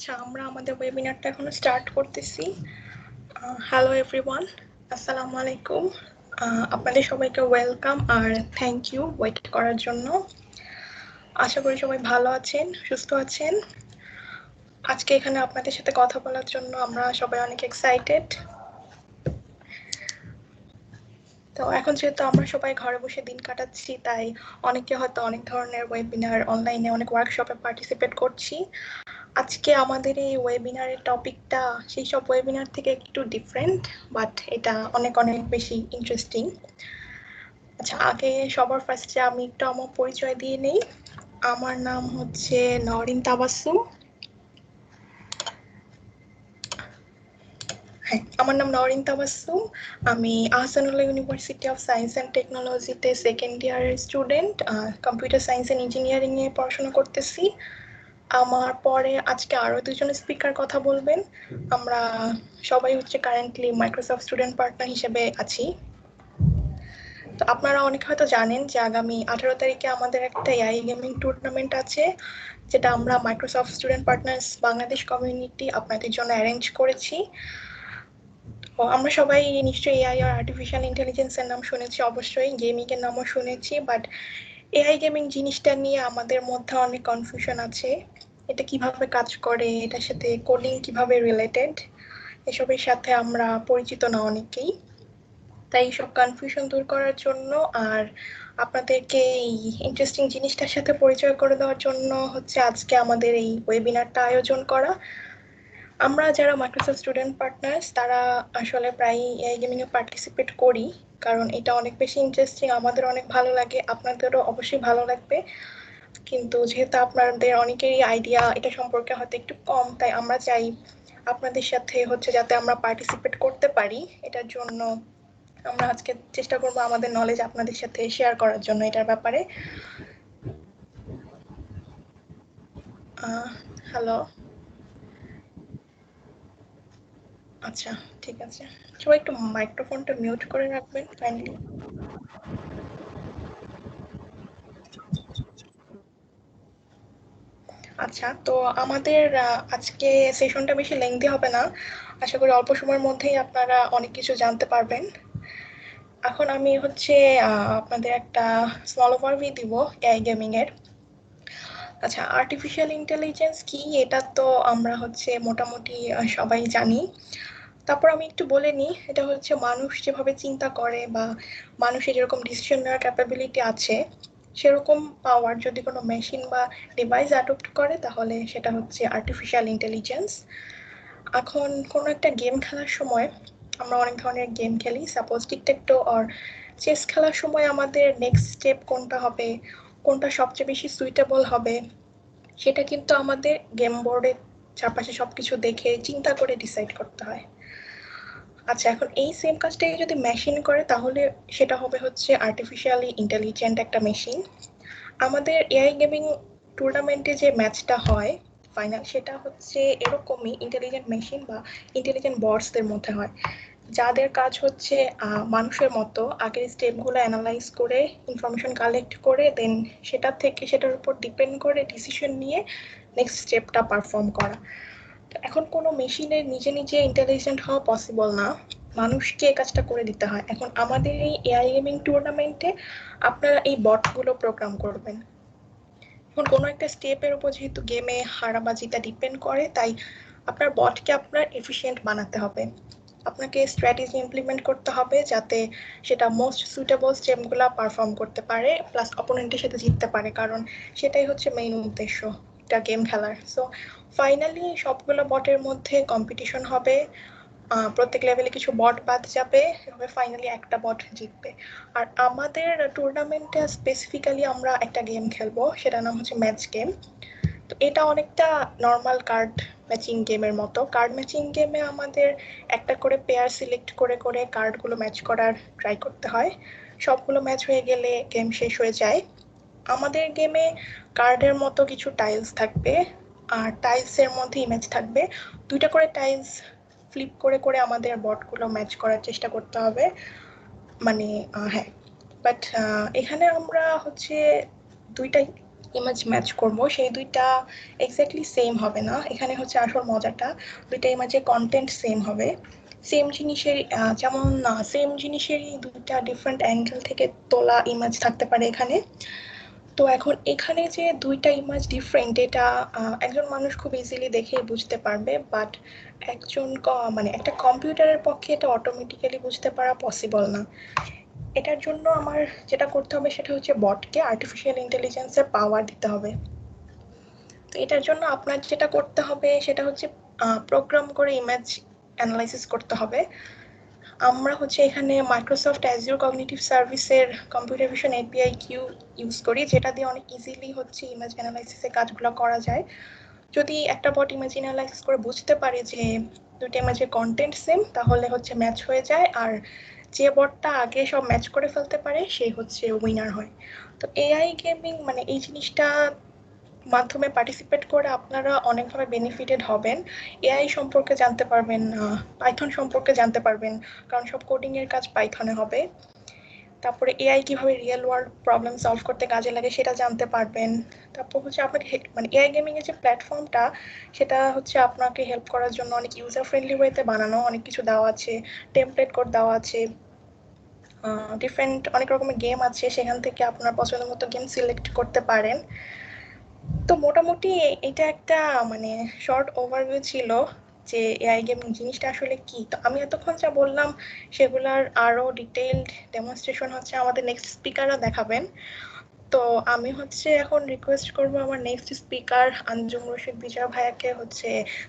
আচ্ছা, আমরা আমাদের ওয়েবিনারটা এখন স্টার্ট করতেছি। হ্যালো এভরিওয়ান, আসসালামু আলাইকুম। আপনাদের সবাইকে ওয়েলকাম আর থ্যাংক ইউ ওয়েট করার জন্য। আশা করি সবাই ভালো আছেন, সুস্থ আছেন। আজকে এখানে আপনাদের সাথে কথা বলার জন্য আমরা সবাই অনেক এক্সাইটেড। তো এখন যেহেতু আমরা সবাই ঘরে বসে দিন কাটাচ্ছি, তাই অনেকে হয়তো অনেক ধরনের ওয়েবিনার, অনলাইনে অনেক ওয়ার্কশপে পার্টিসিপেট করছি। আজকে আমাদের এই ওয়েবিনারের টপিকটা সেই সব ওয়েবিনার থেকে একটু ডিফারেন্ট, বাট এটা অনেক অনেক বেশি ইন্টারেস্টিং। আচ্ছা, আগে সবার ফার্স্টে আমি একটু আমার পরিচয় দিয়ে নেই। আমার নাম হচ্ছে নওরিন তাবাসসুম। আমার নাম নওরিন তাবাসসুম। আমি Ahsanullah university of science and টেকনোলজিতে সেকেন্ড ইয়ারের student. Computer science and engineering নিয়ে পড়াশোনা করতেছি। আমার পরে আজকে আরো দুজন স্পিকার কথা বলবেন। আমরা সবাই হচ্ছে কারেন্টলি মাইক্রোসফট স্টুডেন্ট পার্টনার হিসেবে আছি। তো আপনারা অনেকে হয়তো জানেন যে আগামী 18 তারিখে আমাদের একটা এআই গেমিং টুর্নামেন্ট আছে, যেটা আমরা Microsoft student partners Bangladesh community আপনাদের জন্য অ্যারেঞ্জ করেছি। আমরা সবাই নিশ্চয়ই এআই আর আর্টিফিশিয়াল ইন্টেলিজেন্সের নাম শুনেছি, অবশ্যই গেমিং এর নামও শুনেছি, বাট এআই গেমিং জিনিসটা নিয়ে আমাদের মধ্যে অনেক কনফিউশন আছে। এটা কিভাবে কাজ করে, এটার সাথে কোডিং কিভাবে রিলেটেড, এসবের সাথে আমরা পরিচিত না অনেকেই। তাই এইসব কনফিউশন দূর করার জন্য আর আপনাদেরকে এই ইন্টারেস্টিং জিনিসটার সাথে পরিচয় করে দেওয়ার জন্য হচ্ছে আজকে আমাদের এই ওয়েবিনারটা আয়োজন করা। আমরা যারা মাইক্রোসফট স্টুডেন্ট পার্টনার্স তারা আসলে প্রায় এআই গেমিংয়ে পার্টিসিপেট করি, কারণ এটা অনেক বেশি ইন্টারেস্টিং, আমাদের অনেক ভালো লাগে, আপনাদেরও অবশ্যই ভালো লাগবে। কিন্তু যেহেতু আপনাদের অনেকেরই আইডিয়া এটা সম্পর্কে হয়তো একটু কম, তাই আমরা চাই আপনাদের সাথে হচ্ছে যাতে আমরা পার্টিসিপেট করতে পারি। এটার জন্য আমরা আজকে চেষ্টা করব আমাদের নলেজ আপনাদের সাথে শেয়ার করার জন্য এটার ব্যাপারে। হ্যালো, আচ্ছা, ঠিক আছে, সবাই একটু মাইক্রোফোনটা মিউট করে রাখবেন কাইন্ডলি। আচ্ছা, তো আমাদের আজকে সেশনটা বেশি লেংথি হবে না, আশা করি অল্প সময়ের মধ্যেই আপনারা অনেক কিছু জানতে পারবেন। এখন আমি হচ্ছে আপনাদের একটা স্মল ওভারভিউ দিব এআই গেমিং এর। আচ্ছা, আর্টিফিশিয়াল ইন্টেলিজেন্স কি এটা তো আমরা হচ্ছে মোটামুটি সবাই জানি। তারপর আমি একটু বলে নিই, এটা হচ্ছে মানুষ যেভাবে চিন্তা করে বা মানুষের যেরকম ডিসিশন নেওয়ার ক্যাপাবিলিটি আছে, সেরকম পাওয়ার যদি কোনো মেশিন বা ডিভাইস অ্যাডপ্ট করে তাহলে সেটা হচ্ছে আর্টিফিশিয়াল ইন্টেলিজেন্স। এখন কোনো একটা গেম খেলার সময় আমরা অনেক ধরনের গেম খেলি, সাপোজ টিকটেকটো অর চেস খেলার সময় আমাদের নেক্সট স্টেপ কোনটা হবে, কোনটা সবচেয়ে বেশি সুইটেবল হবে, সেটা কিন্তু আমাদের গেম বোর্ডের চারপাশে সবকিছু দেখে চিন্তা করে ডিসাইড করতে হয়। আচ্ছা, এখন এই সেম কাজটাই যদি মেশিন করে তাহলে সেটা হবে হচ্ছে আর্টিফিশিয়ালি ইন্টেলিজেন্ট একটা মেশিন। আমাদের এআই গেমিং টুর্নামেন্টে যে ম্যাচটা হয় ফাইনাল, সেটা হচ্ছে এরকমই ইন্টেলিজেন্ট মেশিন বা ইন্টেলিজেন্ট বটসদের মধ্যে হয়, যাদের কাজ হচ্ছে মানুষের মতো আগের স্টেপগুলো অ্যানালাইজ করে ইনফরমেশন কালেক্ট করে দেন সেটার থেকে সেটার উপর ডিপেন্ড করে ডিসিশন নিয়ে নেক্সট স্টেপটা পারফর্ম করা। এখন কোনো মেশিনের নিজে নিজে ইন্টেলিজেন্ট হওয়া পসিবল না, মানুষকে এই কাজটা করে দিতে হয়। এখন আমাদের এই এআই গেমিং টুর্নামেন্টে আপনারা এই বটগুলো প্রোগ্রাম করবেন। এখন কোনো একটা স্টেপের উপর যেহেতু গেমে হারাবাজিটা ডিপেন্ড করে, তাই আপনার বটকে আপনার এফিশিয়েন্ট বানাতে হবে, আপনাকে স্ট্র্যাটেজি ইমপ্লিমেন্ট করতে হবে যাতে সেটা মোস্ট সুইটেবল স্টেপগুলো পারফর্ম করতে পারে, প্লাস অপোনেন্টের সাথে জিততে পারে, কারণ সেটাই হচ্ছে মেইন উদ্দেশ্য একটা গেম খেলার। সো ফাইনালি সবগুলো বটের মধ্যে কম্পিটিশন হবে, প্রত্যেক লেভেলে কিছু বট বাদ যাবে, এভাবে ফাইনালি একটা বট জিতবে। আর আমাদের টুর্নামেন্টে স্পেসিফিক্যালি আমরা একটা গেম খেলবো, সেটার নাম হচ্ছে ম্যাচ গেম। তো এটা অনেকটা নর্মাল কার্ড ম্যাচিং গেমের মতো। কার্ড ম্যাচিং গেমে আমাদের একটা করে পেয়ার সিলেক্ট করে করে কার্ডগুলো ম্যাচ করার ট্রাই করতে হয়, সবগুলো ম্যাচ হয়ে গেলে গেম শেষ হয়ে যায়। আমাদের গেমে কার্ডের মতো কিছু টাইলস থাকবে, আর টাইলসের মধ্যে ইমেজ থাকবে, দুইটা করে টাইলস ফ্লিপ করে করে আমাদের বটগুলো ম্যাচ করার চেষ্টা করতে হবে। মানে হ্যাঁ, বাট এখানে আমরা হচ্ছে দুইটা ইমেজ ম্যাচ করব সেই দুইটা এক্স্যাক্টলি সেম হবে না। এখানে হচ্ছে আসল মজাটা, দুইটা ইমেজের কন্টেন্ট সেম হবে। সেম জিনিসের যেমন সেম জিনিসেরই দুইটা ডিফারেন্ট অ্যাঙ্গেল থেকে তোলা ইমেজ থাকতে পারে এখানে। তো এখন এখানে যে দুইটা ইমেজ ডিফারেন্ট, এটা একজন মানুষ খুব ইজিলি দেখেই বুঝতে পারবে, বাট একজন মানে একটা কম্পিউটারের পক্ষে এটা অটোমেটিক্যালি বুঝতে পারা পসিবল না। এটার জন্য আমার যেটা করতে হবে সেটা হচ্ছে বটকে আর্টিফিশিয়াল ইন্টেলিজেন্সের পাওয়ার দিতে হবে। তো এটার জন্য আপনার যেটা করতে হবে সেটা হচ্ছে প্রোগ্রাম করে ইমেজ অ্যানালাইসিস করতে হবে। আমরা হচ্ছে এখানে মাইক্রোসফট অ্যাজিওর কগনিটিভ সার্ভিসের কম্পিউটার ভিশন এপিআই কিউ ইউজ করি, যেটা দিয়ে অনেক ইজিলি হচ্ছে ইমেজ অ্যানালাইসিসের কাজগুলো করা যায়। যদি একটা বট ইমেজ অ্যানালাইসিস করে বুঝতে পারে যে দুইটা ইমেজের কন্টেন্ট সেম, তাহলে হচ্ছে ম্যাচ হয়ে যায়, আর যে বটটা আগে সব ম্যাচ করে ফেলতে পারে সে হচ্ছে উইনার হয়। তো এআই গেমিং মানে এই জিনিসটা মাধ্যমে পার্টিসিপেট করে আপনারা অনেকভাবে বেনিফিটেড হবেন। এআই সম্পর্কে জানতে পারবেন, পাইথন সম্পর্কে জানতে পারবেন, কারণ সব কোডিং এর কাজ পাইথনে হবে। তারপরে এআই কিভাবে রিয়েল ওয়ার্ল্ড প্রবলেম সলভ করতে কাজে লাগে সেটা জানতে পারবেন। তারপর হচ্ছে আপনাকে মানে এআই গেমিং এর যে প্ল্যাটফর্মটা সেটা হচ্ছে আপনাকে হেল্প করার জন্য অনেক ইউজার ফ্রেন্ডলি ওয়েতে বানানো, অনেক কিছু দেওয়া আছে, টেমপ্লেট কোড দেওয়া আছে, ডিফারেন্ট অনেক রকমের গেম আছে, সেখান থেকে আপনার পছন্দ মতো গেম সিলেক্ট করতে পারেন। তো মোটামুটি এটা একটা মানে শর্ট ওভারভিউ ছিল যে এআই গেমিং জিনিসটা আসলে কি। তো আমি এতক্ষণ যা বললাম সেগুলার আরো ডিটেইলড ডেমনস্ট্রেশন হচ্ছে আমাদের নেক্সট স্পিকাররা দেখাবেন। তো আমি হচ্ছে এখন রিকোয়েস্ট করব আমার নেক্সট স্পিকার আঞ্জুম রশিদ বিজয় ভাইয়াকে হচ্ছে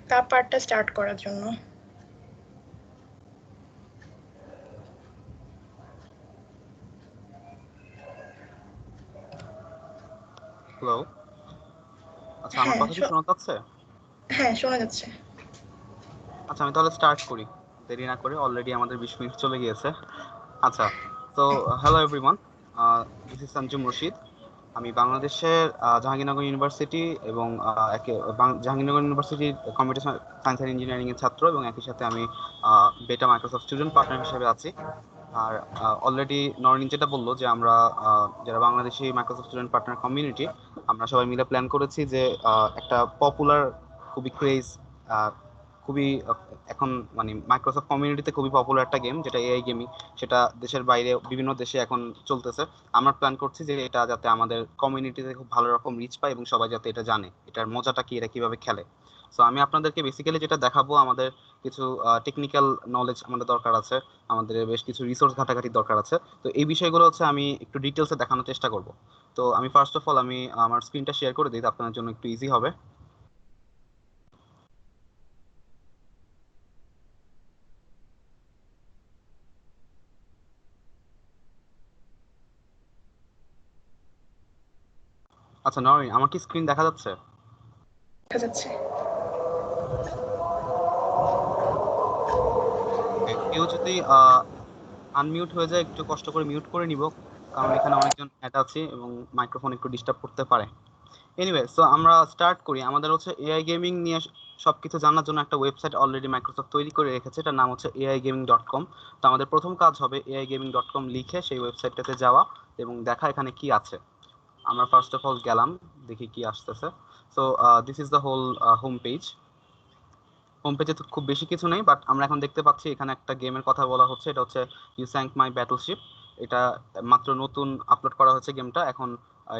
তার পার্টটা স্টার্ট করার জন্য। হ্যালো। আচ্ছা, আমার হ্যাঁ কথা কি শোনা যাচ্ছে? হ্যাঁ, শোনা যাচ্ছে। আচ্ছা, আমি তাহলে স্টার্ট করি, দেরি না করে। অলরেডি আমাদের 20 মিনিট চলে গিয়েছে। আচ্ছা, তো hello everyone, this is Sanjum Rashid. আমি বাংলাদেশের জাহাঙ্গীরনগর ইউনিভার্সিটি এবং জাহাঙ্গীরনগর ইউনিভার্সিটির কম্পিউটার সায়েন্স অ্যান্ড ইঞ্জিনিয়ারিং এর ছাত্র, এবং একই সাথে আমি বেটা মাইক্রোসফট স্টুডেন্ট পার্টনার হিসেবে আছি। আর অলরেডি নরিন যেটা বললো যে আমরা যারা Bangladeshi Microsoft student partner community, আমরা সবাই মিলে প্ল্যান করেছি যে একটা পপুলার, খুবই ক্রেজ, খুবই এখন মানে মাইক্রোসফট কমিউনিটিতে খুবই পপুলার একটা গেম যেটা এআই গেমিং, সেটা দেশের বাইরে বিভিন্ন দেশে এখন চলতেছে। আমরা প্ল্যান করছি যে এটা যাতে আমাদের কমিউনিটিতে খুব ভালো রকম রিচ পায় এবং সবাই যাতে এটা জানে এটার মজাটা কি, এটা কিভাবে খেলে। সো আমি আপনাদেরকে বেসিক্যালি যেটা দেখাবো, আমাদের কিছু টেকনিক্যাল নলেজ আমাদের দরকার আছে, আমাদের বেশ কিছু রিসোর্স ঘাটাঘাটির দরকার আছে। তো এই বিষয়গুলো হচ্ছে আমি একটু ডিটেলসে দেখানোর চেষ্টা করব। তো আমি ফার্স্ট অফ অল আমি আমার স্ক্রিনটা শেয়ার করে দিই, আপনার জন্য একটু ইজি হবে। আচ্ছা নরিন, আমার কি স্ক্রিন দেখা যাচ্ছে? দেখা যাচ্ছে। কেউ যদি আনমিউট হয়ে যায় একটু কষ্ট করে মিউট করে নিব, কারণ এখানে অনেকজন অ্যাড আছে এবং মাইক্রোফোন একটু ডিস্টার্ব করতে পারে। এনিওয়ে, সো আমরা স্টার্ট করি। আমাদের হচ্ছে এআই গেমিং নিয়ে সবকিছু জানার জন্য একটা ওয়েবসাইট অলরেডি মাইক্রোসফট তৈরি করে রেখেছে, এটার নাম হচ্ছে AIGaming.com। তো আমাদের প্রথম কাজ হবে AIGaming.com লিখে সেই ওয়েবসাইটটাতে যাওয়া এবং দেখা এখানে কি আছে। আমরা ফার্স্ট অফ অল গেলাম, দেখি কি আসতেছে। So this is the whole home page. Home পেজে তো খুব বেশি কিছু নেই, বাট আমরা এখন দেখতে পাচ্ছি এখানে একটা গেমের কথা বলা হচ্ছে, এটা হচ্ছে ইউ স্যাঙ্ক মাই ব্যাটলশিপ। এটা মাত্র নতুন আপলোড করা হয়েছে গেমটা এখন।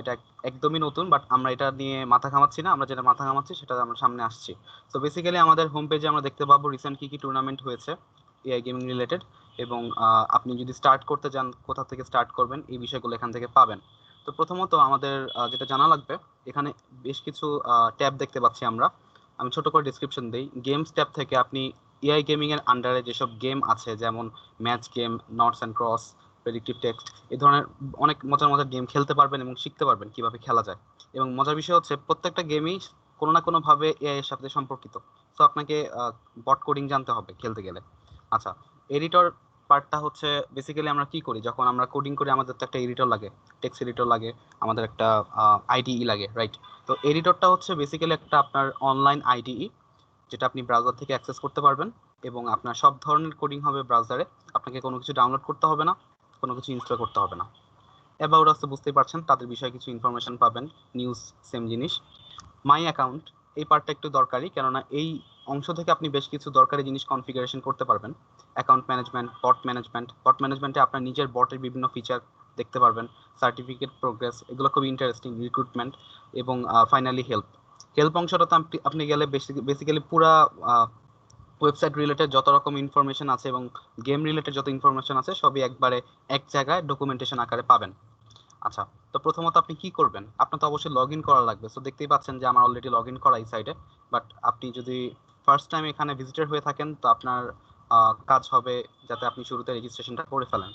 এটা একদমই নতুন, বাট আমরা এটা নিয়ে মাথা ঘামাচ্ছি না। আমরা যেটা মাথা ঘামাচ্ছি সেটা আমরা সামনে আসছি। তো বেসিক্যালি আমাদের হোম পেজে আমরা দেখতে পাবো রিসেন্ট কি কি টুর্নামেন্ট হয়েছে এআই গেমিং রিলেটেড, এবং আপনি যদি স্টার্ট করতে চান কোথা থেকে স্টার্ট করবেন এই বিষয়গুলো এখান থেকে পাবেন। তো প্রথমত আমাদের যেটা জানা লাগবে, এখানে বেশ কিছু ট্যাব দেখতে পাচ্ছি আমরা। আমি ছোট করে ডিসক্রিপশন দিই। গেমস ট্যাব থেকে আপনি এআই গেমিং এর আন্ডারে যেসব গেম আছে, যেমন match game, noughts and cross, predictive text, এই ধরনের অনেক মজার মজার গেম খেলতে পারবেন এবং শিখতে পারবেন কিভাবে খেলা যায়। এবং মজার বিষয় হচ্ছে প্রত্যেকটা গেমই কোনো না কোনো ভাবে এআই এর সাথে সম্পর্কিত। তো আপনাকে বট কোডিং জানতে হবে খেলতে গেলে। আচ্ছা, এডিটর পার্টটা হচ্ছে বেসিক্যালি আমরা কি করি যখন আমরা কোডিং করি, আমাদের তো একটা এডিটর লাগে, টেক্সট এডিটর লাগে, আমাদের একটা আইডিই লাগে, রাইট? তো এডিটরটা হচ্ছে বেসিক্যালি একটা আপনার অনলাইন আইডিই, যেটা আপনি ব্রাউজার থেকে অ্যাক্সেস করতে পারবেন এবং আপনার সব ধরনের কোডিং হবে ব্রাউজারে। আপনাকে কোনো কিছু ডাউনলোড করতে হবে না, কোনো কিছু ইনস্টল করতে হবে না। অ্যাবাউট আস তো বুঝতেই পারছেন, তাদের বিষয়ে কিছু ইনফরমেশন পাবেন, নিউজ সেম জিনিস। মাই অ্যাকাউন্ট, এই পার্টটা একটু দরকারি, কেননা এই অংশ থেকে আপনি বেশ কিছু দরকারি জিনিস কনফিগারেশন করতে পারবেন। অ্যাকাউন্ট ম্যানেজমেন্ট, বট ম্যানেজমেন্টে আপনার নিজের বটের বিভিন্ন ফিচার দেখতে পারবেন, সার্টিফিকেট প্রোগ্রেস, এগুলো খুব ইন্টারেস্টিং, রিক্রুটমেন্ট, এবং ফাইনালি হেল্প অংশটাতে আপনি গেলে বেসিক্যালি পুরা ওয়েবসাইট রিলেটেড যত রকম ইনফরমেশন আছে এবং গেম রিলেটেড যত ইনফরমেশন আছে সবই একবারে এক জায়গায় ডকুমেন্টেশন আকারে পাবেন। আচ্ছা, তো প্রথমত আপনি কি করবেন, আপনার তো অবশ্যই লগ ইন করা লাগবে। সো দেখতেই পাচ্ছেন যে আমার অলরেডি লগ ইন করা এই সাইডে, বাট আপনি যদি ফার্স্ট টাইম এখানে ভিজিটর হয়ে থাকেন তো আপনার কাজ হবে যাতে আপনি শুরুতে রেজিস্ট্রেশনটা করে ফেলেন।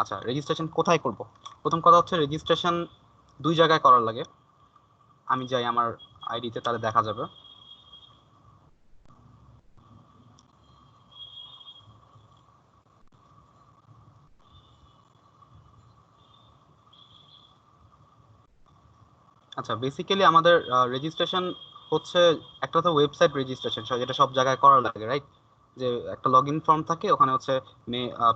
আচ্ছা, রেজিস্ট্রেশন কোথায় করব? প্রথম কথা হচ্ছে রেজিস্ট্রেশন 2 জায়গায় করার লাগে। আমি যাই আমার আইডিতে, তাহলে দেখা যাবে। আচ্ছা, বেসিক্যালি আমাদের রেজিস্ট্রেশন হচ্ছে একটা তো ওয়েবসাইট রেজিস্ট্রেশন, যেটা সব জায়গায় করা লাগে, রাইট? যে একটা লগ ইন ফর্ম থাকে, ওখানে হচ্ছে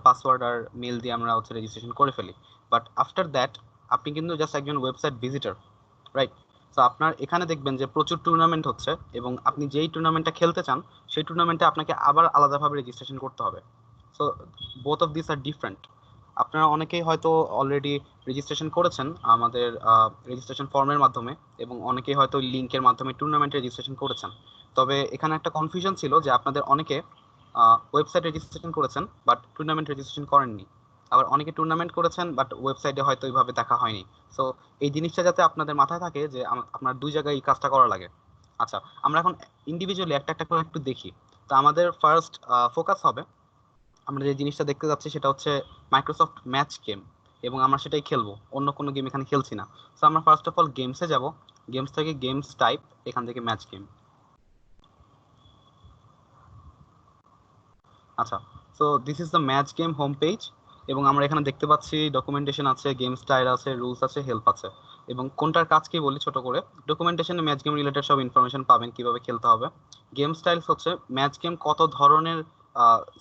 পাসওয়ার্ড আর মেল দিয়ে আমরা হচ্ছে রেজিস্ট্রেশন করে ফেলি। বাট আফটার দ্যাট আপনি কিন্তু জাস্ট একজন ওয়েবসাইট ভিজিটর, রাইট? তো আপনার এখানে দেখবেন যে প্রচুর টুর্নামেন্ট হচ্ছে, এবং আপনি যেই টুর্নামেন্টটা খেলতে চান সেই টুর্নামেন্টে আপনাকে আবার আলাদাভাবে রেজিস্ট্রেশন করতে হবে। So both of this are different. আপনারা অনেকেই হয়তো অলরেডি রেজিস্ট্রেশন করেছেন আমাদের রেজিস্ট্রেশন ফর্মের মাধ্যমে, এবং অনেকেই হয়তো লিঙ্কের মাধ্যমে টুর্নামেন্ট রেজিস্ট্রেশন করেছেন। তবে এখানে একটা কনফিউশন ছিল যে আপনাদের অনেকে ওয়েবসাইট রেজিস্ট্রেশন করেছেন বাট টুর্নামেন্ট রেজিস্ট্রেশন করেননি, আবার অনেকে টুর্নামেন্ট করেছেন বাট ওয়েবসাইটে হয়তো ওইভাবে দেখা হয়নি। সো এই জিনিসটা যাতে আপনাদের মাথায় থাকে যে আপনার 2 জায়গায় এই কাজটা করা লাগে। আচ্ছা, আমরা এখন ইন্ডিভিজুয়ালি একটা একটা করে একটু দেখি। তো আমাদের ফার্স্ট ফোকাস হবে, আমরা যে জিনিসটা দেখতে যাচ্ছি সেটা হচ্ছে মাইক্রোসফট ম্যাচ গেম, এবং আমরা সেটাই খেলবো, অন্য কোনো গেম এখানে খেলছি না। সো আমরা ফার্স্ট অফ অল গেমসে যাব, গেমস থেকে গেমস টাইপ, এখান থেকে ম্যাচ গেম। আচ্ছা, so this is the match game home page, এবং আমরা এখানে দেখতে পাচ্ছি ডকুমেন্টেশন আছে, গেম স্টাইল আছে, রুলস আছে, হেল্প আছে। এবং কোনটার কাজ কি বলি ছোট করে, ডকুমেন্টেশনে ম্যাচ গেম রিলেটেড সব ইনফরমেশন পাবেন, কিভাবে খেলতে হবে। গেম স্টাইলস হচ্ছে ম্যাচ গেম কত ধরনের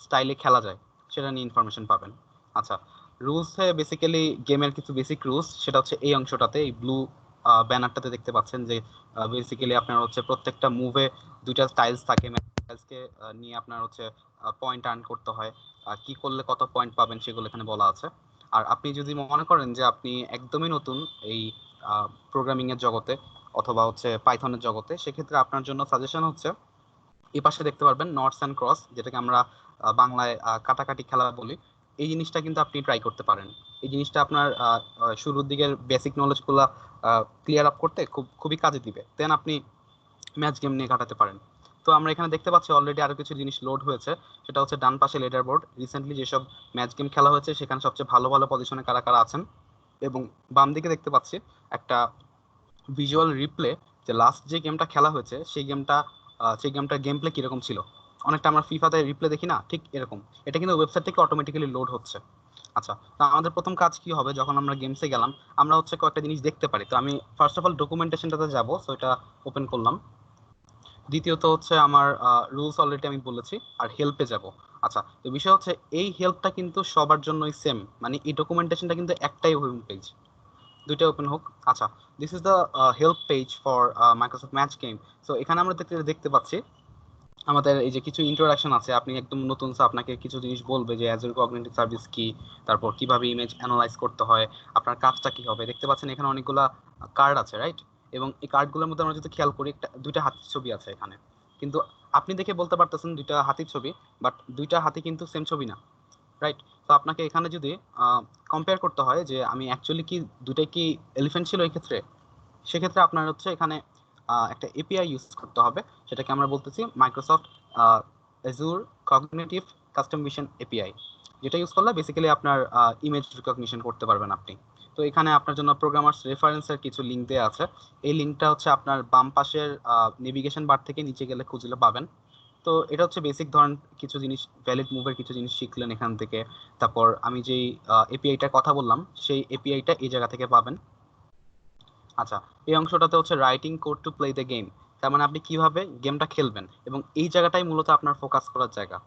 স্টাইলে খেলা যায় সেটা নিয়ে ইনফরমেশন পাবেন। আচ্ছা, রুলসে বেসিক্যালি গেমের কিছু বেসিক রুলস, সেটা হচ্ছে এই অংশটাতে, এই ব্লু ব্যানারটাতে দেখতে পাচ্ছেন যে বেসিক্যালি আপনার হচ্ছে প্রত্যেকটা মুভে 2টা স্টাইলস থাকে, স্টাইলসকে নিয়ে আপনার হচ্ছে পয়েন্ট আর্ন করতে হয়, কি করলে কত পয়েন্ট পাবেন সেগুলো এখানে বলা আছে। আর আপনি যদি মনে করেন যে আপনি একদমই নতুন এই প্রোগ্রামিং এর জগতে অথবা হচ্ছে পাইথনের জগতে, সেক্ষেত্রে আপনার জন্য সাজেশন হচ্ছে এই পাশে দেখতে পারবেন নটস অ্যান্ড ক্রস, যেটাকে আমরা বাংলায় কাটাকাটি খেলা বলি। এই জিনিসটা কিন্তু আপনি ট্রাই করতে পারেন। এই জিনিসটা আপনার শুরুর দিকের বেসিক নলেজগুলো ক্লিয়ার আপ করতে খুবই কাজে দিবে, দেন আপনি ম্যাচ গেম নিয়ে কাটাতে পারেন। তো আমরা এখানে দেখতে পাচ্ছি অলরেডি আরো কিছু জিনিস লোড হয়েছে, সেটা হচ্ছে ডান পাশে লেডার বোর্ড, রিসেন্টলি যেসব ম্যাচ গেম খেলা হয়েছে সেখানে সবচেয়ে ভালো ভালো পজিশনে কারা কারা আছেন। এবং বাম দিকে দেখতে পাচ্ছি একটা ভিজুয়াল রিপ্লে, যে লাস্ট যে গেমটা খেলা হয়েছে সেই গেমটার গেম প্লে কিরকম ছিল। অনেকটা আমরা ফিফাতে রিপ্লে দেখি না, ঠিক এরকম। এটা কিন্তু ওয়েবসাইট থেকে অটোমেটিক্যালি লোড হচ্ছে। আচ্ছা, তো আমাদের প্রথম কাজ কি হবে, যখন আমরা গেমসে গেলাম আমরা হচ্ছে কয়েকটা জিনিস দেখতে পারি। তো আমি ফার্স্ট অফ অল ডকুমেন্টেশনটাতে যাবো, সো এটা ওপেন করলাম। দ্বিতীয়ত হচ্ছে আমার রুলস অলরেডি আমি বলেছি, আর হেল্পে যাব। আচ্ছা, তো বিষয় হচ্ছে এই হেল্পটা কিন্তু সবার জন্যই সেম, মানে এই ডকুমেন্টেশনটা কিন্তু একটাই হোম পেজ, দুইটা ওপেন হোক। আচ্ছা, this is the help page for Microsoft match game. So এখানে আমরা দেখতে পাচ্ছি আমাদের এই যে কিছু ইন্ট্রোডাকশন আছে, আপনি একদম নতুন, আপনাকে কিছু জিনিস বলবে যে অ্যাজুর কগনিটিভ সার্ভিস কি, তারপর কিভাবে ইমেজ অ্যানালাইজ করতে হয়, আপনার কাজটা কি হবে। দেখতে পাচ্ছেন এখানে অনেকগুলা কার্ড আছে, রাইট? এবং এই কার্ডগুলোর মধ্যে আমরা যদি খেয়াল করি, দুইটা হাতির ছবি আছে এখানে, কিন্তু আপনি দেখে বলতে পারতেছেন দুইটা হাতির ছবি, বাট দুইটা হাতি কিন্তু সেম ছবি না, রাইট? তো আপনাকে এখানে যদি কম্পেয়ার করতে হয় যে আমি অ্যাকচুয়ালি কি দুটাই কি এলিফ্যান্ট ছিল এই ক্ষেত্রে, সেক্ষেত্রে আপনার হচ্ছে এখানে একটা এপিআই ইউজ করতে হবে, সেটাকে আমরা বলতেছি Microsoft Azure cognitive custom vision API. যেটা ইউজ করলে বেসিক্যালি আপনার ইমেজ রিকগনিশন করতে পারবেন আপনি। তো এখানে আপনার জন্য প্রোগ্রামার্স রেফারেন্সের কিছু লিঙ্ক দেওয়া আছে, এই লিঙ্কটা হচ্ছে আপনার বাম পাশের নেভিগেশন বার থেকে নিচে গেলে খুঁজলে পাবেন। তো এটা হচ্ছে বেসিক ধরন কিছু জিনিস, ভ্যালিড মুভের কিছু জিনিস শিখলেন এখান থেকে। তারপর আমি যেই এপিআইটার কথা বললাম সেই এপিআইটা এই জায়গা থেকে পাবেন। আচ্ছা, এই অংশটাতে হচ্ছে writing code to play the game, তার মানে আপনি কিভাবে গেমটা খেলবেন, এবং এই জায়গাটাই মূলত আপনার ফোকাস করার জায়গা।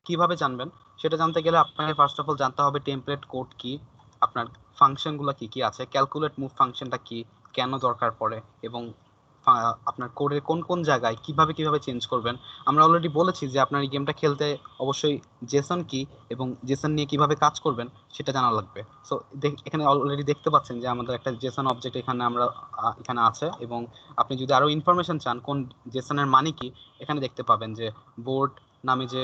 কিভাবে জানবেন সেটা জানতে গেলে আপনাকে ফার্স্ট অফ অল জানতে হবে টেমপ্লেট কোড কি, আপনার ফাংশনগুলো কি কি আছে, ক্যালকুলেট মুভ ফাংশনটা কি, কেন দরকার পড়ে, এবং আপনার কোডের কোন কোন জায়গায় কিভাবে কিভাবে চেঞ্জ করবেন। আমরা অলরেডি বলেছি যে আপনার এই গেমটা খেলতে অবশ্যই জেসন কি এবং জেসন নিয়ে কিভাবে কাজ করবেন সেটা জানা লাগবে। সো এখানে অলরেডি দেখতে পাচ্ছেন যে আমাদের একটা জেসন অবজেক্ট এখানে এখানে আছে, এবং আপনি যদি আরো ইনফরমেশন চান কোন জেসনের মানে কি, এখানে দেখতে পাবেন যে বোর্ড নামে যে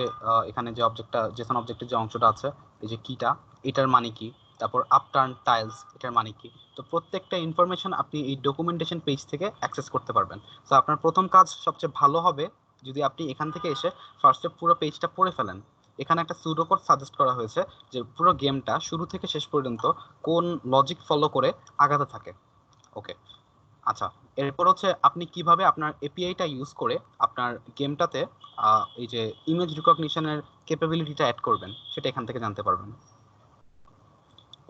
এখানে যে অবজেক্টটা, জেসন অবজেক্টের যে অংশটা আছে, এই যে কিটা, এটার মানে কি, তারপর আপটার্ন টাইলস এটার মানে কি। তো প্রত্যেকটা ইনফরমেশন আপনি এই ডকুমেন্টেশন পেজ থেকে অ্যাক্সেস করতে পারবেন। তো আপনার প্রথম কাজ সবচেয়ে ভালো হবে যদি আপনি এখান থেকে এসে ফার্স্টে পুরো পেজটা পড়ে ফেলেন। এখানে একটা সুডো কোড সাজেস্ট করা হয়েছে যে পুরো গেমটা শুরু থেকে শেষ পর্যন্ত কোন লজিক ফলো করে আগাতে থাকে। ওকে, আচ্ছা, এরপর হচ্ছে আপনি কিভাবে আপনার এপিআইটা ইউজ করে আপনার গেমটাতে এই যে ইমেজ রিকগনিশনের ক্যাপাবিলিটিটা অ্যাড করবেন সেটা এখান থেকে জানতে পারবেন।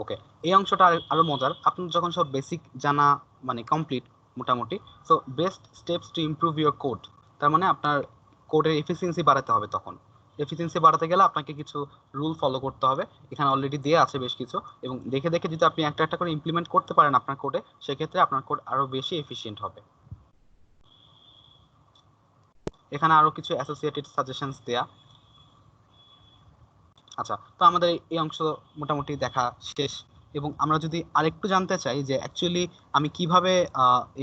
ওকে, এই অংশটা আরো মজার। আপনার যখন সব বেসিক জানা মানে কমপ্লিট মোটামুটি, so best steps to improve your code, তার মানে আপনার কোডের এফিসিয়েন্সি বাড়াতে হবে। তখন এফিসিয়েন্সি বাড়াতে গেলে আপনাকে কিছু রুল ফলো করতে হবে, এখানে অলরেডি দেওয়া আছে বেশ কিছু, এবং দেখে দেখে যদি আপনি একটা একটা করে ইমপ্লিমেন্ট করতে পারেন আপনার কোডে, সেক্ষেত্রে আপনার কোড আরো বেশি এফিশিয়েন্ট হবে। এখানে আরো কিছু অ্যাসোসিয়েটেড সাজেশনস দেয়া। আচ্ছা, তো আমাদের এই অংশ মোটামুটি দেখা শেষ, এবং আমরা যদি আরেকটু জানতে চাই যে অ্যাকচুয়ালি আমি কিভাবে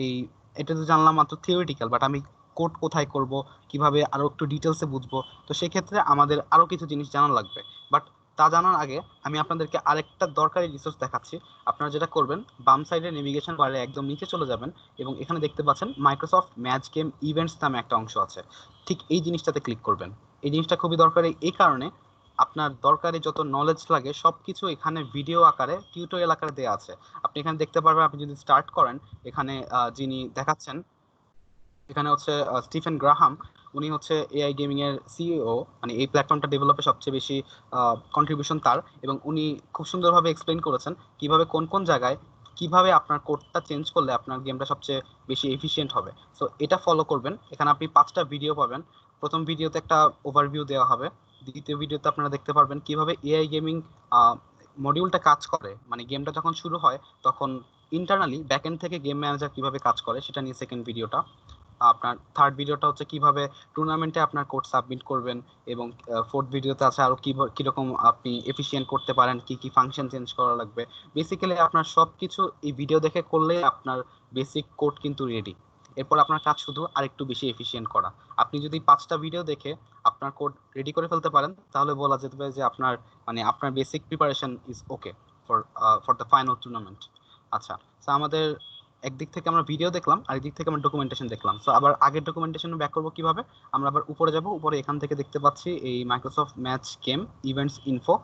এই, এটা তো জানলাম মাত্র থিওরিটিক্যাল, বাট আমি কোড কোথায় করব, কিভাবে আরো একটু ডিটেলসে বুঝবো, তো সেক্ষেত্রে আমাদের আরো কিছু জিনিস জানা লাগবে। বাট তা জানার আগে আমি আপনাদেরকে আরেকটা দরকারি রিসোর্স দেখাচ্ছি। আপনারা যেটা করবেন, বাম সাইডে নেভিগেশন বারে একদম নিচে চলে যাবেন, এবং এখানে দেখতে পাচ্ছেন মাইক্রোসফট ম্যাচ গেম ইভেন্টস নামে একটা অংশ আছে। ঠিক এই জিনিসটাতে ক্লিক করবেন। এই জিনিসটা খুবই দরকারি এই কারণে, আপনার দরকারি যত নলেজ লাগে সবকিছু এখানে ভিডিও আকারে, টিউটোরিয়াল আকারে দেওয়া আছে। আপনি এখানে দেখতে পারবেন, আপনি যদি স্টার্ট করেন, এখানে যিনি দেখাচ্ছেন এখানে হচ্ছে স্টিফেন গ্রাহাম। উনি হচ্ছে এআই গেমিং এর সিইও, মানে এই প্ল্যাটফর্মটা ডেভেলপে সবচেয়ে বেশি কন্ট্রিবিউশন তার, এবং উনি খুব সুন্দরভাবে এক্সপ্লেইন করেছেন কিভাবে কোন কোন জায়গায় কিভাবে আপনার কোডটা চেঞ্জ করলে আপনার গেমটা সবচেয়ে বেশি এফিশিয়েন্ট হবে। সো এটা ফলো করবেন। এখানে আপনি 5টা ভিডিও পাবেন। প্রথম ভিডিওতে একটা ওভারভিউ দেওয়া হবে, দ্বিতীয় ভিডিওতে আপনারা দেখতে পারবেন কিভাবে এআই গেমিং মডিউলটা কাজ করে, মানে গেমটা যখন শুরু হয় তখন ইন্টারনালি ব্যাকএন্ড থেকে গেম ম্যানেজার কিভাবে কাজ করে সেটা নিয়ে সেকেন্ড ভিডিওটা। আপনার থার্ড ভিডিওটা হচ্ছে কিভাবে টুর্নামেন্টে আপনার কোড সাবমিট করবেন, এবং ফোর্থ ভিডিওতে আছে আরো কিরকম আপনি এফিশিয়েন্ট করতে পারেন, কি কি ফাংশন চেঞ্জ করা লাগবে। বেসিক্যালি আপনার সবকিছু এই ভিডিও দেখে করলে আপনার বেসিক কোড কিন্তু রেডি। এরপর আপনার কাজ শুধু আরেকটু বেশি এফিশিয়েন্ট করা। আপনি যদি 5টা ভিডিও দেখে আপনার কোড রেডি করে ফেলতে পারেন, তাহলে বলা যেতে পারে যে আপনার মানে আপনার basic preparation is okay for for the final tournament. আচ্ছা, তো আমাদের একদিক থেকে আমরা ভিডিও দেখলাম, আর একদিক থেকে আমরা ডকুমেন্টেশন দেখলাম। সো আবার আগের ডকুমেন্টেশন ব্যাক করবো কিভাবে, আমরা আবার উপরে যাব। উপরে এখান থেকে দেখতে পাচ্ছি এই Microsoft match game events info,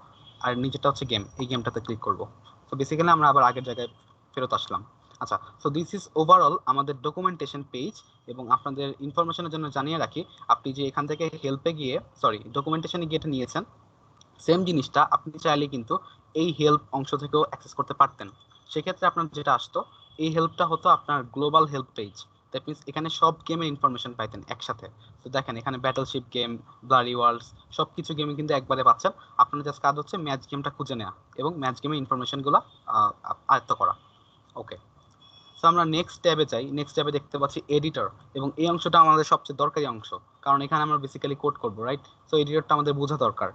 আর নিচেটা হচ্ছে গেম, এই গেমটাতে ক্লিক করব। তো বেসিক্যালি আমরা আবার আগের জায়গায় ফেরত আসলাম। আচ্ছা, সো দিস ইজ ওভারঅল আমাদের ডকুমেন্টেশন পেজ। এবং আপনাদের ইনফরমেশনের জন্য জানিয়ে রাখি, আপনি যে এখান থেকে হেল্পে গিয়ে, সরি ডকুমেন্টেশনে গিয়ে এটা নিয়েছেন, সেম জিনিসটা আপনি চাইলে কিন্তু এই হেল্প অংশ থেকেও অ্যাক্সেস করতে পারতেন। সেক্ষেত্রে আপনার যেটা আসতো, এই হেল্পটা হতো আপনার global help page. That means এখানে সব গেমের ইনফরমেশন পাইতেন একসাথে। তো দেখেন এখানে ব্যাটলশিপ গেম, ব্লাডি ওয়ার্ল্ডস, সবকিছু গেমে কিন্তু একবারে পাচ্ছেন। আপনার জাস্ট কাজ হচ্ছে ম্যাচ গেমটা খুঁজে নেওয়া এবং ম্যাচ গেমের ইনফরমেশনগুলো আয়ত্ত করা। ওকে, তো আমরা নেক্সট ট্যাবে যাই। নেক্সট ট্যাবে দেখতে পাচ্ছি এডিটর, এবং এই অংশটা আমাদের সবচেয়ে দরকারি অংশ, কারণ এখানে আমরা বেসিক্যালি কোড করবো, রাইট? সো এডিটরটা আমাদের বোঝা দরকার।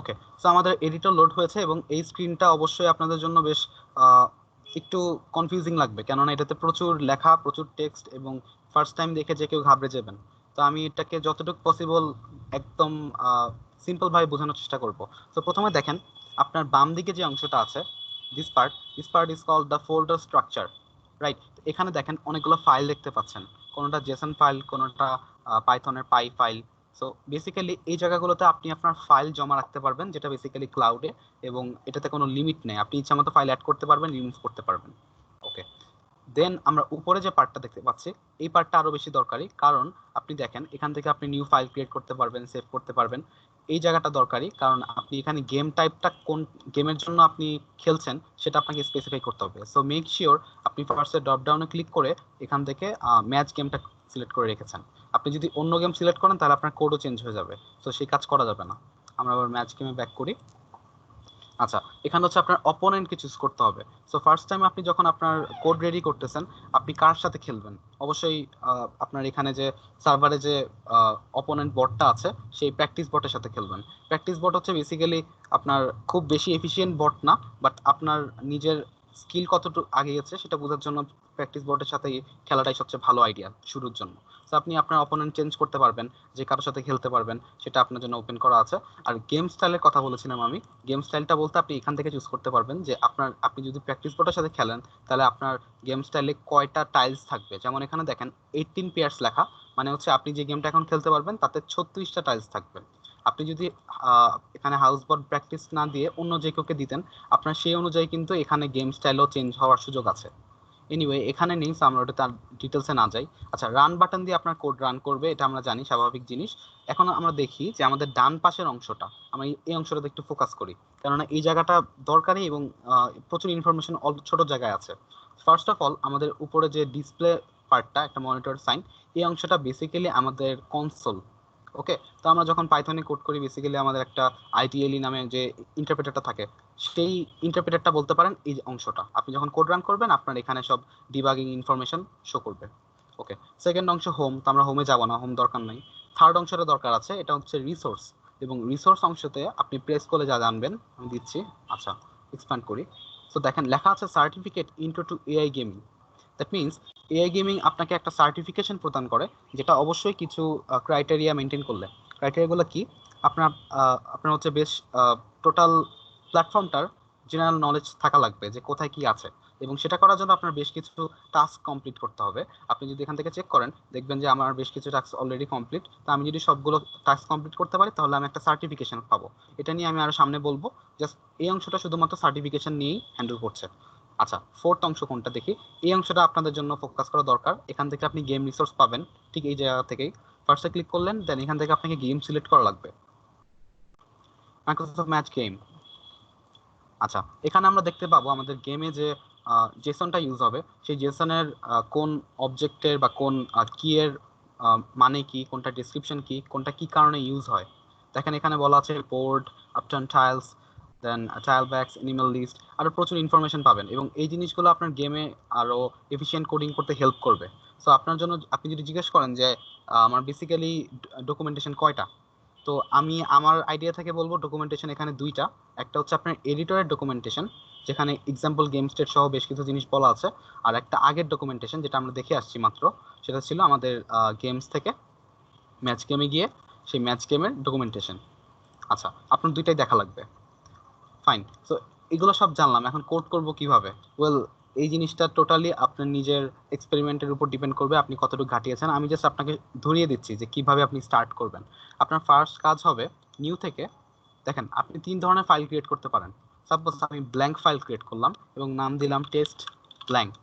ওকে, সো আমাদের এডিটর লোড হয়েছে, এবং এই স্ক্রিনটা অবশ্যই আপনাদের জন্য বেশ একটু কনফিউজিং লাগবে, কেননা এটাতে প্রচুর লেখা, প্রচুর টেক্সট, এবং ফার্স্ট টাইম দেখে যে কেউ ঘাবড়ে যাবেন। তো আমি এটাকে যতটুকু পসিবল একদম সিম্পল ভাবে বোঝানোর চেষ্টা করব। তো প্রথমে দেখেন, আপনার বাম দিকে যে অংশটা আছে, this part is called the folder structure, right? এখানে দেখেন অনেকগুলো ফাইল দেখতে পাচ্ছেন, কোনোটা জেসন ফাইল, কোনোটা পাইথনের পাই ফাইল। সো বেসিক্যালি এই জায়গাগুলোতে আপনি আপনার ফাইল জমা রাখতে পারবেন, যেটা বেসিক্যালি ক্লাউডে, এবং এটাতে কোনো লিমিট নেই, আপনি ইচ্ছা মতো ফাইল অ্যাড করতে পারবেন, রিমুভ করতে পারবেন। ওকে, দেন আমরা উপরে যে পার্টটা দেখতে পাচ্ছি, এই পার্টটা আরো বেশি দরকারি, কারণ আপনি দেখেন এখান থেকে আপনি নিউ ফাইল ক্রিয়েট করতে পারবেন, সেভ করতে পারবেন। এই জায়গাটা দরকারি, কারণ আপনি এখানে গেম টাইপটা কোন গেমের জন্য আপনি খেলছেন সেটা আপনাকে স্পেসিফাই করতে হবে। সো মেক শিওর আপনি ফার্স্টে ড্রপ ডাউনে ক্লিক করে এখান থেকে ম্যাচ গেমটা সিলেক্ট করে রেখেছেন। আপনি যদি অন্য গেম সিলেক্ট করেন তাহলে আপনার কোডও চেঞ্জ হয়ে যাবে, তো সেই কাজ করা যাবে না। আমরা আবার ম্যাচ গেমে ব্যাক করি। আচ্ছা, এখানে হচ্ছে আপনার অপোনেন্টকে চুজ করতে হবে। সো ফার্স্ট টাইম আপনি যখন আপনার কোড রেডি করতেছেন, আপনি কার সাথে খেলবেন অবশ্যই আপনার এখানে যে সার্ভারে যে অপোনেন্ট বটটা আছে সেই প্র্যাকটিস বটের সাথে খেলবেন। প্র্যাকটিস বট হচ্ছে বেসিক্যালি আপনার খুব বেশি এফিশিয়েন্ট বট না, বাট আপনার নিজের স্কিল কতটুকু আগে গেছে সেটা বোঝার জন্য প্র্যাকটিস বটের সাথে খেলাটাই সবচেয়ে ভালো আইডিয়া শুরুর জন্য। তো আপনি আপনার অপোনেন্ট চেঞ্জ করতে পারবেন, যে কারোর সাথে খেলতে পারবেন, সেটা আপনার জন্য ওপেন করা আছে। আর গেম স্টাইলের কথা বলেছিলাম আমি, গেম স্টাইলটা বলতে আপনি এখান থেকে চুজ করতে পারবেন যে আপনি যদি প্র্যাকটিস বোর্ডের সাথে খেলেন তাহলে আপনার গেম স্টাইলে কয়টা টাইলস থাকবে। যেমন এখানে দেখেন 18 পেয়ার্স লেখা, মানে হচ্ছে আপনি যে গেমটা এখন খেলতে পারবেন তাতে 36টা টাইলস থাকবে। আপনি যদি এখানে হাউস বোর্ড প্র্যাকটিস না দিয়ে অন্য যে কাউকে দিতেন, আপনার সেই অনুযায়ী কিন্তু এখানে গেম স্টাইলও চেঞ্জ হওয়ার সুযোগ আছে। এনিওয়ে এখানে নেই, আমরা ওটা তার ডিটেলসে না যাই। আচ্ছা, রান বাটন দিয়ে আপনার কোড রান করবে, এটা আমরা জানি স্বাভাবিক জিনিস। এখন আমরা দেখি যে আমাদের ডান পাশের অংশটা, আমরা এই অংশটাতে একটু ফোকাস করি, কেননা এই জায়গাটা দরকারি এবং প্রচুর ইনফরমেশন অল্প ছোট জায়গায় আছে। ফার্স্ট অফ অল আমাদের উপরে যে ডিসপ্লে পার্টটা, একটা মনিটর সাইন, এই অংশটা বেসিক্যালি আমাদের কনসোল। ওকে, তো আমরা যখন পাইথনে কোড করি বেসিক্যালি আমাদের একটা আইটিএলই নামে যে ইন্টারপ্রেটারটা থাকে, সেই ইন্টারপ্রেটারটা বলতে পারেন এই অংশটা। আপনি যখন কোড রান করবেন আপনার এখানে সব ডিবাগিং ইনফরমেশন শো করবে। ওকে, সেকেন্ড অংশ হোম, তো আমরা হোমে যাব না, হোম দরকার নাই। থার্ড অংশটা দরকার আছে, এটা হচ্ছে রিসোর্স, এবং রিসোর্স অংশতে আপনি প্রেস করলে যা জানবেন আমি দিচ্ছি। আচ্ছা, এক্সপ্যান্ড করি। তো দেখেন লেখা আছে certificate intro to AI gaming. That means AI gaming আপনাকে একটা সার্টিফিকেশন প্রদান করে, যেটা অবশ্যই কিছু ক্রাইটেরিয়া মেনটেন করলে। ক্রাইটেরিয়াগুলো কি? আপনার আপনার হচ্ছে বেশ টোটাল প্ল্যাটফর্মটার জেনারেল নলেজ থাকা লাগবে যে কোথায় কি আছে, এবং সেটা করার জন্য আপনার বেশ কিছু টাস্ক কমপ্লিট করতে হবে। আপনি যদি এখান থেকে চেক করেন দেখবেন যে আমার বেশ কিছু টাস্ক অলরেডি কমপ্লিট। তো আমি যদি সবগুলো টাস্ক কমপ্লিট করতে পারি তাহলে আমি একটা সার্টিফিকেশন পাবো। এটা নিয়ে আমি আরো সামনে বলবো, জাস্ট এই অংশটা শুধুমাত্র সার্টিফিকেশন নিয়েই হ্যান্ডেল করছে। আচ্ছা, ফোর্থ অংশ কোনটা দেখি। এই অংশটা আপনাদের জন্য ফোকাস করা দরকার। এখান থেকে আপনি গেম রিসোর্স পাবেন, ঠিক এই জায়গা থেকেই। ফার্স্টে ক্লিক করলেন, দেন এখান থেকে আপনাকে গেম সিলেক্ট করা লাগবে, মাইক্রোসফট ম্যাচ গেম। আচ্ছা, এখানে আমরা দেখতে পাবো আমাদের গেমে যে জেসনটা ইউজ হবে, সেই জেসনের কোন অবজেক্টের বা কোন কি এর মানে কি, কোনটা ডেসক্রিপশন কি, কোনটা কি কারণে ইউজ হয়। দেখেন এখানে বলা আছে বোর্ড, আপটার্ন টাইলস, দেন টাইল ব্যাগস, অ্যানিমাল লিস্ট, আরো প্রচুর ইনফরমেশন পাবেন, এবং এই জিনিসগুলো আপনার গেমে আরো এফিশিয়েন্ট কোডিং করতে হেল্প করবে। সো আপনার জন্য আপনি যদি জিজ্ঞেস করেন যে আমার বেসিক্যালি ডকুমেন্টেশন কয়টা, তো আমি আমার আইডিয়া থেকে বলবো ডকুমেন্টেশন এখানে দুইটা। একটা হচ্ছে আপনার এডিটরের ডকুমেন্টেশন, যেখানে এক্সাম্পল গেম স্টেট সহ বেশ কিছু জিনিস বলা আছে, আর একটা আগের ডকুমেন্টেশন যেটা আমরা দেখে আসছি মাত্র, সেটা ছিল আমাদের গেমস থেকে ম্যাচ গেমে গিয়ে সেই ম্যাচ গেমের ডকুমেন্টেশন। আচ্ছা, আপনার দুইটাই দেখা লাগবে। ফাইন, সো এগুলো সব জানলাম, এখন কোড করব কিভাবে? ওয়েল, এই জিনিসটা টোটালি আপনার নিজের এক্সপেরিমেন্টের উপর ডিপেন্ড করবে, আপনি কতটুকু ঘাটিয়েছেন। আমি জাস্ট আপনাকে ধরিয়ে দিচ্ছি যে কিভাবে আপনি স্টার্ট করবেন। আপনার ফার্স্ট কাজ হবে নিউ থেকে, দেখেন আপনি 3 ধরনের ফাইল ক্রিয়েট করতে পারেন। সাপোজ আমি ব্ল্যাঙ্ক ফাইল ক্রিয়েট করলাম এবং নাম দিলাম টেস্ট ব্ল্যাঙ্ক।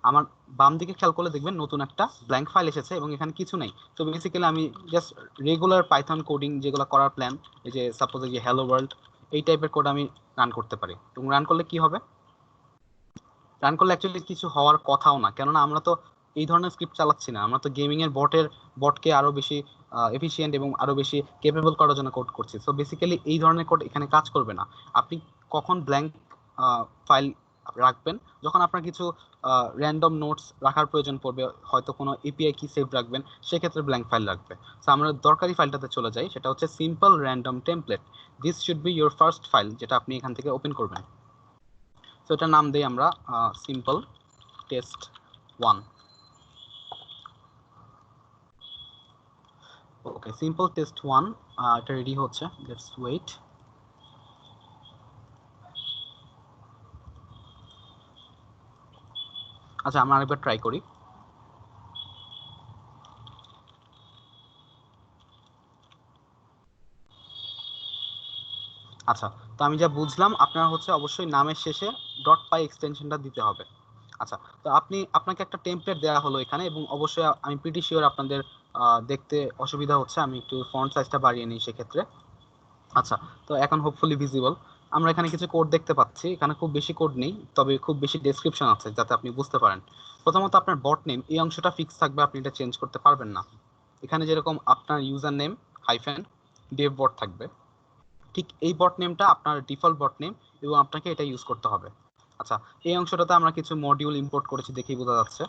আমার বাম দিকে খেয়াল করলে দেখবেন নতুন একটা ব্ল্যাঙ্ক ফাইল এসেছে এবং এখানে কিছু নেই। তো বেসিক্যালি আমি জাস্ট রেগুলার পাইথন কোডিং যেগুলো করার প্ল্যান, এই যে সাপোজ এই যে হ্যালো ওয়ার্ল্ড, এই টাইপের কোড আমি রান করতে পারি। এবং রান করলে কি হবে? রান করলে অ্যাকচুয়ালি কিছু হওয়ার কথাও না, কেননা আমরা তো এই ধরনের স্ক্রিপ্ট চালাচ্ছি না, আমরা তো গেমিং এর বটকে আরো বেশি এফিশিয়েন্ট এবং আরো বেশি কেপেবল করার জন্য কোড করছি। সো বেসিক্যালি এই ধরনের কোড এখানে কাজ করবে না। আপনি কখন ব্ল্যাঙ্ক ফাইল রাখবেন? যখন আপনার কিছু র্যান্ডম নোটস রাখার প্রয়োজন পড়বে, হয়তো কোনো এপিআই কি সেভ রাখবেন, সেক্ষেত্রে ব্ল্যাঙ্ক ফাইল রাখবে। সো আমরা দরকারি ফাইলটাতে চলে যাই, সেটা হচ্ছে simple random template. This should be your first file, যেটা আপনি এখান থেকে ওপেন করবেন। তো এটার নাম দেই আমরা সিম্পল টেস্ট 1। ওকে, সিম্পল টেস্ট 1 এটা রেডি হচ্ছে, লেটস ওয়েট। আচ্ছা, আমরা আরেকবার ট্রাই করি। আচ্ছা, তো আমি যা বুঝলাম আপনার হচ্ছে অবশ্যই নামের শেষে ডট পাই এক্সটেনশনটা দিতে হবে। আচ্ছা, তো আপনাকে একটা টেমপ্লেট দেওয়া হলো এখানে, এবং অবশ্যই আমি প্রিটি শিওর আপনাদের দেখতে অসুবিধা হচ্ছে, আমি একটু ফন্ট সাইজটা বাড়িয়ে নিই সেক্ষেত্রে। আচ্ছা, তো এখন হোপফুলি ভিজিবল। আমরা এখানে কিছু কোড দেখতে পাচ্ছি, এখানে খুব বেশি কোড নেই, তবে খুব বেশি ডেসক্রিপশন আছে যাতে আপনি বুঝতে পারেন। প্রথমত আপনার বট নেম, এই অংশটা ফিক্স থাকবে, আপনি এটা চেঞ্জ করতে পারবেন না। এখানে যেরকম আপনার ইউজার নেম হাইফেন ডেভ বট থাকবে, ঠিক এই বট নেমটা আপনার ডিফল্ট বট নেম এবং আপনাকে এটা ইউজ করতে হবে। আচ্ছা, এই অংশটাতে আমরা কিছু মডিউল ইম্পোর্ট করেছি দেখেই বোঝা যাচ্ছে,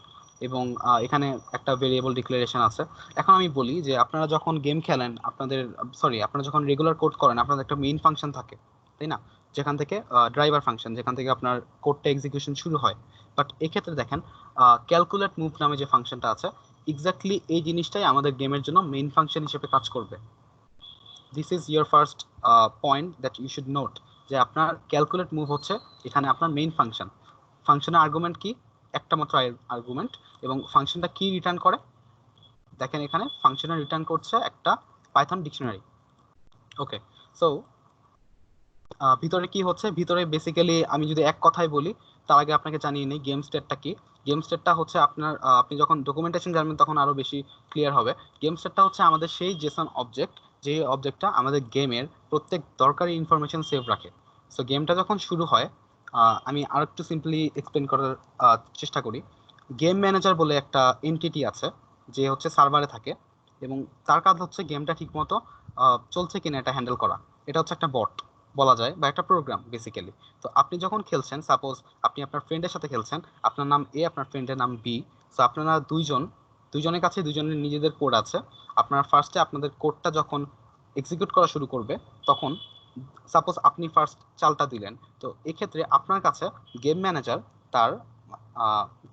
এবং এখানে একটা ভেরিয়েবল ডিক্লারেশন আছে। এখন আমি বলি যে আপনারা যখন গেম খেলেন, আপনারা যখন রেগুলার কোড করেন, আপনাদের একটা মেইন ফাংশন থাকে, তাই না? যেখান থেকে ড্রাইভার ফাংশন, যেখান থেকে আপনার কোডটা এক্সিকিউশন শুরু হয়। বাট এক্ষেত্রে দেখেন ক্যালকুলেট মুভ নামে যে ফাংশনটা আছে, এক্স্যাক্টলি এই জিনিসটাই আমাদের গেমের জন্য মেইন ফাংশন হিসেবে কাজ করবে। This is your first point that you should note, যে আপনার ক্যালকুলেট মুভ হচ্ছে এখানে আপনার মেইন ফাংশন। ফাংশনের আর্গুমেন্ট কি? একটা মাত্র আর্গুমেন্ট, এবং ফাংশনটা কি রিটার্ন করে দেখেন, এখানে ফাংশনে রিটার্ন করছে একটা পাইথন ডিকশনারি। ওকে, সো ভিতরে কি হচ্ছে, ভিতরে বেসিক্যালি আমি যদি এক কথায় বলি, তার আগে আপনাকে জানিয়ে নিই গেম স্টেটটা কি। গেম স্টেটটা হচ্ছে আপনার আপনি যখন ডকুমেন্টেশন জানবেন তখন আরো বেশি ক্লিয়ার হবে। গেম স্টেটটা হচ্ছে আমাদের সেই জেসন অবজেক্ট, যে অবজেক্টটা আমাদের গেমের প্রত্যেক দরকারি ইনফরমেশন সেভ রাখে। সো গেমটা যখন শুরু হয়, আমি আর একটু সিম্পলি এক্সপ্লেন করার চেষ্টা করি। গেম ম্যানেজার বলে একটা এন্টিটি আছে, যে হচ্ছে সার্ভারে থাকে, এবং তার কাজ হচ্ছে গেমটা ঠিকমতো চলছে কিনা এটা হ্যান্ডেল করা। এটা হচ্ছে একটা বট বলা যায়, বা একটা প্রোগ্রাম বেসিক্যালি। তো আপনি যখন খেলছেন, সাপোজ আপনি আপনার ফ্রেন্ডের সাথে খেলছেন, আপনার নাম এ, আপনার ফ্রেন্ডের নাম বি। সো আপনারা দুইজনের কাছে দুইজনের নিজেদের কোড আছে। আপনারা ফার্স্টে আপনাদের কোডটা যখন এক্সিকিউট করা শুরু করবে, তখন সাপোজ আপনি ফার্স্ট চালটা দিলেন, তো এক্ষেত্রে আপনার কাছে গেম ম্যানেজার তার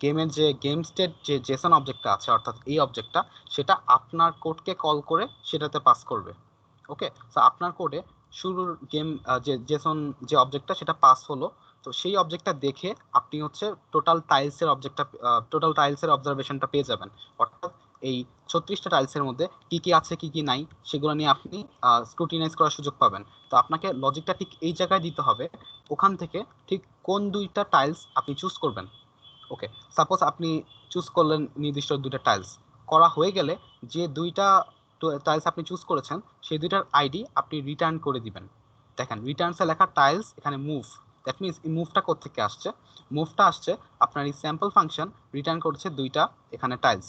গেমের যে গেম স্টেট যে জেসন অবজেক্টটা আছে, অর্থাৎ এই অবজেক্টটা, সেটা আপনার কোডকে কল করে সেটাতে পাস করবে। ওকে, তো আপনার কোডে শুরুর গেম যে জেসন যে অবজেক্টটা সেটা পাস হলো, তো সেই অবজেক্টটা দেখে আপনি হচ্ছে টোটাল টাইলসের অবজারভেশনটা পেয়ে যাবেন। অর্থাৎ এই 36টা টাইলসের মধ্যে কি কি আছে কি কি নাই সেগুলো নিয়ে আপনি স্ক্রুটিনাইজ করার সুযোগ পাবেন। তো আপনাকে লজিকটা ঠিক এই জায়গায় দিতে হবে, ওখান থেকে ঠিক কোন দুইটা টাইলস আপনি চুজ করবেন। ওকে, সাপোজ আপনি চুজ করলেন নির্দিষ্ট দুইটা টাইলস, করা হয়ে গেলে যে দুইটা টাইলস আপনি চুজ করেছেন সেই দুইটার আইডি আপনি রিটার্ন করে দিবেন। দেখেন রিটার্নসে লেখা টাইলস, এখানে মুভ, দ্যাট মিনস এই মুভটা কোত্থেকে আসছে? মুভটা আসছে আপনার এই স্যাম্পল ফাংশন রিটার্ন করছে দুইটা এখানে টাইলস।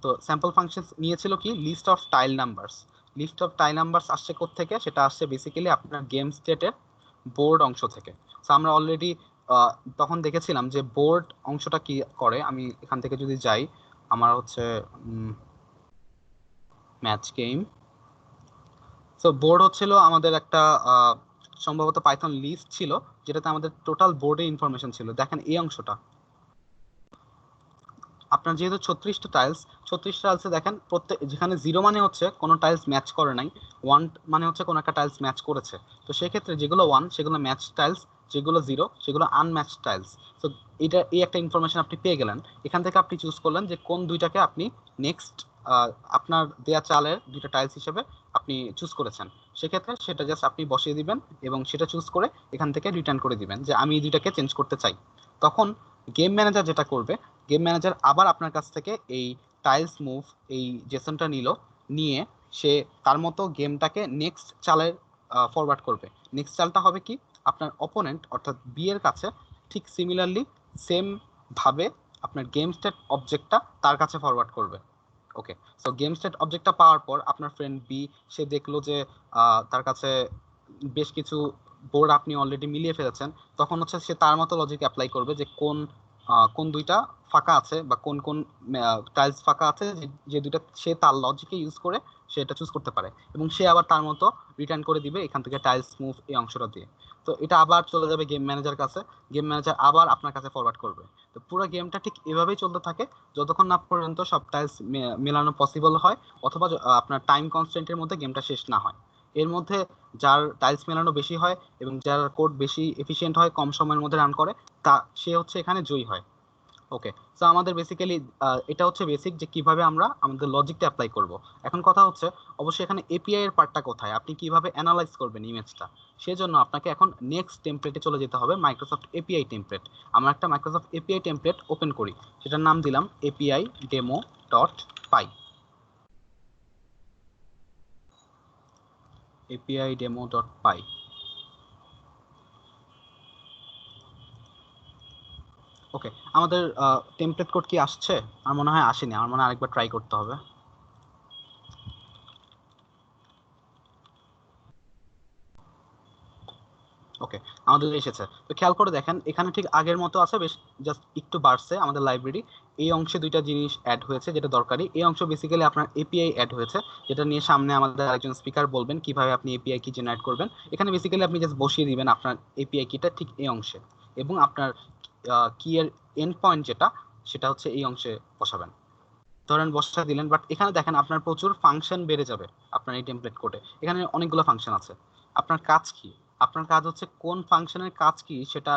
তো স্যাম্পল ফাংশন নিয়েছিল কি list of tile numbers. List of tile numbers আসছে কোত্থেকে? সেটা আসছে বেসিক্যালি আপনার গেম স্টেটের বোর্ড অংশ থেকে। সো আমরা অলরেডি তখন দেখেছিলাম যে বোর্ড অংশটা কি করে। আমি এখান থেকে যদি যাই, আমার হচ্ছে ম্যাচ গেম। সো বোর্ড হচ্ছিল আমাদের একটা সম্ভবত পাইথন লিস্ট ছিল, যেটাতে আমাদের টোটাল বোর্ডে ইনফরমেশন ছিল। দেখেন এই অংশটা আপনার যেহেতু 36টা টাইলসে দেখেন প্রত্যেক, যেখানে 0 মানে হচ্ছে কোনো টাইলস ম্যাচ করে নাই, 1 মানে হচ্ছে কোনো একটা টাইলস ম্যাচ করেছে। তো সেক্ষেত্রে যেগুলো 1 সেগুলো ম্যাচ টাইলস, যেগুলো 0 সেগুলো আনম্যাচ টাইলস। তো এই একটা ইনফরমেশন আপনি পেয়ে গেলেন। এখান থেকে আপনি চুজ করলেন যে কোন দুইটাকে আপনি নেক্সট আপনার দেয়া চালের দুইটা টাইলস হিসেবে আপনি চুজ করেছেন। সেক্ষেত্রে সেটা জাস্ট আপনি বসিয়ে দিবেন এবং সেটা চুজ করে এখান থেকে রিটার্ন করে দিবেন যে আমি এই দুইটাকে চেঞ্জ করতে চাই। তখন গেম ম্যানেজার যেটা করবে, গেম ম্যানেজার আবার আপনার কাছ থেকে এই টাইলস মুভ এই জেসনটা নিয়ে সে তার মতো গেমটাকে নেক্সট চালের ফরওয়ার্ড করবে। নেক্সট চালটা হবে কি, আপনার অপোনেন্ট অর্থাৎ বি এর কাছে ঠিক সিমিলারলি সেম ভাবে আপনার গেম স্টেট অবজেক্টটা তার কাছে ফরওয়ার্ড করবে। ওকে, সো গেম স্টেট অবজেক্টটা পাওয়ার পর আপনার ফ্রেন্ড বি সে দেখলো যে তার কাছে বেশ কিছু বোর্ড আপনি অলরেডি মিলিয়ে ফেলেছেন। তখন হচ্ছে সে তার মতো লজিক অ্যাপ্লাই করবে যে কোন দুইটা ফাঁকা আছে বা কোন কোন টাইলস ফাঁকা আছে, যে দুইটা সে তার লজিকে ইউজ করে সেটা চুজ করতে পারে, এবং সে আবার তার মতো রিটার্ন করে দিবে এখান থেকে টাইলস মুভ এই অংশটা দিয়ে। তো এটা আবার চলে যাবে গেম ম্যানেজার কাছে, গেম ম্যানেজার আবার আপনার কাছে ফরওয়ার্ড করবে। তো পুরো গেমটা ঠিক এভাবেই চলতে থাকে যতক্ষণ না পর্যন্ত সব টাইলস মেলানো পসিবল হয়, অথবা আপনার টাইম কনস্ট্যান্টের মধ্যে গেমটা শেষ না হয়। এর মধ্যে যার টাইলস মেলানো বেশি হয় এবং যার কোড বেশি এফিশিয়েন্ট হয়, কম সময়ের মধ্যে রান করে, সে হচ্ছে এখানে জয়ী হয়। ওকে, সো আমাদের বেসিক্যালি এটা হচ্ছে বেসিক যে কিভাবে আমরা আমাদের লজিকটা অ্যাপ্লাই করব। এখন কথা হচ্ছে অবশ্যই এখানে এপিআই এর পার্টটা কোথায়, আপনি কিভাবে অ্যানালাইজ করবেন ইমেজটা, সেজন্য আপনাকে এখন নেক্সট টেমপ্লেটে চলে যেতে হবে, মাইক্রোসফট এপিআই টেমপ্লেট। আমরা একটা মাইক্রোসফট এপিআই টেমপ্লেট ওপেন করি, সেটার নাম দিলাম এপিআই ডেমো ডট পাই। API demo.py। ওকে, আমাদের টেমপ্লেট কোড কি আসছে? আমার মনে হয় আসেনি, আমার মনে হয় আরেকবার ট্রাই করতে হবে। ওকে, আমাদের এসেছে। তো খেয়াল করে দেখেন এখানে ঠিক আগের মতো আছে, বেশ জাস্ট একটু বাড়ছে আমাদের লাইব্রেরি। এই অংশে দুইটা জিনিস অ্যাড হয়েছে যেটা দরকারি। এই অংশ বেসিক্যালি আপনার এপিআই অ্যাড হয়েছে, যেটা নিয়ে সামনে আমাদের আরেকজন স্পিকার বলবেন কিভাবে আপনি এপিআই কি জেনারেট করবেন। এখানে বেসিক্যালি আপনি জাস্ট বসিয়ে দিবেন আপনার এপিআই কিটা ঠিক এই অংশে, এবং আপনার কি এর এন্ড পয়েন্ট যেটা সেটা হচ্ছে এই অংশে বসাবেন। ধরেন বসা দিলেন, বাট এখানে দেখেন আপনার প্রচুর ফাংশন বেড়ে যাবে আপনার এই টেমপ্লেট কোডে। এখানে অনেকগুলো ফাংশন আছে। আপনার কাজ কি? আপনার কাজ হচ্ছে কোন ফাংশনের কাজ কি সেটা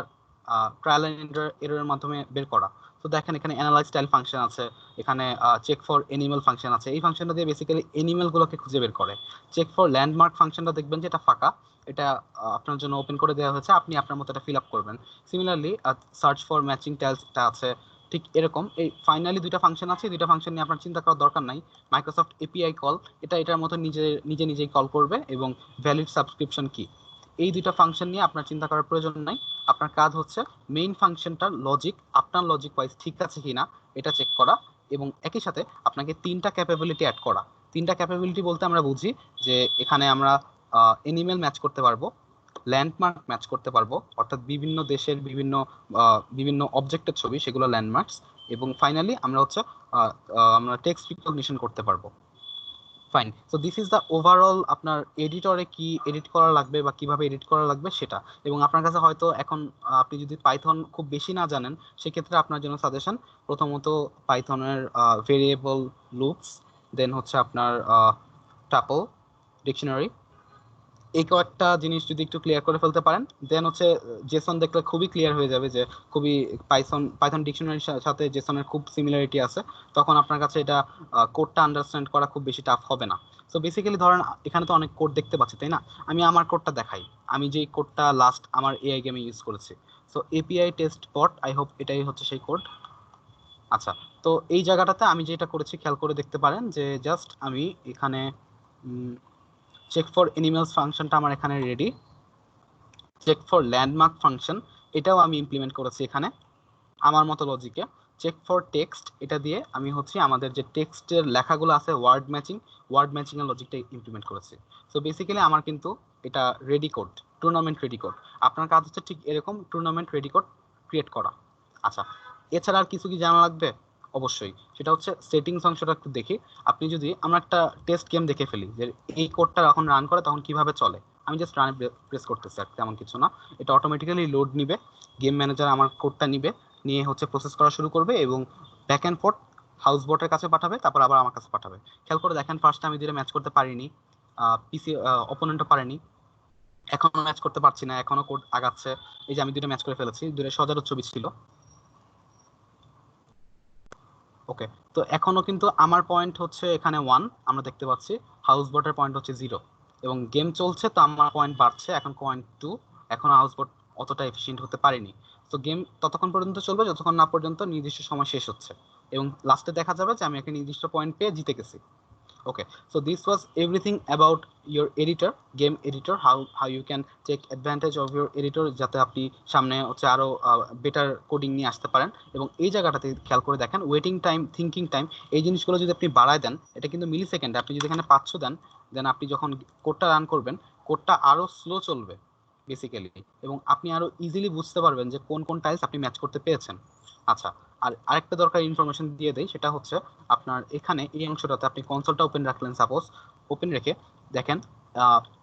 ট্রায়াল এন্ড এররের মাধ্যমে বের করা। তো দেখেন এখানে অ্যানালাইজ স্টাইল ফাংশন আছে, এখানে চেক ফর এনিমেল ফাংশন আছে। এই ফাংশনটা দিয়ে বেসিক্যালি এনিমেল গুলোকে খুঁজে বের করে। চেক ফর ল্যান্ডমার্ক ফাংশনটা দেখবেন যে এটা ফাঁকা, এটা আপনার জন্য ওপেন করে দেওয়া হয়েছে, আপনি আপনার মতো এটা ফিল আপ করবেন। সিমিলারলি সার্চ ফর ম্যাচিং টাইলসটা আছে। ঠিক এরকম এই ফাইনালি দুইটা ফাংশন আছে, দুইটা ফাংশন নিয়ে আপনার চিন্তা করার দরকার নাই। মাইক্রোসফট এপিআই কল, এটা এটার মতো নিজেই কল করবে, এবং ভ্যালিড সাবস্ক্রিপশন কি, এই দুইটা ফাংশন নিয়ে আপনার চিন্তা করার প্রয়োজন নাই। আপনার কাজ হচ্ছে মেইন ফাংশনটার লজিক আপনার লজিক ওয়াইজ ঠিক আছে কিনা এটা চেক করা, এবং একই সাথে আপনাকে তিনটা ক্যাপাবিলিটি অ্যাড করা। তিনটা ক্যাপাবিলিটি বলতে আমরা বুঝি যে এখানে আমরা এনিমেল ম্যাচ করতে পারবো, ল্যান্ডমার্ক ম্যাচ করতে পারবো, অর্থাৎ বিভিন্ন দেশের বিভিন্ন অবজেক্টের ছবি সেগুলো ল্যান্ডমার্কস, এবং ফাইনালি আমরা হচ্ছে আমরা টেক্সট রিকগনিশন করতে পারবো। Fine, so this is the overall আপনার এডিটরে কি এডিট করা লাগবে বা কিভাবে এডিট করা লাগবে সেটা। এবং আপনার কাছে হয়তো এখন আপনি যদি পাইথন খুব বেশি না জানেন, সেক্ষেত্রে আপনার জন্য সাজেশন প্রথমত পাইথনের ভেরিয়েবল লুপস, দেন হচ্ছে আপনার টাপল ডিকশনারি, এই কয়েকটা জিনিস যদি একটু ক্লিয়ার করে ফেলতে পারেন, দেন হচ্ছে জেসন দেখলে খুবই ক্লিয়ার হয়ে যাবে যে খুবই পাইথন ডিকশনারির সাথে জেসনের খুব সিমিলারিটি আছে। তখন আপনার কাছে এটা কোডটা আন্ডারস্ট্যান্ড করা খুব বেশি টাফ হবে না। সো বেসিক্যালি ধরেন এখানে তো অনেক কোড দেখতে পাচ্ছি, তাই না? আমি আমার কোডটা দেখাই, আমি যেই কোডটা লাস্ট আমার এআই গেমে ইউজ করেছি। So API test bot, I hope এটাই হচ্ছে সেই কোড। আচ্ছা, তো এই জায়গাটাতে আমি যেটা করেছি খেয়াল করে দেখতে পারেন যে জাস্ট আমি এখানে চেক ফর এনিমেলস ফাংশনটা আমার এখানে ready. Check for landmark function এটাও আমি ইমপ্লিমেন্ট করেছি এখানে আমার মতো লজিকে। চেক ফর টেক্সট, এটা দিয়ে আমি হচ্ছে আমাদের যে টেক্সটের লেখাগুলো আছে ওয়ার্ড ম্যাচিং এর লজিকটা ইমপ্লিমেন্ট করেছি। সো বেসিক্যালি আমার কিন্তু এটা ready code, tournament ready code. আপনার কাজ হচ্ছে ঠিক এরকম টুর্নামেন্ট রেডি কোড ক্রিয়েট করা। আচ্ছা, এছাড়া আর কিছু কি জানা লাগবে? অবশ্যই, সেটা হচ্ছে সেটিংস অংশটা একটু দেখি। আপনি যদি আমরা একটা টেস্ট গেম দেখে ফেলি যে এই কোডটা যখন রান করে তখন কিভাবে চলে। আমি জাস্ট রান প্রেস করতেছি, আর তেমন কিছু না। এটা অটোমেটিক্যালি লোড নিবে, গেম ম্যানেজার আমার কোডটা নিবে, নিয়ে হচ্ছে প্রসেস করা শুরু করবে, এবং ব্যাক অ্যান্ড ফোর্থ হাউস বোটের কাছে পাঠাবে, তারপর আবার আমার কাছে পাঠাবে। খেয়াল করে দেখেন ফার্স্টে আমি যেটা ম্যাচ করতে পারিনি, পিসি অপোনেন্টও পারেনি, এখনো ম্যাচ করতে পারছি না, এখনো কোড আগাচ্ছে। এই যে আমি দুটো ম্যাচ করে ফেলেছি, দুটো সজারু ছবি ছিল। ওকে, তো এখনো কিন্তু আমার পয়েন্ট হচ্ছে এখানে 1 আমরা দেখতে পাচ্ছি, হাউস বোটের পয়েন্ট হচ্ছে 0, এবং গেম চলছে তো আমার পয়েন্ট বাড়ছে, এখন পয়েন্ট 2। এখন হাউস বোট অতটা এফিশিয়েন্ট হতে পারেনি। তো গেম ততক্ষণ পর্যন্ত চলবে যতক্ষণ না পর্যন্ত নির্দিষ্ট সময় শেষ হচ্ছে, এবং লাস্টে দেখা যাবে যে আমি একটা নির্দিষ্ট পয়েন্ট পেয়ে জিতে গেছি। Okay, so this was everything about your editor, game editor, how you can take advantage of your editor যাতে আপনি সামনে হচ্ছে আরো বেটার কোডিং নিয়ে আসতে পারেন। এবং এই জায়গাটাতে খেয়াল করে দেখেন ওয়েটিং টাইম, থিঙ্কিং টাইম, এই জিনিসগুলো যদি আপনি বাড়ায় দেন, এটা কিন্তু মিলি সেকেন্ডে, আপনি যদি এখানে 500 দেন, দেন আপনি যখন কোডটা রান করবেন কোডটা আরো স্লো চলবে বেসিক্যালি, এবং আপনি আরো ইজিলি বুঝতে পারবেন যে কোন কোন টাইলস আপনি ম্যাচ করতে পেরেছেন। আচ্ছা, আর আরেকটা দরকার ইনফরমেশন দিয়ে দেই, সেটা হচ্ছে আপনার এখানে এই অংশটাতে আপনি কনসোলটা ওপেন রাখলেন, সাপোজ ওপেন রেখে দেখেন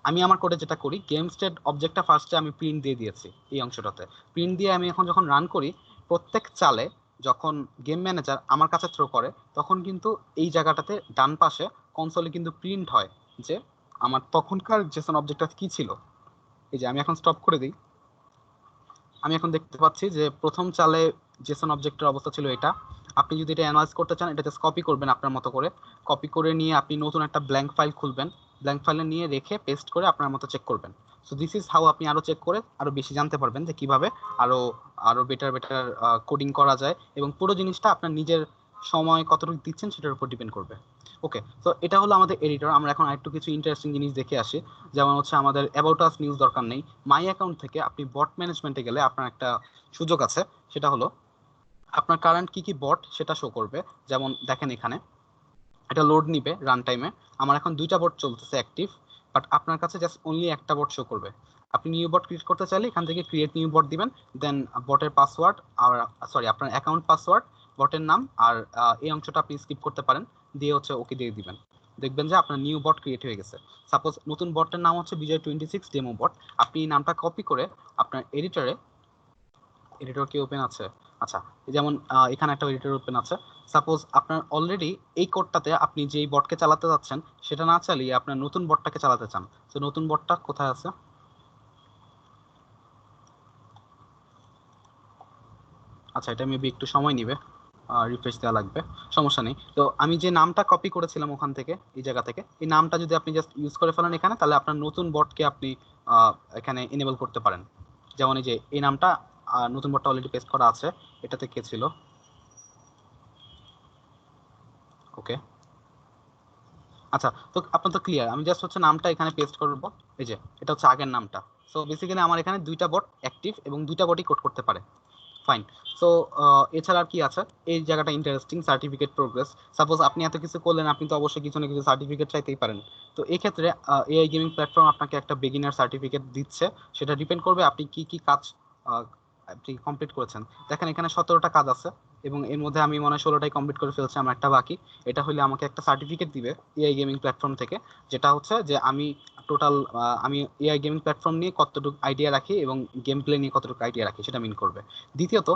আমি আমার কোডে যেটা করি, গেম স্টেট অবজেক্টটা ফার্স্টে আমি প্রিন্ট দিয়ে দিয়েছি এই অংশটাতে। প্রিন্ট দিয়ে আমি এখন যখন রান করি, প্রত্যেক চালে যখন গেম ম্যানেজার আমার কাছে থ্রো করে, তখন কিন্তু এই জায়গাটাতে ডান পাশে কনসোলে কিন্তু প্রিন্ট হয় যে আমার তখনকার জেসন অবজেক্টটা কি ছিল। এই যে আমি এখন স্টপ করে দিই, আমি এখন দেখতে পাচ্ছি যে প্রথম চালে জেসন অবজেক্টের অবস্থা ছিল এটা। আপনি যদি এটা অ্যানালাইজ করতে চান, এটা জাস্ট কপি করবেন আপনার মতো করে, কপি করে নিয়ে আপনি নতুন একটা ব্ল্যাঙ্ক ফাইল খুলবেন, ব্ল্যাঙ্ক ফাইলে নিয়ে রেখে পেস্ট করে আপনার মতো চেক করবেন। সো দিস ইজ হাউ আপনি আরো চেক করে আরো বেশি জানতে পারবেন যে কিভাবে আরো আরো বেটার কোডিং করা যায়, এবং পুরো জিনিসটা আপনার নিজের সময় কতটুকু দিচ্ছেন সেটার উপর ডিপেন্ড করবে। ওকে, তো এটা হলো আমাদের এডিটর। আমরা এখন আরেকটু কিছু ইন্টারেস্টিং জিনিস দেখে আসি। যেমন হচ্ছে আমাদের অ্যাবাউট আস নিউজ দরকার নেই। মাই অ্যাকাউন্ট থেকে আপনি বট ম্যানেজমেন্টে গেলে আপনার একটা সুযোগ আছে, সেটা হলো আপনার কারেন্ট কি কি বট সেটা শো করবে। যেমন দেখেন এখানে এটা লোড নিবে রান টাইমে। আমার এখন 2টা বট চলতেছে অ্যাক্টিভ, বাট আপনার কাছে জাস্ট অনলি একটা বট শো করবে। আপনি নিউ বট ক্রিয়েট করতে চাইলে এখান থেকে ক্রিয়েট নিউ বট দিবেন, দেন বটের পাসওয়ার্ড আর সরি আপনার অ্যাকাউন্ট পাসওয়ার্ড, বটের নাম আর এই অংশটা আপনি স্কিপ করতে পারেন, দিয়ে হচ্ছে ওকে দিয়ে দিবেন। দেখবেন যে আপনার নিউ বট ক্রিয়েট হয়ে গেছে। সাপোজ নতুন বটের নাম হচ্ছে বিজয়26 ডেমো বট। আপনি এই নামটা কপি করে আপনার এডিটর কি ওপেন আছে? আচ্ছা, যেমন এখানে একটা এডিটর ওপেন আছে। সাপোজ আপনার অলরেডি এই কোডটাতে আপনি যেই বটকে চালাতে যাচ্ছেন সেটা না চালিয়ে আপনার নতুন বটটাকে চালাতে চান, তো নতুন বটটা কোথায় আছে? আচ্ছা, এটা মেবি একটু সময় নিবে, রিফ্রেশ দেওয়া লাগবে, সমস্যা নেই। তো আমি যে নামটা কপি করেছিলাম ওখান থেকে, এই জায়গা থেকে, এই নামটা যদি আপনি জাস্ট ইউজ করে ফেলেন এখানে, তাহলে আপনার নতুন বটকে আপনি এখানে এনেবল করতে পারেন। যেমন এই যে এই নামটা নতুন বটটা অলরেডি পেস্ট করা আছে, এটাতে কে ছিল? ওকে, আচ্ছা, তো আপনার তো ক্লিয়ার। আমি জাস্ট হচ্ছে নামটা এখানে পেস্ট করব। এই যে এটা হচ্ছে আগের নামটা। সো বেসিক্যালি আমার এখানে 2টা বট অ্যাক্টিভ এবং 2টা বটই কোড করতে পারে। ফাইন। সো এছাড়া আর কি আছে এই জায়গাটা ইন্টারেস্টিং, সার্টিফিকেট প্রোগ্রেস। সাপোজ আপনি এত কিছু করলেন, আপনি তো অবশ্যই কিছু না কিছু সার্টিফিকেট চাইতেই পারেন। তো এই ক্ষেত্রে এআই গেমিং প্ল্যাটফর্ম আপনাকে একটা বিগিনার সার্টিফিকেট দিচ্ছে। সেটা ডিপেন্ড করবে আপনি কি কি কাজ আহ, আপনি কমপ্লিট করেছেন। দেখেন এখানে 17টা কাজ আছে এবং এর মধ্যে আমি মনে হয় 16টাই কমপ্লিট করে ফেলছি, আমার একটা বাকি। এটা হলে আমাকে একটা সার্টিফিকেট দিবে এআই গেমিং প্ল্যাটফর্ম থেকে, যেটা হচ্ছে যে আমি টোটাল আমি এআই গেমিং প্ল্যাটফর্ম নিয়ে কতটুকু আইডিয়া রাখি এবং গেম প্লে নিয়ে কতটুকু আইডিয়া রাখি সেটা মিন করবে। দ্বিতীয়ত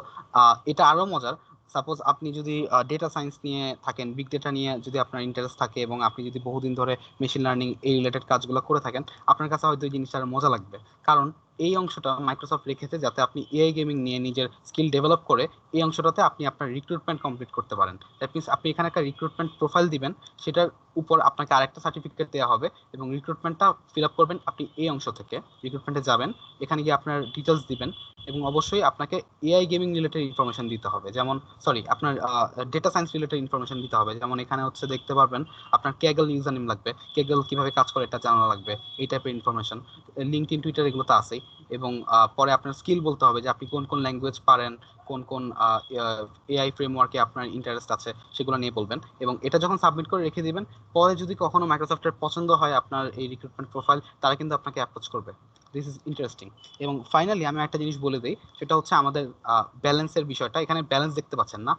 এটা আরো মজার। সাপোজ আপনি যদি ডেটা সায়েন্স নিয়ে থাকেন, বিগ ডেটা নিয়ে যদি আপনার ইন্টারেস্ট থাকে এবং আপনি যদি বহুদিন ধরে মেশিন লার্নিং এই রিলেটেড কাজগুলো করে থাকেন, আপনার কাছে হয়তো এই জিনিসটা আরো মজা লাগবে। কারণ এই অংশটা মাইক্রোসফট রেখেছে যাতে আপনি এআই গেমিং নিয়ে নিজের স্কিল ডেভেলপ করে এই অংশটাতে আপনি আপনার রিক্রুটমেন্ট কমপ্লিট করতে পারেন। দ্যাট মিনস আপনি এখানে একটা রিক্রুটমেন্ট প্রোফাইল দিবেন, সেটার উপর আপনাকে আরেকটা সার্টিফিকেট দেওয়া হবে এবং রিক্রুটমেন্টটা ফিল আপ করবেন আপনি এই অংশ থেকে। রিক্রুটমেন্টে যাবেন, এখানে গিয়ে আপনার ডিটেলস দিবেন এবং অবশ্যই আপনাকে এআই গেমিং রিলেটেড ইনফরমেশন দিতে হবে। যেমন সরি আপনার ডেটা সায়েন্স রিলেটেড ইনফরমেশন দিতে হবে। যেমন এখানে হচ্ছে দেখতে পারবেন আপনার কেগল ইউজার নেম লাগবে, কেগল কিভাবে কাজ করে এটা জানা লাগবে, এই টাইপের ইনফরমেশন। লিঙ্কডইন, টুইটার এগুলো তো আছেই। এবং পরে আপনার স্কিল বলতে হবে যে আপনি কোন কোন ল্যাঙ্গুয়েজ পারেন, কোন কোন এআই ফ্রেমওয়ার্কে আপনার ইন্টারেস্ট আছে সেগুলো নিয়ে বলবেন এবং এটা যখন সাবমিট করে রেখে দিবেন, পরে যদি কখনো মাইক্রোসফটের পছন্দ হয় আপনার এই রিক্রুটমেন্ট প্রোফাইল, তারা কিন্তু আপনাকে অ্যাপ্রোচ করবে। This is interesting. এবং ফাইনালি আমি একটা জিনিস বলে দিই, সেটা হচ্ছে আমাদের ব্যালেন্সের বিষয়টা। এখানে ব্যালেন্স দেখতে পাচ্ছেন না,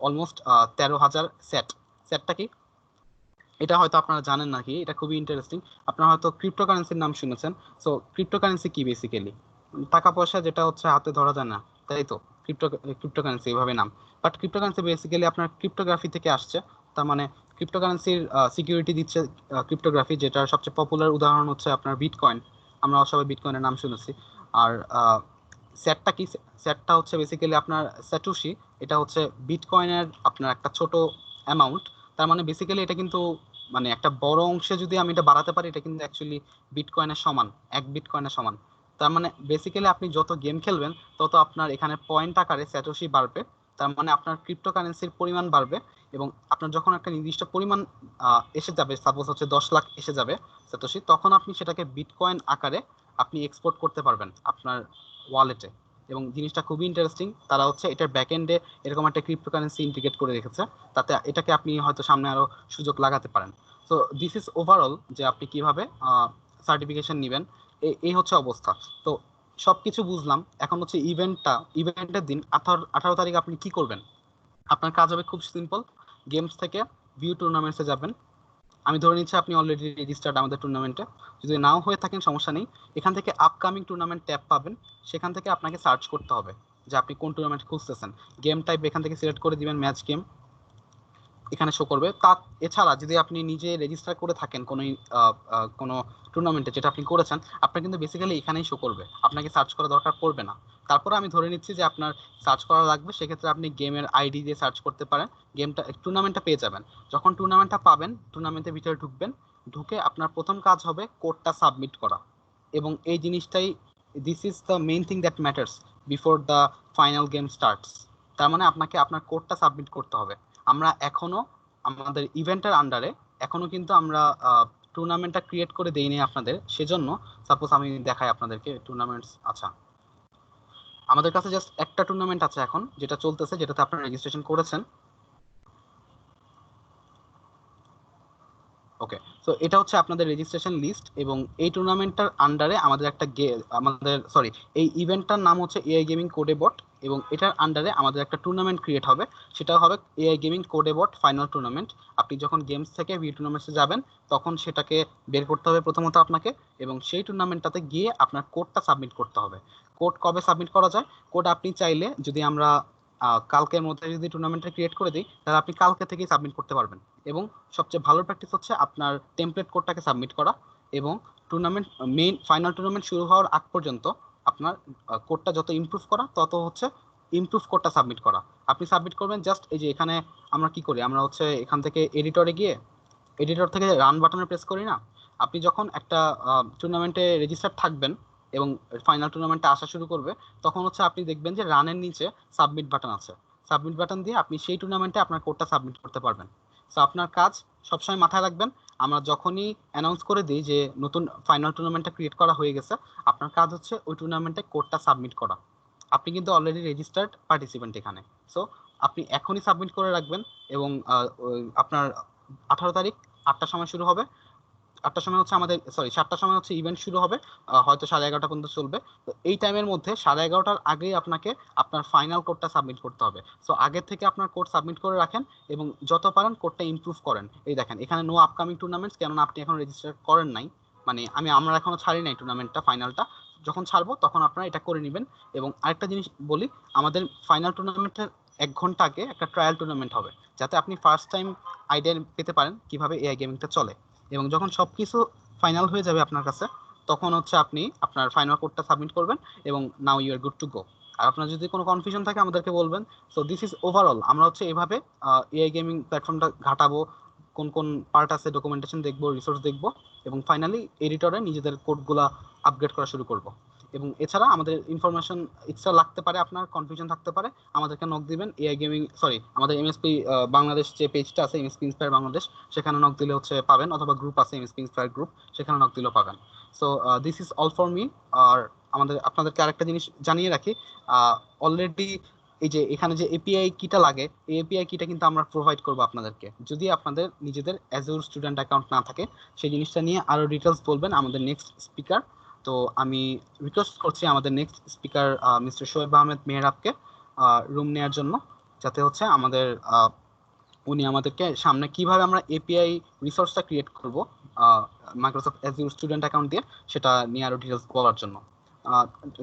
অলমোস্ট 13,000 সেট। সেটটা কি এটা হয়তো আপনারা জানেন নাকি, এটা খুবই ইন্টারেস্টিং। আপনারা হয়তো ক্রিপ্টোকারেন্সির নাম শুনেছেন। সো ক্রিপ্টোকারেন্সি কি? বেসিক্যালি টাকা পয়সা যেটা হচ্ছে হাতে ধরা যায় না, তাই তো ক্রিপ্টোকারেন্সি এভাবে নাম। বাট ক্রিপ্টোকারেন্সি বেসিক্যালি আপনার ক্রিপ্টোগ্রাফি থেকে আসছে। তার মানে ক্রিপ্টোকারেন্সির সিকিউরিটি দিচ্ছে ক্রিপ্টোগ্রাফি, যেটার সবচেয়ে পপুলার উদাহরণ হচ্ছে আপনার বিটকয়েন। আমরা সবাই বিটকয়েনের নাম শুনেছি। আর সেটটা কি? সেটটা হচ্ছে বেসিক্যালি আপনার স্যাটোশি। এটা হচ্ছে বিটকয়েনের আপনার একটা ছোট অ্যামাউন্ট। তার মানে বেসিক্যালি এটা কিন্তু মানে একটা বড় অংশে যদি আমি এটা বাড়াতে পারি, এটা কিন্তু অ্যাকচুয়ালি বিটকয়েনের সমান, 1 বিটকয়েনের সমান। তার মানে বেসিক্যালি আপনি যত গেম খেলবেন তত আপনার এখানে পয়েন্ট আকারে স্যাটোশি বাড়বে। তার মানে আপনার ক্রিপ্টোকারেন্সির পরিমাণ বাড়বে এবং আপনার যখন একটা নির্দিষ্ট পরিমাণ এসে যাবে, সাপোজ হচ্ছে 10 লাখ এসে যাবে স্যাটোশি, তখন আপনি সেটাকে বিটকয়েন আকারে আপনি এক্সপোর্ট করতে পারবেন আপনার ওয়ালেটে। এবং জিনিসটা খুবই ইন্টারেস্টিং, তারা হচ্ছে এটার ব্যাক এন্ডে এরকম একটা ক্রিপ্টোকারেন্সি ইন্টিগ্রেট করে রেখেছে, তাতে এটাকে আপনি হয়তো সামনে আরো সুযোগ লাগাতে পারেন। সো দিস ইজ ওভারঅল যে আপনি কিভাবে সার্টিফিকেশন নেবেন, এই হচ্ছে অবস্থা। তো সবকিছু বুঝলাম, এখন হচ্ছে ইভেন্টের দিন 18 তারিখ আপনি কি করবেন? আপনার কাজ হবে খুব সিম্পল। গেমস থেকে ভিউ টুর্নামেন্টসে যাবেন। আমি ধরে নিচ্ছি আপনি অলরেডি রেজিস্টার্ড আমাদের টুর্নামেন্টে। যদি নাও হয়ে থাকেন সমস্যা নেই, এখান থেকে আপকামিং টুর্নামেন্ট ট্যাব পাবেন। সেখান থেকে আপনাকে সার্চ করতে হবে যে আপনি কোন টুর্নামেন্ট খুঁজতেছেন। গেম টাইপ এখান থেকে সিলেক্ট করে দিবেন, ম্যাচ গেম এখানে শো করবে। এছাড়া যদি আপনি নিজে রেজিস্টার করে থাকেন কোনো টুর্নামেন্টে যেটা আপনি করেছেন, আপনার কিন্তু বেসিক্যালি এখানেই শো করবে, আপনাকে সার্চ করা দরকার পড়বে না। তারপরে আমি ধরে নিচ্ছি যে আপনার সার্চ করা লাগবে, সেক্ষেত্রে আপনি গেমের আইডি দিয়ে সার্চ করতে পারেন, টুর্নামেন্টটা পেয়ে যাবেন। যখন টুর্নামেন্টটা পাবেন, টুর্নামেন্টের ভিতরে ঢুকবেন, ঢুকে আপনার প্রথম কাজ হবে কোডটা সাবমিট করা। এবং এই জিনিসটাই, this is the main thing that matters before the final game starts. তার মানে আপনাকে আপনার কোডটা সাবমিট করতে হবে। আমরা এখনো আমাদের ইভেন্টের আন্ডারে এখনো কিন্তু আমরা টুর্নামেন্টটা ক্রিয়েট করে দেইনি আপনাদের, সেজন্য সাপোজ আমি দেখাই আপনাদেরকে টুর্নামেন্টস। আচ্ছা, আমাদের কাছে জাস্ট একটা টুর্নামেন্ট আছে এখন যেটা চলতেছে, যেটাতে আপনারা রেজিস্ট্রেশন করেছেন। ওকে, সো এটা হচ্ছে আপনাদের রেজিস্ট্রেশন লিস্ট, এবং এই টুর্নামেন্টটার আন্ডারে আমাদের একটা এই ইভেন্টটার নাম হচ্ছে এআই গেমিং কোডে বট, এবং এটার আন্ডারে আমাদের একটা টুর্নামেন্ট ক্রিয়েট হবে, সেটা হবে এআই গেমিং কোডে বট ফাইনাল টুর্নামেন্ট। আপনি যখন গেমস থেকে ভি টুর্নামেন্টসে যাবেন তখন সেটাকে বের করতে হবে প্রথমত আপনাকে, এবং সেই টুর্নামেন্টটাতে গিয়ে আপনার কোডটা সাবমিট করতে হবে। কোড কবে সাবমিট করা যায়? কোড আপনি চাইলে, যদি আমরা কালকের মধ্যে যদি টুর্নামেন্টটা ক্রিয়েট করে দিই, তাহলে আপনি কালকে থেকেই সাবমিট করতে পারবেন। এবং সবচেয়ে ভালো প্র্যাকটিস হচ্ছে আপনার টেমপ্লেট কোডটাকে সাবমিট করা, এবং টুর্নামেন্ট ফাইনাল টুর্নামেন্ট শুরু হওয়ার আগ পর্যন্ত আপনার কোডটা যত ইমপ্রুভ করা তত হচ্ছে ইমপ্রুভ কোডটা সাবমিট করা। আপনি সাবমিট করবেন জাস্ট এই যে এখানে আমরা কি করি, আমরা হচ্ছে এখান থেকে এডিটরে গিয়ে এডিটর থেকে রান বাটনে প্রেস করি না? আপনি যখন একটা টুর্নামেন্টে রেজিস্টার থাকবেন এবং ফাইনাল টুর্নামেন্টে আসা শুরু করবে, তখন হচ্ছে আপনি দেখবেন যে রানের নিচে সাবমিট বাটন আছে। সাবমিট বাটন দিয়ে আপনি সেই টুর্নামেন্টে আপনার কোডটা সাবমিট করতে পারবেন। সো আপনার কাজ সবসময় মাথায় রাখবেন, আমরা যখনই অ্যানাউন্স করে দিই যে নতুন ফাইনাল টুর্নামেন্টটা ক্রিয়েট করা হয়ে গেছে, আপনার কাজ হচ্ছে ওই টুর্নামেন্টে কোডটা সাবমিট করা। আপনি কিন্তু অলরেডি রেজিস্টার্ড পার্টিসিপেন্ট এখানে। সো আপনি এখনই সাবমিট করে রাখবেন, এবং আপনার 18 তারিখ 8টার সময় শুরু হবে। 8টার সময় হচ্ছে আমাদের, 7টার সময় হচ্ছে ইভেন্ট শুরু হবে, হয়তো 11:30 পর্যন্ত চলবে। তো এই টাইমের মধ্যে 11:30টার আগেই আপনাকে আপনার ফাইনাল কোডটা সাবমিট করতে হবে। সো আগে থেকে আপনার কোড সাবমিট করে রাখেন, এবং যত পারেন কোডটা ইমপ্রুভ করেন। এই দেখেন এখানে নো আপকামিং টুর্নামেন্টস, কেননা আপনি এখন রেজিস্টার করেন নাই, মানে আমরা এখনো ছাড়ি নাই টুর্নামেন্টটা, ফাইনালটা যখন ছাড়বো তখন আপনারা এটা করে নেবেন। এবং আরেকটা জিনিস বলি, আমাদের ফাইনাল টুর্নামেন্টের 1 ঘন্টা আগে একটা ট্রায়াল টুর্নামেন্ট হবে, যাতে আপনি ফার্স্ট টাইম আইডিয়া পেতে পারেন কিভাবে এআই গেমিংটা চলে। এবং যখন সবকিছু ফাইনাল হয়ে যাবে আপনার কাছে, তখন হচ্ছে আপনি আপনার ফাইনাল কোডটা সাবমিট করবেন, এবং now you are good to go. আর আপনার যদি কোনো কনফিউশন থাকে আমাদেরকে বলবেন। সো দিস ইজ ওভারঅল, আমরা হচ্ছে এভাবে এআই গেমিং প্ল্যাটফর্মটা ঘাটাবো, কোন কোন পার্ট আছে ডকুমেন্টেশন দেখবো, রিসোর্স দেখবো, এবং ফাইনালি এডিটরে নিজেদের কোডগুলা আপগ্রেড করা শুরু করব। এবং এছাড়া আমাদের ইনফরমেশন এক্সট্রা লাগতে পারে, আপনার কনফিউশন থাকতে পারে, আমাদেরকে নক দিবেন। এআই গেমিং আমাদের এমএসপি বাংলাদেশ যে পেজটা আছে, এমএসপি ইন্সপায়ার বাংলাদেশ, সেখানে নক দিলে হচ্ছে পাবেন, অথবা গ্রুপ আছে এমএসপি ইন্সপায়ার গ্রুপ, সেখানে নক দিলেও পাবেন। So this is all for me. আর আপনাদেরকে আরেকটা জিনিস জানিয়ে রাখি, অলরেডি এই যে এখানে যে এপিআই কিটা লাগে, এই এপিআই কিটা কিন্তু আমরা প্রোভাইড করবো আপনাদেরকে। যদি আপনাদের নিজেদের অ্যাজুর স্টুডেন্ট অ্যাকাউন্ট না থাকে, সেই জিনিসটা নিয়ে আরো ডিটেলস বলবেন আমাদের নেক্সট স্পিকার। তো আমি রিকোয়েস্ট করছি আমাদের next speaker mister Shoaib Ahmed মেহরাবকে রুম নেওয়ার জন্য, যাতে হচ্ছে আমাদের উনি আমাদেরকে সামনে কিভাবে আমরা এপিআই রিসোর্সটা ক্রিয়েট করব মাইক্রোসফট অ্যাজুর স্টুডেন্ট অ্যাকাউন্ট দিয়ে, সেটা নিয়ে আরো ডিটেলস বলার জন্য।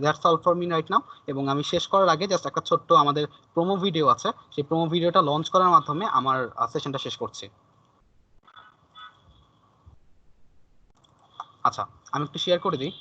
That's all for me right now. এবং আমি শেষ করার আগে জাস্ট একটা ছোট্ট আমাদের প্রোমো ভিডিও আছে, সেই প্রোমো ভিডিওটা লঞ্চ করার মাধ্যমে আমার সেশনটা শেষ করছি। আচ্ছা, আমি একটু শেয়ার করে দিই।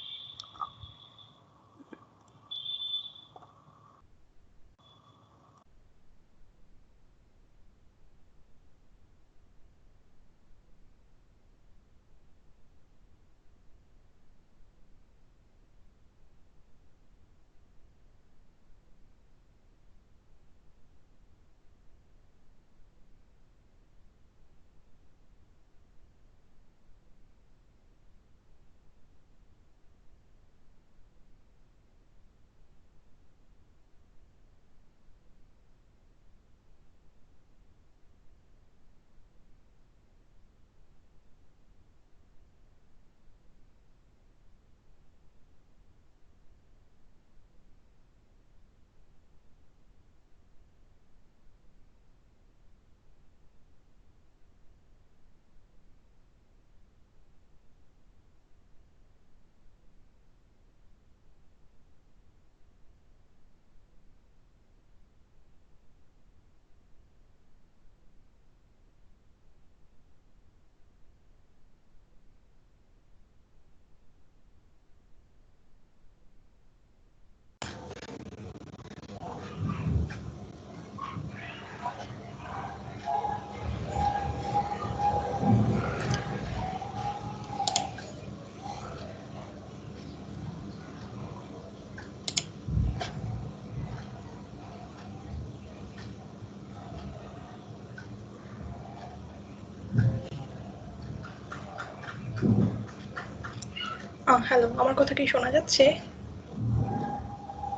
হ্যালো, আমার কথা কি শোনা যাচ্ছে?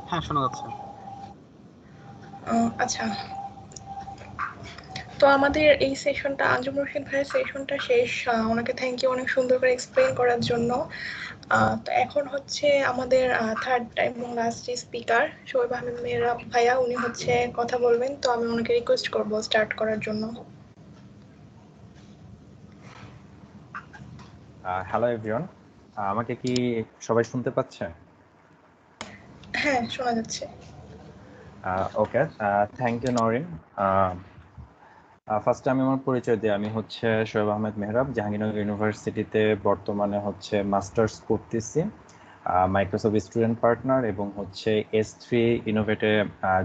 হ্যাঁ, শোনা যাচ্ছে। আচ্ছা। তো আমাদের এই সেশনটা, আঞ্জুম রশিদ ভাইয়ের সেশনটা শেষ। ওনাকে থ্যাংক ইউ অনেক সুন্দর করে এক্সপ্লেন করার জন্য। তো এখন হচ্ছে আমাদের থার্ড টাইম এবং লাস্ট যে স্পিকার শোয়েব আহমেদ মেহরাব ভাইয়া, উনি হচ্ছে কথা বলবেন। তো আমি ওনাকে রিকোয়েস্ট করব স্টার্ট করার জন্য। হ্যালো এভরিওয়ান, আমাকে কি সবাই শুনতে পাচ্ছে? হ্যাঁ, শোনা যাচ্ছে। ওকে, থ্যাংক ইউ নরিন। ফার্স্টে আমি আমার পরিচয় দিই। আমি হচ্ছে শোয়েব আহমেদ মেহরাব, জাহাঙ্গীরনগর ইউনিভার্সিটিতে বর্তমানে হচ্ছে মাস্টার্স করতেছি, মাইক্রোসফট স্টুডেন্ট পার্টনার, এবং হচ্ছে S3 ইনোভেটে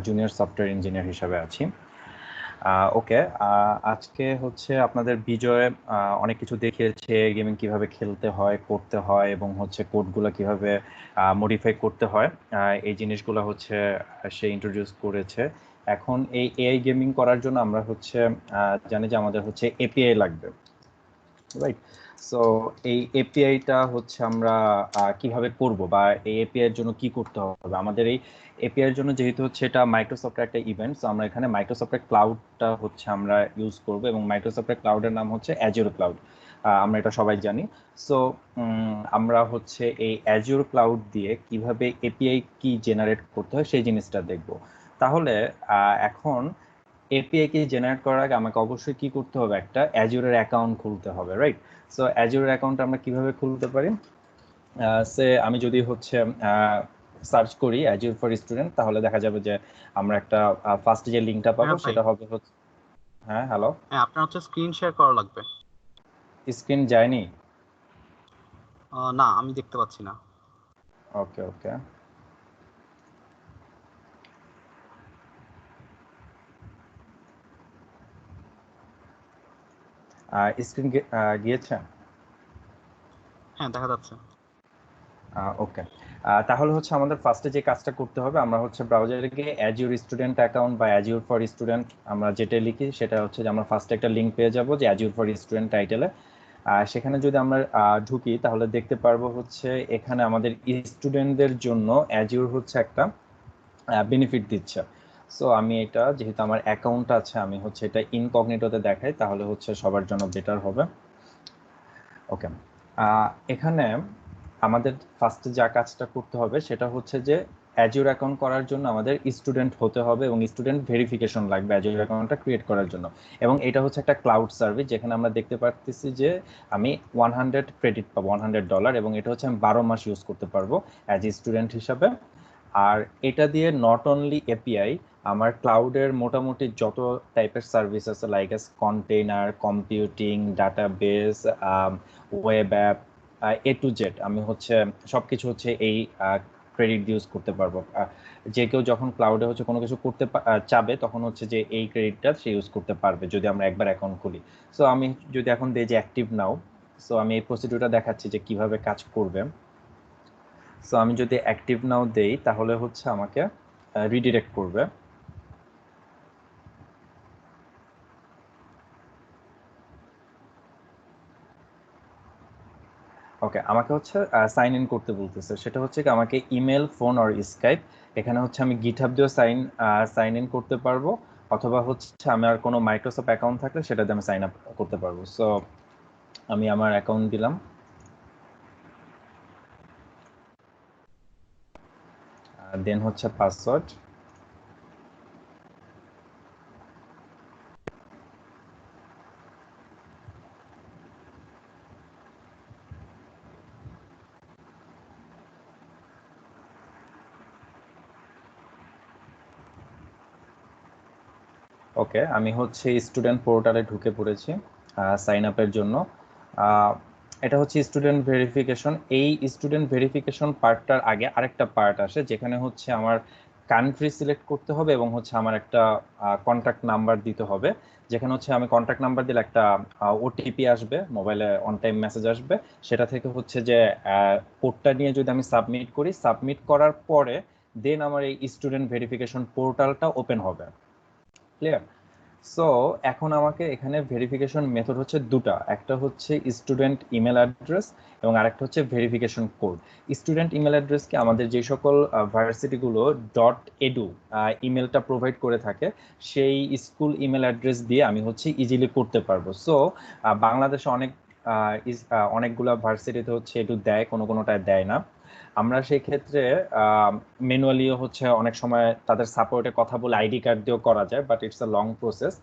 জুনিয়র সফটওয়্যার ইঞ্জিনিয়ার হিসাবে আছি। ওকে, আজকে হচ্ছে আপনাদের বিজয় অনেক কিছু দেখিয়েছে, গেমিং কিভাবে খেলতে হয়, করতে হয়, এবং হচ্ছে কোডগুলো কিভাবে মডিফাই করতে হয়, এই জিনিসগুলো হচ্ছে সে ইন্ট্রোডিউস করেছে। এখন এই এআই গেমিং করার জন্য আমরা হচ্ছে জানি যে আমাদের হচ্ছে এপিআই লাগবে, রাইট? সো এই এপিআইটা হচ্ছে আমরা কিভাবে করব, বা এই এপিআই এর জন্য কি করতে হবে আমাদের? এই এপিআই এর জন্য যেহেতু হচ্ছে এটা মাইক্রোসফটের একটা ইভেন্ট, সো আমরা এখানে মাইক্রোসফটের ক্লাউডটা হচ্ছে আমরা ইউজ করব, এবং মাইক্রোসফটের ক্লাউডের নাম হচ্ছে অ্যাজিওর ক্লাউড। আমরা এটা সবাই জানি। সো আমরা হচ্ছে এই অ্যাজিওর ক্লাউড দিয়ে কিভাবে এপিআই কি জেনারেট করতে হয় সেই জিনিসটা দেখব। তাহলে এখন এপিআই কে জেনারেট করার আগে আমাকে অবশ্যই কি করতে হবে? একটা অ্যাজুরের অ্যাকাউন্ট খুলতে হবে, রাইট? সো অ্যাজুরের অ্যাকাউন্ট আমরা কিভাবে খুলতে পারি? সে আমি যদি হচ্ছে সার্চ করি অ্যাজুর ফর স্টুডেন্ট, তাহলে দেখা যাবে যে আমরা একটা ফার্স্ট যে লিঙ্কটা পাবো হ্যাঁ ভাই। সেটা হবে হচ্ছে, হ্যাঁ হ্যালো, হ্যাঁ, আপনার হচ্ছে স্ক্রিন শেয়ার করা লাগবে। স্ক্রিন যায়নি? না, আমি দেখতে পাচ্ছি না। ওকে ওকে, স্ক্রিন গিয়েছে? হ্যাঁ, দেখা যাচ্ছে। ওকে, তাহলে হচ্ছে আমাদের ফার্স্টে যে কাজটা করতে হবে, আমরা হচ্ছে ব্রাউজারে গিয়ে অ্যাজিওর স্টুডেন্ট অ্যাকাউন্ট বা অ্যাজিওর ফর স্টুডেন্ট আমরা যেটা লিখি সেটা হচ্ছে যে আমরা ফার্স্টে একটা লিঙ্ক পেয়ে যাব যে অ্যাজিওর ফর স্টুডেন্ট টাইটেলে। সেখানে যদি আমরা ঢুকি তাহলে দেখতে পারবো হচ্ছে এখানে আমাদের স্টুডেন্টদের জন্য অ্যাজিওর হচ্ছে একটা বেনিফিট দিচ্ছে। সো আমি এটা, যেহেতু আমার অ্যাকাউন্ট আছে, আমি হচ্ছে এটা ইনকগনিটোতে দেখাই, তাহলে হচ্ছে সবার জন্য বেটার হবে। ওকে, এখানে আমাদের ফার্স্টে যা কাজটা করতে হবে সেটা হচ্ছে যে অ্যাজিওর অ্যাকাউন্ট করার জন্য আমাদের স্টুডেন্ট হতে হবে, এবং স্টুডেন্ট ভেরিফিকেশন লাগবে অ্যাজিওর অ্যাকাউন্টটা ক্রিয়েট করার জন্য। এবং এটা হচ্ছে একটা ক্লাউড সার্ভিস, যেখানে আমরা দেখতে পাচ্ছি যে আমি 100 ক্রেডিট পাবো, $100, এবং এটা হচ্ছে আমি 12 মাস ইউজ করতে পারবো অ্যাজ এ স্টুডেন্ট হিসাবে। আর এটা দিয়ে নট অনলি এপিআই, আমার ক্লাউডের মোটামুটি যত টাইপের সার্ভিস আছে, like as container, computing, database, web app, A to Z, আমি হচ্ছে সবকিছু হচ্ছে এই ক্রেডিট ইউজ করতে পারবো। যে কেউ যখন ক্লাউডে হচ্ছে কোনো কিছু করতে চাবে, তখন হচ্ছে যে এই ক্রেডিটটা সে ইউজ করতে পারবে যদি আমরা একবার অ্যাকাউন্ট খুলি। সো আমি যদি এখন দিই যে অ্যাক্টিভ নাও, সো আমি এই প্রসিডিউরটা দেখাচ্ছি যে কিভাবে কাজ করবে। সো আমি যদি অ্যাক্টিভ নাও দেই তাহলে হচ্ছে আমাকে রিডিরেক্ট করবে। ওকে, আমাকে হচ্ছে সাইন ইন করতে বলতেছে। সেটা হচ্ছে কি, আমাকে ইমেল, ফোন আর স্কাইপ, এখানে হচ্ছে আমি গিটহাব দিয়েও সাইন ইন করতে পারবো, অথবা হচ্ছে আমার কোনো মাইক্রোসফট অ্যাকাউন্ট থাকলে সেটা দিয়ে আমি সাইন আপ করতে পারবো। সো আমি আমার অ্যাকাউন্ট দিলাম, দেন হচ্ছে পাসওয়ার্ড। ওকে, আমি হচ্ছে স্টুডেন্ট পোর্টালে ঢুকে পড়েছি সাইন আপের জন্য। এটা হচ্ছে স্টুডেন্ট ভেরিফিকেশন। এই স্টুডেন্ট ভেরিফিকেশন পার্টটার আগে আরেকটা পার্ট আসে, যেখানে হচ্ছে আমার কান্ট্রি সিলেক্ট করতে হবে, এবং হচ্ছে আমার একটা কন্ট্যাক্ট নাম্বার দিতে হবে, যেখানে হচ্ছে আমি কন্ট্যাক্ট নাম্বার দিলে একটা ওটিপি আসবে, মোবাইলে অন টাইম মেসেজ আসবে। সেটা থেকে হচ্ছে যে কোডটা নিয়ে যদি আমি সাবমিট করি, সাবমিট করার পরে দেন আমার এই স্টুডেন্ট ভেরিফিকেশন পোর্টালটা ওপেন হবে। ক্লিয়ার? সো এখন আমাকে এখানে ভেরিফিকেশন মেথড হচ্ছে দুটা, একটা হচ্ছে স্টুডেন্ট ইমেল অ্যাড্রেস এবং আরেকটা হচ্ছে ভেরিফিকেশন কোড। স্টুডেন্ট ইমেল অ্যাড্রেসকে আমাদের যে সকল ভার্সিটিগুলো .edu ইমেলটা প্রোভাইড করে থাকে সেই স্কুল ইমেল অ্যাড্রেস দিয়ে আমি হচ্ছে ইজিলি করতে পারবো। সো বাংলাদেশে অনেকগুলা ভার্সিটিতে হচ্ছে এডু দেয়, কোনোটায় দেয় না। আমরা সেই ক্ষেত্রে ম্যানুয়ালিও হচ্ছে অনেক সময় তাদের সাপোর্টে কথা বলে আইডি কার্ড দিয়েও করা যায়, but it's a long process.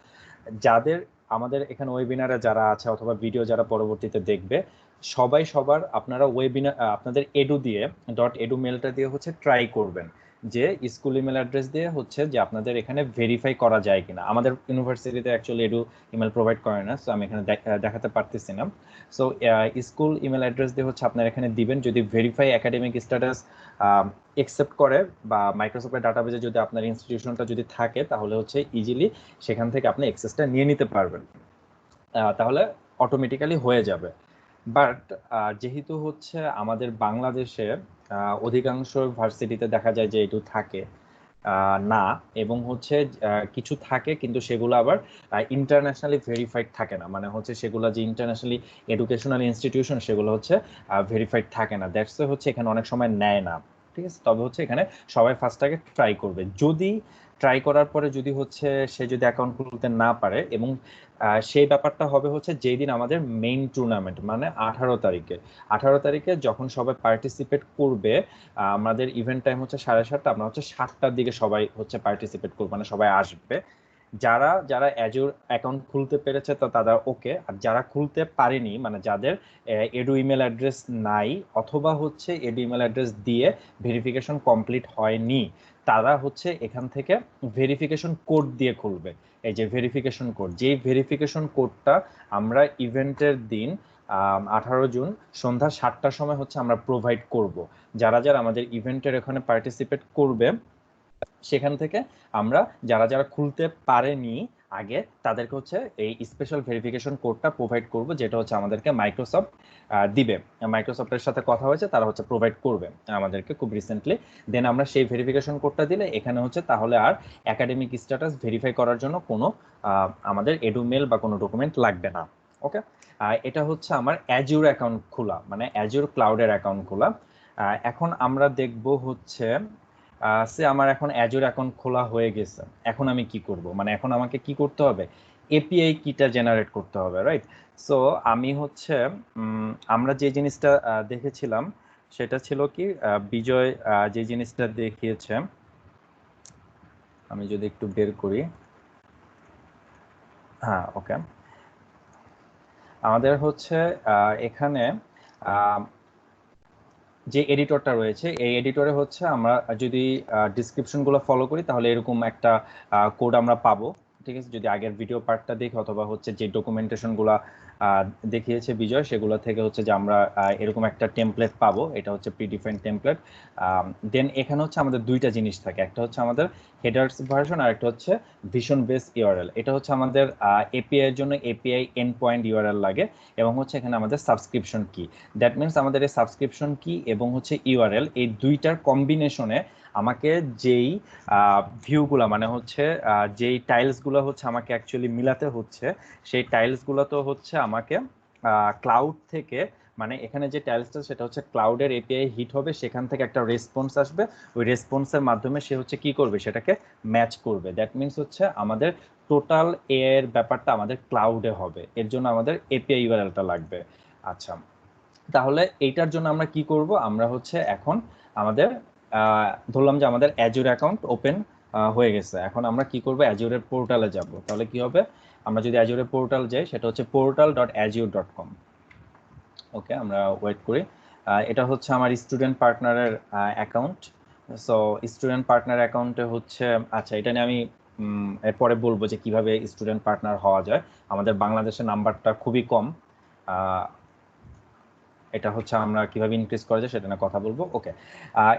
যাদের আমাদের এখানে ওয়েবিনারে যারা আছে অথবা ভিডিও যারা পরবর্তীতে দেখবে, সবাই সবার আপনারা ওয়েবিনার আপনাদের এডু দিয়ে .edu মেলটা দিয়ে হচ্ছে ট্রাই করবেন যে স্কুল ইমেল অ্যাড্রেস দিয়ে হচ্ছে যে আপনাদের এখানে ভেরিফাই করা যায় কিনা। আমাদের ইউনিভার্সিটিতে অ্যাকচুয়ালি এডু ইমেল প্রোভাইড করে না, সো আমি এখানে দেখাতে পারতেছি না। সো স্কুল ইমেল অ্যাড্রেস দিয়ে হচ্ছে আপনারা এখানে দিবেন। যদি ভেরিফাই একাডেমিক স্ট্যাটাস একসেপ্ট করে বা মাইক্রোসফটের ডাটাবেজে যদি আপনার ইনস্টিটিউশনটা যদি থাকে, তাহলে হচ্ছে ইজিলি সেখান থেকে আপনি অ্যাক্সেসটা নিয়ে নিতে পারবেন, তাহলে অটোমেটিক্যালি হয়ে যাবে। বাট যেহেতু হচ্ছে আমাদের বাংলাদেশে অধিকাংশ ভার্সিটিতে দেখা যায় যে এটু থাকে না, এবং হচ্ছে কিছু থাকে কিন্তু সেগুলো আবার ইন্টারন্যাশনালি ভেরিফাইড থাকে না, মানে হচ্ছে সেগুলো যে ইন্টারন্যাশনালি এডুকেশনাল ইনস্টিটিউশন সেগুলো হচ্ছে ভেরিফাইড থাকে না, দ্যাটস হচ্ছে এখানে অনেক সময় নেয় না। ঠিক আছে, তবে হচ্ছে এখানে সবাই ফার্স্ট আগে ট্রাই করবে। যদি ট্রাই করার পরে যদি হচ্ছে সে যদি অ্যাকাউন্ট খুলতে না পারে, এবং সেই ব্যাপারটা হবে হচ্ছে যেই দিন আমাদের মেইন টুর্নামেন্ট মানে 18 তারিখে যখন সবাই পার্টিসিপেট করবে, আমাদের ইভেন্ট টাইম হচ্ছে 7:30, আমরা হচ্ছে 7টার দিকে সবাই হচ্ছে পার্টিসিপেট করবো, মানে সবাই আসবে। যারা যারা অ্যাজুর অ্যাকাউন্ট খুলতে পেরেছে তো তারা ওকে, আর যারা খুলতে পারেনি মানে যাদের এডু ইমেল অ্যাড্রেস নাই অথবা হচ্ছে এডু ইমেল অ্যাড্রেস দিয়ে ভেরিফিকেশন কমপ্লিট হয়নি, তারা হচ্ছে এখান থেকে ভেরিফিকেশন কোড দিয়ে খুলবে। এই যে ভেরিফিকেশন কোড, যেই ভেরিফিকেশন কোডটা আমরা ইভেন্টের দিন 18 জুন সন্ধ্যা 7টার সময় হচ্ছে আমরা প্রোভাইড করব। যারা যারা আমাদের ইভেন্টের এখানে পার্টিসিপেট করবে সেখান থেকে আমরা যারা যারা খুলতে পারেনি আগে তাদেরকে হচ্ছে এই স্পেশাল ভেরিফিকেশন কোডটা প্রোভাইড করব, যেটা হচ্ছে আমাদেরকে মাইক্রোসফট দিবে। মাইক্রোসফটের সাথে কথা হয়েছে, তারা হচ্ছে প্রোভাইড করবে আমাদেরকে খুব রিসেন্টলি। দেন আমরা সেই ভেরিফিকেশন কোডটা দিলে এখানে হচ্ছে তাহলে আর একাডেমিক স্ট্যাটাস ভেরিফাই করার জন্য কোনো আমাদের এডু মেল বা কোনো ডকুমেন্ট লাগবে না। ওকে, এটা হচ্ছে আমার অ্যাজিউর অ্যাকাউন্ট খোলা, মানে অ্যাজিউর ক্লাউডের অ্যাকাউন্ট খোলা। এখন আমরা দেখব হচ্ছে সে আমার এখন অ্যাজুর অ্যাকাউন্ট খোলা হয়ে গেছে, এখন আমি কি করব, মানে এখন আমাকে কি করতে হবে, এপিআই কিটা জেনারেট করতে হবে, রাইট? সো আমি হচ্ছে আমরা যে জিনিসটা দেখেছিলাম সেটা ছিল কি, বিজয় যে জিনিসটা দেখিয়েছে, আমি যদি একটু বের করি, হ্যাঁ ওকে, আমাদের হচ্ছে এখানে যে এডিটরটা রয়েছে এই এডিটরে হচ্ছে আমরা যদি ডিসক্রিপশনগুলো ফলো করি তাহলে এরকম একটা কোড আমরা পাবো। ঠিক আছে, যদি আগের ভিডিও পার্টটা দেখি অথবা হচ্ছে যে ডকুমেন্টেশনগুলো দেখিয়েছে বিজয় সেগুলো থেকে হচ্ছে যে আমরা এরকম একটা টেমপ্লেট পাবো, এটা হচ্ছে প্রিডিফাইন্ড টেমপ্লেট। দেন এখানে হচ্ছে আমাদের দুইটা জিনিস থাকে, একটা হচ্ছে আমাদের হেডার্স ভার্সন আর একটা হচ্ছে ভিশন বেস ইউআরএল। এটা হচ্ছে আমাদের এপিআই এর জন্য এপিআই এন্ড পয়েন্ট ইউআরএল লাগে, এবং হচ্ছে এখানে আমাদের সাবস্ক্রিপশন কি, দ্যাট মিনস আমাদের এই সাবস্ক্রিপশন কি এবং হচ্ছে ইউআরএল এই দুইটার কম্বিনেশনে আমাকে যেই ভিউগুলো মানে হচ্ছে যেই টাইলসগুলো হচ্ছে আমাকে অ্যাকচুয়ালি মিলাতে হচ্ছে, সেই টাইলসগুলো তো হচ্ছে আমাকে ক্লাউড থেকে, মানে এখানে যে টাইলসটা সেটা হচ্ছে ক্লাউডের এপিআই হিট হবে, সেখান থেকে একটা রেসপন্স আসবে, ওই রেসপন্সের মাধ্যমে সে হচ্ছে কি করবে সেটাকে ম্যাচ করবে। দ্যাট মিনস হচ্ছে আমাদের টোটাল এর ব্যাপারটা আমাদের ক্লাউডে হবে, এর জন্য আমাদের এপিআই ইউআরএলটা লাগবে। আচ্ছা, তাহলে এইটার জন্য আমরা কি করব, আমরা হচ্ছে এখন আমাদের ধরলাম যে আমাদের অ্যাজুর অ্যাকাউন্ট ওপেন হয়ে গেছে, এখন আমরা কি করব, অ্যাজুরের পোর্টালে যাব। তাহলে কি হবে, আমরা যদি অ্যাজুরের পোর্টাল যাই সেটা হচ্ছে portal.azure.com। ওকে, আমরা ওয়েট করি। এটা হচ্ছে আমার স্টুডেন্ট পার্টনারের অ্যাকাউন্ট। সো স্টুডেন্ট পার্টনার অ্যাকাউন্টে হচ্ছে, আচ্ছা এটা নিয়ে আমি এরপরে বলবো যে কিভাবে স্টুডেন্ট পার্টনার হওয়া যায়। আমাদের বাংলাদেশের নাম্বারটা খুবই কম, এটা হচ্ছে আমরা কিভাবে ইনক্রিজ করা যায় সেটা নিয়ে কথা বলবো। ওকে,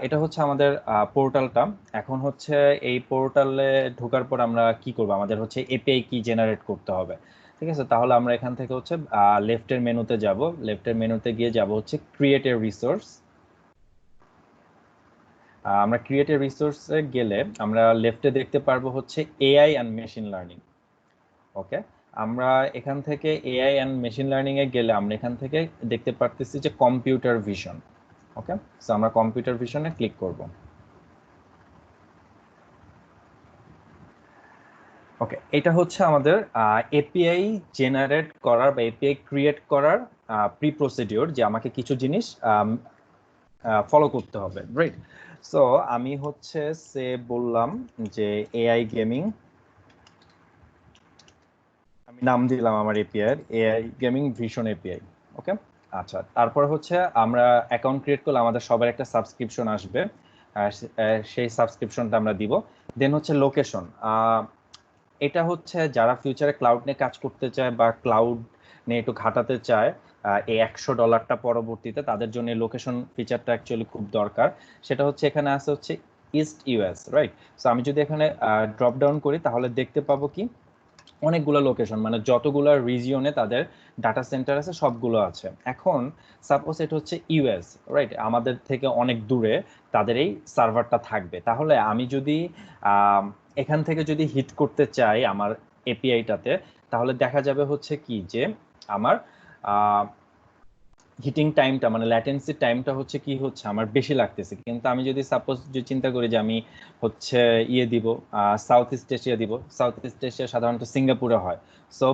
এটা হচ্ছে আমাদের পোর্টালটা। এখন হচ্ছে এই পোর্টালে ঢোকার পর আমরা কি করব, আমাদের হচ্ছে এপিআই কি জেনারেট করতে হবে। ঠিক আছে, তাহলে আমরা এখান থেকে হচ্ছে লেফটের মেনুতে যাব, লেফটের মেনুতে গিয়ে যাব হচ্ছে ক্রিয়েট এ রিসোর্স। আমরা ক্রিয়েট এ রিসোর্সে গেলে আমরা লেফটে দেখতে পারবো হচ্ছে এআই অ্যান্ড মেশিন লার্নিং। ওকে, আমরা এখান থেকে এআই অ্যান্ড মেশিন লার্নিং এ গেলে আমরা এখান থেকে দেখতে পারতেছি যে কম্পিউটার ভিশন। ওকে, সো আমরা কম্পিউটার ভিশনে ক্লিক করব। ওকে, এটা হচ্ছে আমাদের এপিআই জেনারেট করার বা এপিআই ক্রিয়েট করার প্রি প্রসিডিওর, যে আমাকে কিছু জিনিস ফলো করতে হবে, রাইট? সো আমি হচ্ছে বললাম যে এআই গেমিং, আমি নাম দিলাম আমার API AI gaming vision API. Okay, আচ্ছা, তারপর হচ্ছে আমরা অ্যাকাউন্ট ক্রিয়েট করলে আমাদের সবার একটা সাবস্ক্রিপশন আসবে, সেই সাবস্ক্রিপশনটা আমরা দিব। দেন হচ্ছে লোকেশন, এটা হচ্ছে যারা ফিউচারে ক্লাউড নিয়ে কাজ করতে চায় বা ক্লাউড নিয়ে একটু ঘাটাতে চায়, এই $100টা পরবর্তীতে তাদের জন্য লোকেশন ফিচারটা অ্যাকচুয়ালি খুব দরকার। সেটা হচ্ছে এখানে আছে হচ্ছে ইস্ট ইউএস, রাইট? সো আমি যদি এখানে ড্রপ ডাউন করি তাহলে দেখতে পাবো কি অনেকগুলো লোকেশন, মানে যতগুলো রিজিয়নে তাদের ডাটা সেন্টার আছে সবগুলো আছে। এখন সাপোজ এটা হচ্ছে ইউএস, রাইট? আমাদের থেকে অনেক দূরে তাদের এই সার্ভারটা থাকবে। তাহলে আমি যদি এখান থেকে যদি হিট করতে চাই আমার এপিআইটাতে, তাহলে দেখা যাবে হচ্ছে কি যে আমার হিটিং টাইমটা মানে ল্যাটেন্সি টাইমটা হচ্ছে কি হচ্ছে আমার বেশি লাগতেছে। কিন্তু আমি যদি সাপোজ যে চিন্তা করি যে আমি হচ্ছে দিব সাউথ ইস্ট এশিয়া দিব, সাউথ ইস্ট এশিয়া সাধারণত সিঙ্গাপুরে হয়। সো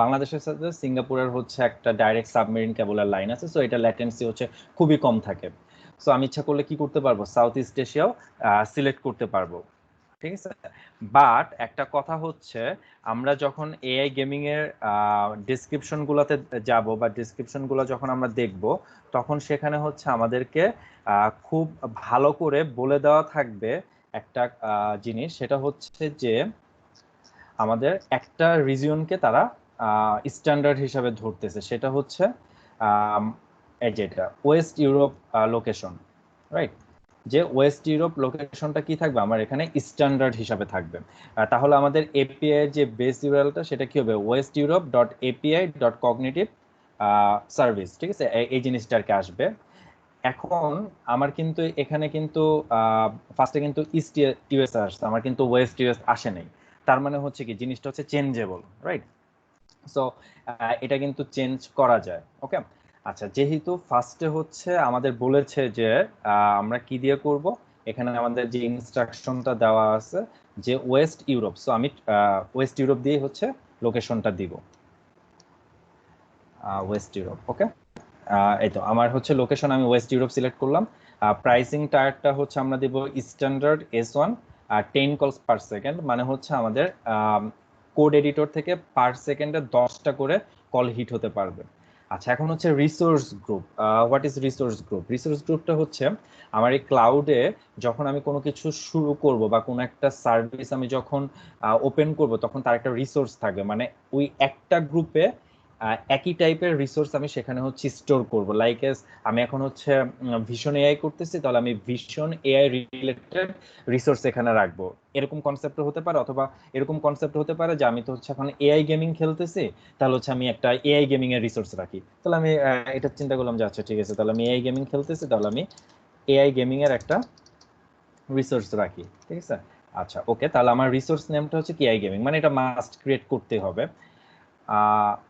বাংলাদেশের সাথে সিঙ্গাপুরের হচ্ছে একটা ডাইরেক্ট সাবমেরিন কেবলের লাইন আছে, সো এটা ল্যাটেন্সি হচ্ছে খুবই কম থাকে। সো আমি ইচ্ছা করলে কি করতে পারবো, সাউথ ইস্ট এশিয়াও সিলেক্ট করতে পারবো, ঠিক আছে? বাট একটা কথা হচ্ছে, আমরা যখন এআই গেমিং এর ডেসক্রিপশন গুলোতে যাব বা ডেসক্রিপশন গুলো যখন আমরা দেখব, তখন সেখানে হচ্ছে আমাদেরকে খুব ভালো করে বলে দেওয়া থাকবে একটা জিনিস, সেটা হচ্ছে যে আমাদের একটা রিজিয়নকে তারা স্ট্যান্ডার্ড হিসাবে ধরতেছে, সেটা হচ্ছে এই যেটা ওয়েস্ট ইউরোপ লোকেশন, রাইট? যে ওয়েস্ট ইউরোপ লোকেশনটা কি থাকবে আমার এখানে স্ট্যান্ডার্ড হিসাবে থাকবে। তাহলে আমাদের এপিআই যে বেস ইউআরএলটা সেটা কি হবে, West Europe dot API dot cognitive service, ঠিক আছে? এই জিনিসটা আর কি আসবে। এখন আমার কিন্তু এখানে কিন্তু ফার্স্টে কিন্তু ইস্ট ইউএস আসছে, আমার কিন্তু ওয়েস্ট ইউএস আসে নাই। তার মানে হচ্ছে কি জিনিসটা হচ্ছে চেঞ্জেবল, রাইট? সো এটা কিন্তু চেঞ্জ করা যায়। ওকে, আচ্ছা, যেহেতু ফার্স্টে হচ্ছে আমাদের বলেছে যে আমরা কি দিয়ে করব, এখানে আমাদের যে ইনস্ট্রাকশনটা দেওয়া আছে যে ওয়েস্ট ইউরোপ, সো আমি ওয়েস্ট ইউরোপ দিয়ে হচ্ছে লোকেশনটা দিব, ওয়েস্ট ইউরোপ। ওকে, এই তো আমার হচ্ছে লোকেশন, আমি ওয়েস্ট ইউরোপ সিলেক্ট করলাম। প্রাইসিং টায়ারটা হচ্ছে আমরা দিব স্ট্যান্ডার্ড S1 আর 10 কলস পার সেকেন্ড, মানে হচ্ছে আমাদের কোড এডিটর থেকে পার সেকেন্ডে 10টা করে কল হিট হতে পারবে। আচ্ছা, এখন হচ্ছে resource group. What is resource group? Resource গ্রুপটা হচ্ছে আমার এই ক্লাউডে যখন আমি কোনো কিছু শুরু করব বা কোনো একটা সার্ভিস আমি যখন ওপেন করব, তখন তার একটা রিসোর্স থাকবে, মানে ওই একটা গ্রুপে একই টাইপের রিসোর্স আমি সেখানে হচ্ছে স্টোর করব। লাইক এস আমি এখন হচ্ছে ভিশন এআই করতেছি, তাহলে আমি ভিশন এআই রিলেটেড রিসোর্স এখানে রাখবো, এরকম কনসেপ্ট হতে পারে। অথবা এরকম কনসেপ্ট হতে পারে যে আমি তো হচ্ছে এখন এআই গেমিং খেলতেছি, তাহলে হচ্ছে আমি একটা এআই গেমিং এর রিসোর্স রাখি। তাহলে আমি এটা চিন্তা করলাম যে আচ্ছা ঠিক আছে, তাহলে আমি এআই গেমিং খেলতেছি, তাহলে আমি এআই গেমিং এর একটা রিসোর্স রাখি, ঠিক আছে? আচ্ছা, ওকে, তাহলে আমার রিসোর্স নেমটা হচ্ছে কি এআই গেমিং, মানে এটা মাস্ট ক্রিয়েট করতে হবে।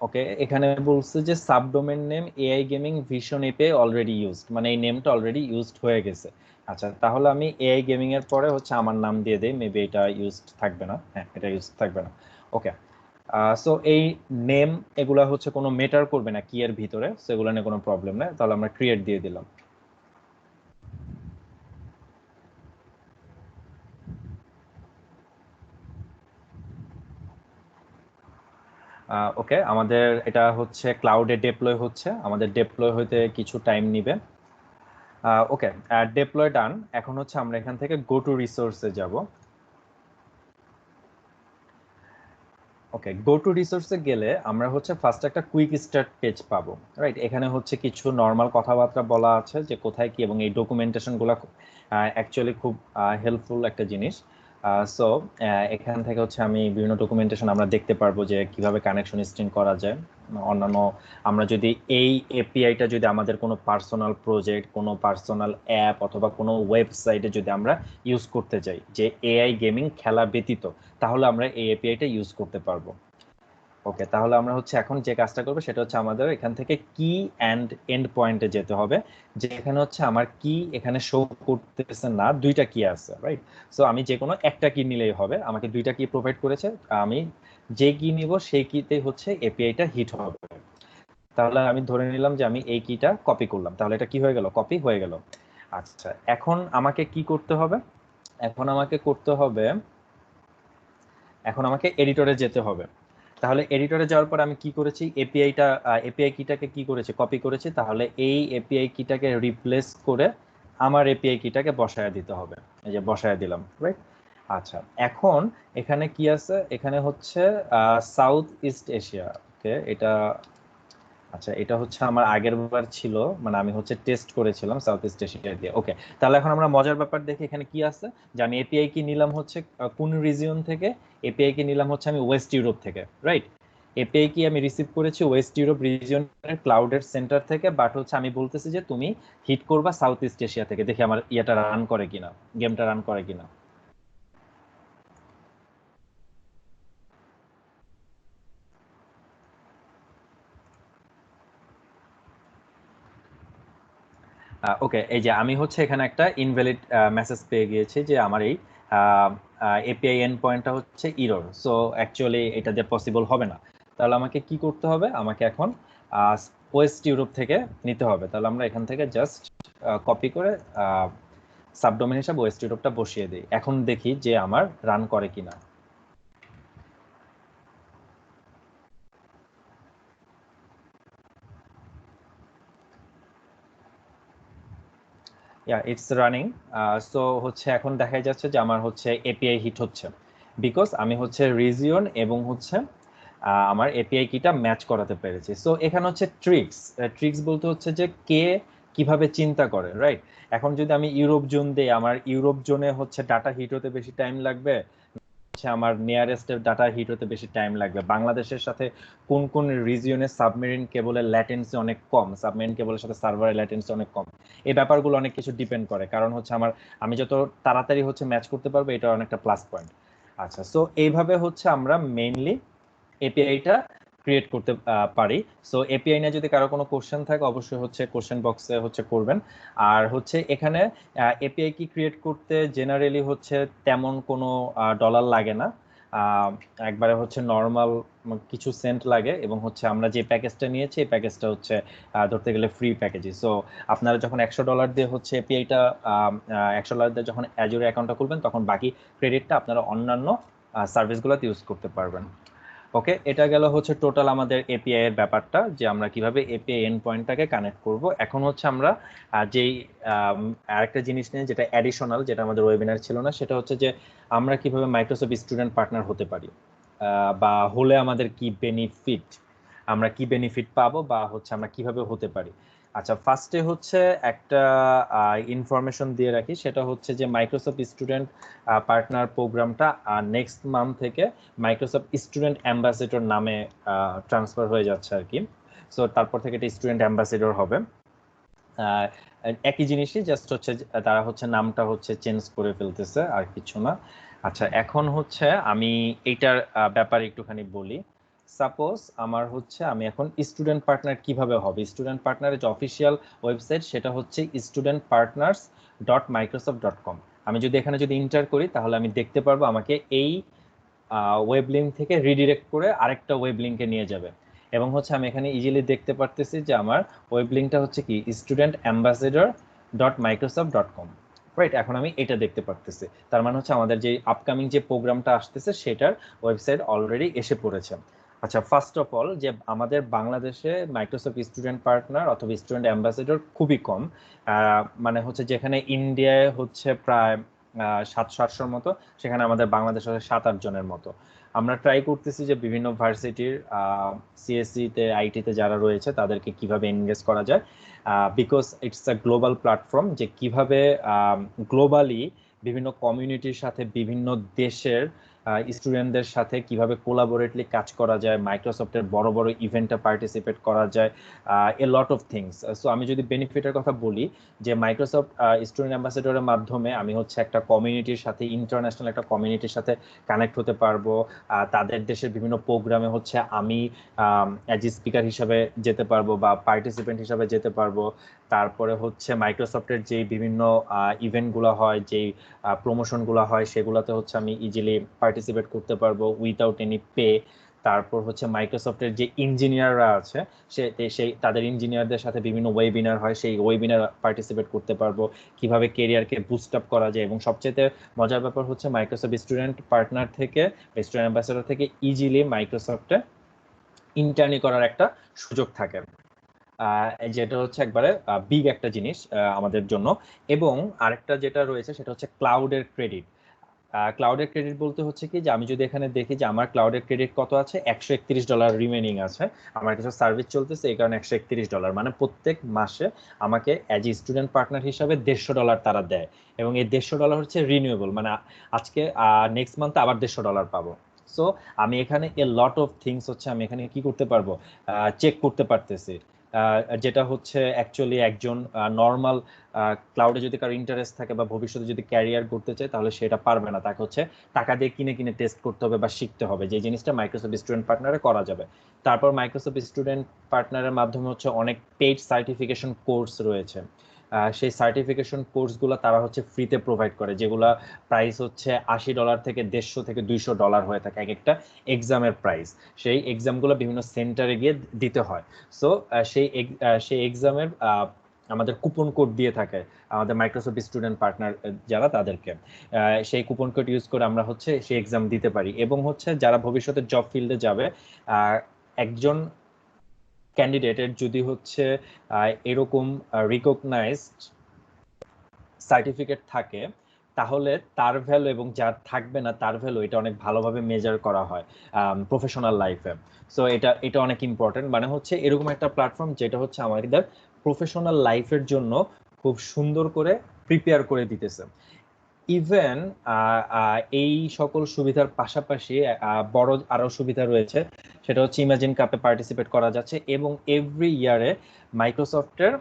ওকে, এখানে বলছে যে subdomain name AI gaming vision API already used, মানে এই নেমটা অলরেডি ইউজড হয়ে গেছে। আচ্ছা, তাহলে আমি এআই গেমিং এর পরে হচ্ছে আমার নাম দিয়ে দেই, মেবি এটা ইউজড থাকবে না। হ্যাঁ, এটা ইউজড থাকবে না। ওকে, সো এই নেম এগুলা হচ্ছে কোনো মেটার করবে না কি এর ভিতরে, সো এগুলো নিয়ে কোনো প্রবলেম নেই। তাহলে আমরা ক্রিয়েট দিয়ে দিলাম। ওকে, আমাদের এটা হচ্ছে ক্লাউডে ডেপ্লয় হচ্ছে, আমাদের ডেপ্লয় হইতে কিছু টাইম নিবে। ওকে, ডেপ্লয় ডান। এখন হচ্ছে আমরা এখান থেকে গো টু রিসোর্সে যাব। ওকে, গো টু রিসোর্সে গেলে আমরা হচ্ছে ফার্স্ট একটা কুইক স্টার্ট পেজ পাবো, রাইট? এখানে হচ্ছে কিছু নর্মাল কথাবার্তা বলা আছে যে কোথায় কি, এবং এই ডকুমেন্টেশনগুলো অ্যাকচুয়ালি খুব হেল্পফুল একটা জিনিস। সো এখান থেকে হচ্ছে আমি বিভিন্ন ডকুমেন্টেশন আমরা দেখতে পারবো যে কিভাবে কানেকশন স্ট্রিং করা যায়। অন্যান্য আমরা যদি এই এপিআইটা যদি আমাদের কোনো পার্সোনাল প্রজেক্ট, কোনো পার্সোনাল অ্যাপ অথবা কোনো ওয়েবসাইটে যদি আমরা ইউজ করতে চাই যে এআই গেমিং খেলা ব্যতীত, তাহলে আমরা এই এপিআইটা ইউজ করতে পারবো। ওকে, তাহলে আমরা হচ্ছে এখন যে কাজটা করবো সেটা হচ্ছে আমাদের এখান থেকে কি অ্যান্ড এন্ড পয়েন্টে যেতে হবে, যেখানে হচ্ছে আমার কি এখানে শো করতেছে না, দুইটা কি আছে, রাইট? সো আমি যে কোনো একটা কি নিলেই হবে, আমাকে দুইটা কি প্রোভাইড করেছে, আমি যে কি নিব সেই কিতে হচ্ছে এপিআইটা হিট হবে। তাহলে আমি ধরে নিলাম যে আমি এই কিটা কপি করলাম, তাহলে এটা কি হয়ে গেল, কপি হয়ে গেল। আচ্ছা, এখন আমাকে কি করতে হবে, এখন আমাকে করতে হবে, এখন আমাকে এডিটরে যেতে হবে। তাহলে এডিটরে যাওয়ার পর আমি কি করেছি, এপিআই কিটাকে কি করেছি, কপি করেছি। তাহলে এই এপিআই কিটাকে রিপ্লেস করে আমার এপিআই কিটাকে বসায় দিতে হবে, এই যে বসায় দিলাম, রাইট? আচ্ছা, এখন এখানে কি আছে, এখানে হচ্ছে সাউথ ইস্ট এশিয়া। ওকে, এটা আচ্ছা, এটা হচ্ছে আমার আগের বার ছিল, মানে আমি হচ্ছে টেস্ট করেছিলাম সাউথ ইস্ট এশিয়া দিয়ে। ওকে, তাহলে এখন আমরা মজার ব্যাপার দেখি এখানে কি আছে, যে আমি এপিআই কি নিলাম হচ্ছে কোন রিজিয়ন থেকে, এপিআই কি নিলাম হচ্ছে আমি ওয়েস্ট ইউরোপ থেকে, রাইট? এপিআই কি আমি রিসিভ করেছি ওয়েস্ট ইউরোপ রিজিয়নের ক্লাউডের সেন্টার থেকে, বাট হচ্ছে আমি বলতেছি যে তুমি হিট করবা সাউথ ইস্ট এশিয়া থেকে, দেখি আমার ইয়েটা রান করে কিনা, গেমটা রান করে কিনা। ওকে, এই যে আমি হচ্ছে এখানে একটা ইনভ্যালিড মেসেজ পেয়ে গিয়েছি যে আমার এই এপিআই এন্ড পয়েন্টটা হচ্ছে ইরর, সো অ্যাকচুয়ালি এটা দিয়ে পসিবল হবে না। তাহলে আমাকে কি করতে হবে, আমাকে এখন ওয়েস্ট ইউরোপ থেকে নিতে হবে। তাহলে আমরা এখান থেকে জাস্ট কপি করে সাবডোমেন হিসাবে ওয়েস্ট ইউরোপটা বসিয়ে দিই। এখন দেখি যে আমার রান করে কিনা। It's running. সো হচ্ছে এখন দেখা যাচ্ছে যে আমার হচ্ছে এপিআই হিট হচ্ছে, বিকজ আমি হচ্ছে রিজিয়ন এবং হচ্ছে আমার এপিআই কিটা ম্যাচ করাতে পেরেছি। সো এখানে হচ্ছে ট্রিক্স, ট্রিক্স বলতে হচ্ছে যে কে কিভাবে চিন্তা করে, রাইট? এখন যদি আমি ইউরোপ জোন দিই, আমার ইউরোপ জোনে হচ্ছে ডাটা হিট হতে বেশি টাইম লাগবে, হচ্ছে আমার নিয়ারেস্টের ডাটা হিট হতে বেশি টাইম লাগবে। বাংলাদেশের সাথে কোন কোন রিজিয়নে সাবমেরিন কেবলের ল্যাটেন্সি অনেক কম, সাবমেরিন কেবলের সাথে সার্ভারের ল্যাটেন্সি অনেক কম, এই ব্যাপারগুলো অনেক কিছু ডিপেন্ড করে। কারণ হচ্ছে আমি যত তাড়াতাড়ি হচ্ছে ম্যাচ করতে পারবো, এটা অনেকটা প্লাস পয়েন্ট। আচ্ছা, সো এইভাবে হচ্ছে আমরা মেইনলি এপিআইটা ক্রিয়েট করতে পারি। সো এপিআই নিয়ে যদি কারো কোনো কোশ্চেন থাকে অবশ্যই হচ্ছে কোশ্চেন বক্সে হচ্ছে করবেন। আর হচ্ছে এখানে এপিআই কি ক্রিয়েট করতে জেনারেলি হচ্ছে তেমন কোনো ডলার লাগে না, একবারে হচ্ছে নর্মাল কিছু সেন্ট লাগে, এবং হচ্ছে আমরা যে প্যাকেজটা নিয়েছি এই প্যাকেজটা হচ্ছে ধরতে গেলে ফ্রি প্যাকেজই। সো আপনারা যখন $100 দিয়ে হচ্ছে এপিআইটা $100 দিয়ে যখন অ্যাজুরে অ্যাকাউন্টটা খুলবেন, তখন বাকি ক্রেডিটটা আপনারা অন্যান্য সার্ভিসগুলোতে ইউজ করতে পারবেন। ওকে, এটা গেল হচ্ছে টোটাল আমাদের এপিআই এর ব্যাপারটা, যে আমরা কিভাবে এপিআই এন্ড পয়েন্টটাকে কানেক্ট করব। এখন হচ্ছে আমরা যেই আরেকটা জিনিস নিয়ে, যেটা অ্যাডিশনাল, যেটা আমাদের ওয়েবিনার ছিল না, সেটা হচ্ছে যে আমরা কিভাবে মাইক্রোসফট স্টুডেন্ট পার্টনার হতে পারি, বা হলে আমাদের কি বেনিফিট, আমরা কি বেনিফিট পাবো, বা হচ্ছে আমরা কিভাবে হতে পারি। আচ্ছা, ফার্স্টে হচ্ছে একটা ইনফরমেশন দিয়ে রাখি, সেটা হচ্ছে যে মাইক্রোসফট স্টুডেন্ট পার্টনার প্রোগ্রামটা নেক্সট মান্থ থেকে মাইক্রোসফট স্টুডেন্ট অ্যাম্বাসেডর নামে ট্রান্সফার হয়ে যাচ্ছে আর কি। সো তারপর থেকে এটা স্টুডেন্ট অ্যাম্বাসেডর হবে। একই জিনিসই, জাস্ট হচ্ছে তারা হচ্ছে নামটা হচ্ছে চেঞ্জ করে ফেলতেছে, আর কিছু না। আচ্ছা, এখন হচ্ছে আমি এইটার ব্যাপারে একটুখানি বলি। সাপোজ আমার হচ্ছে আমি এখন স্টুডেন্ট পার্টনার কিভাবে হবে, স্টুডেন্ট পার্টনারের যে অফিসিয়াল ওয়েবসাইট সেটা হচ্ছে studentpartners.microsoft.com। আমি যদি এখানে যদি ইন্টার করি, তাহলে আমি দেখতে পারবো আমাকে এই ওয়েব লিঙ্ক থেকে রিডিরেক্ট করে আরেকটা ওয়েব লিঙ্কে নিয়ে যাবে, এবং হচ্ছে আমি এখানে ইজিলি দেখতে পারতেছি যে আমার ওয়েব লিঙ্কটা হচ্ছে কি studentambassador.microsoft.com, রাইট? এখন আমি এটা দেখতে পারতেছি, তার মানে হচ্ছে আমাদের যে আপকামিং যে প্রোগ্রামটা আসতেছে সেটার ওয়েবসাইট অলরেডি এসে পড়েছে। আচ্ছা, ফার্স্ট অফ অল, যে আমাদের বাংলাদেশে মাইক্রোসফট স্টুডেন্ট পার্টনার অথবা স্টুডেন্ট অ্যাম্বাসেডর খুবই কম, মানে হচ্ছে যেখানে ইন্ডিয়ায় হচ্ছে প্রায় 700-800-র মতো, সেখানে আমাদের বাংলাদেশ হচ্ছে 7-8 জনের মতো। আমরা ট্রাই করতেছি যে বিভিন্ন ভার্সিটির সিএসসি তে আইটিতে যারা রয়েছে তাদেরকে কিভাবে এনগেজ করা যায়, because it's a global platform, যে কিভাবে গ্লোবালি বিভিন্ন কমিউনিটির সাথে বিভিন্ন দেশের স্টুডেন্টদের সাথে কিভাবে কোলাবোরেটলি কাজ করা যায়, মাইক্রোসফটের বড় বড় ইভেন্টে পার্টিসিপেট করা যায়, এ লট অফ থিংস। সো আমি যদি বেনিফিটের কথা বলি, যে মাইক্রোসফট স্টুডেন্ট অ্যাম্বাসেডরের মাধ্যমে আমি হচ্ছে একটা কমিউনিটির সাথে, ইন্টারন্যাশনাল একটা কমিউনিটির সাথে কানেক্ট হতে পারবো। তাদের দেশের বিভিন্ন প্রোগ্রামে হচ্ছে আমি অ্যাজ স্পিকার হিসাবে যেতে পারবো বা পার্টিসিপেন্ট হিসাবে যেতে পারবো। তারপরে হচ্ছে মাইক্রোসফটের যে বিভিন্ন ইভেন্টগুলো হয়, যেই প্রমোশনগুলো হয়, সেগুলোতে হচ্ছে আমি ইজিলি পার্টিসিপেট করতে পারবো উইথাউট এনি পে। তারপর হচ্ছে মাইক্রোসফটের যে ইঞ্জিনিয়াররা আছে, সেই তাদের ইঞ্জিনিয়ারদের সাথে বিভিন্ন ওয়েবিনার হয়, সেই ওয়েবিনার পার্টিসিপেট করতে পারবো, কিভাবে কেরিয়ারকে বুস্ট আপ করা যায়। এবং সবচেয়ে মজার ব্যাপার হচ্ছে মাইক্রোসফট স্টুডেন্ট পার্টনার থেকে, স্টুডেন্ট অ্যাম্বাসেডর থেকে ইজিলি মাইক্রোসফটে ইন্টার্নি করার একটা সুযোগ থাকে, যেটা হচ্ছে একবারে বিগ একটা জিনিস আমাদের জন্য। এবং আরেকটা যেটা রয়েছে সেটা হচ্ছে ক্লাউডের ক্রেডিট। ক্লাউডের ক্রেডিট বলতে হচ্ছে কি, যে আমি যদি এখানে দেখি যে আমার ক্লাউডের ক্রেডিট কত আছে, $131 রিমেনিং আছে, আমার কিছু সার্ভিস চলতেছে, এই কারণে $131, মানে প্রত্যেক মাসে আমাকে অ্যাজ এ স্টুডেন্ট পার্টনার হিসাবে $150 তারা দেয়। এবং এই $150 হচ্ছে রিনিউয়েবল, মানে আজকে নেক্সট মান্থে আবার $150 পাবো। সো আমি এখানে এ লট অফ থিংস হচ্ছে আমি এখানে কি করতে পারবো, চেক করতে পারতেছি, যেটা হচ্ছে অ্যাকচুয়ালি একজন নর্মাল ক্লাউডে যদি কারো ইন্টারেস্ট থাকে বা ভবিষ্যতে যদি ক্যারিয়ার করতে চায়, তাহলে সেটা পারবে না, তাকে হচ্ছে টাকা দিয়ে কিনে কিনে টেস্ট করতে হবে বা শিখতে হবে, যে জিনিসটা মাইক্রোসফট স্টুডেন্ট পার্টনারে করা যাবে। তারপর মাইক্রোসফট স্টুডেন্ট পার্টনারের মাধ্যমে হচ্ছে অনেক পেইড সার্টিফিকেশন কোর্স রয়েছে। সেই সার্টিফিকেশন কোর্সগুলো তারা হচ্ছে ফ্রিতে প্রোভাইড করে, যেগুলো প্রাইস হচ্ছে $80 থেকে $150 থেকে $200 হয়ে থাকে এক একটা এক্সামের প্রাইস। সেই এক্সামগুলো বিভিন্ন সেন্টারে গিয়ে দিতে হয়। সো সেই এক্সামের আমাদের কুপন কোড দিয়ে থাকে আমাদের মাইক্রোসফট স্টুডেন্ট পার্টনার যারা, তাদেরকে সেই কুপন কোড ইউজ করে আমরা হচ্ছে সেই এক্সাম দিতে পারি। এবং হচ্ছে যারা ভবিষ্যতে জব ফিল্ডে যাবে, একজন ক্যান্ডিডেটের যদি হচ্ছে এরকম রিকগনাইজড সার্টিফিকেট থাকে, তাহলে তার ভ্যালু এবং যার থাকবে না তার ভ্যালু, এটা অনেক ভালোভাবে মেজার করা হয় প্রফেশনাল লাইফে। সো এটা এটা অনেক ইম্পর্টেন্ট, মানে হচ্ছে এরকম একটা প্ল্যাটফর্ম যেটা হচ্ছে আমাদের প্রফেশনাল লাইফের জন্য খুব সুন্দর করে প্রিপেয়ার করে দিতেছে। ইভেন এই সকল সুবিধার পাশাপাশি বড় আরো সুবিধা রয়েছে, সেটা হচ্ছে ইমাজিন কাপে পার্টিসিপেট করা যাচ্ছে। এবং এভরি ইয়ারে মাইক্রোসফটের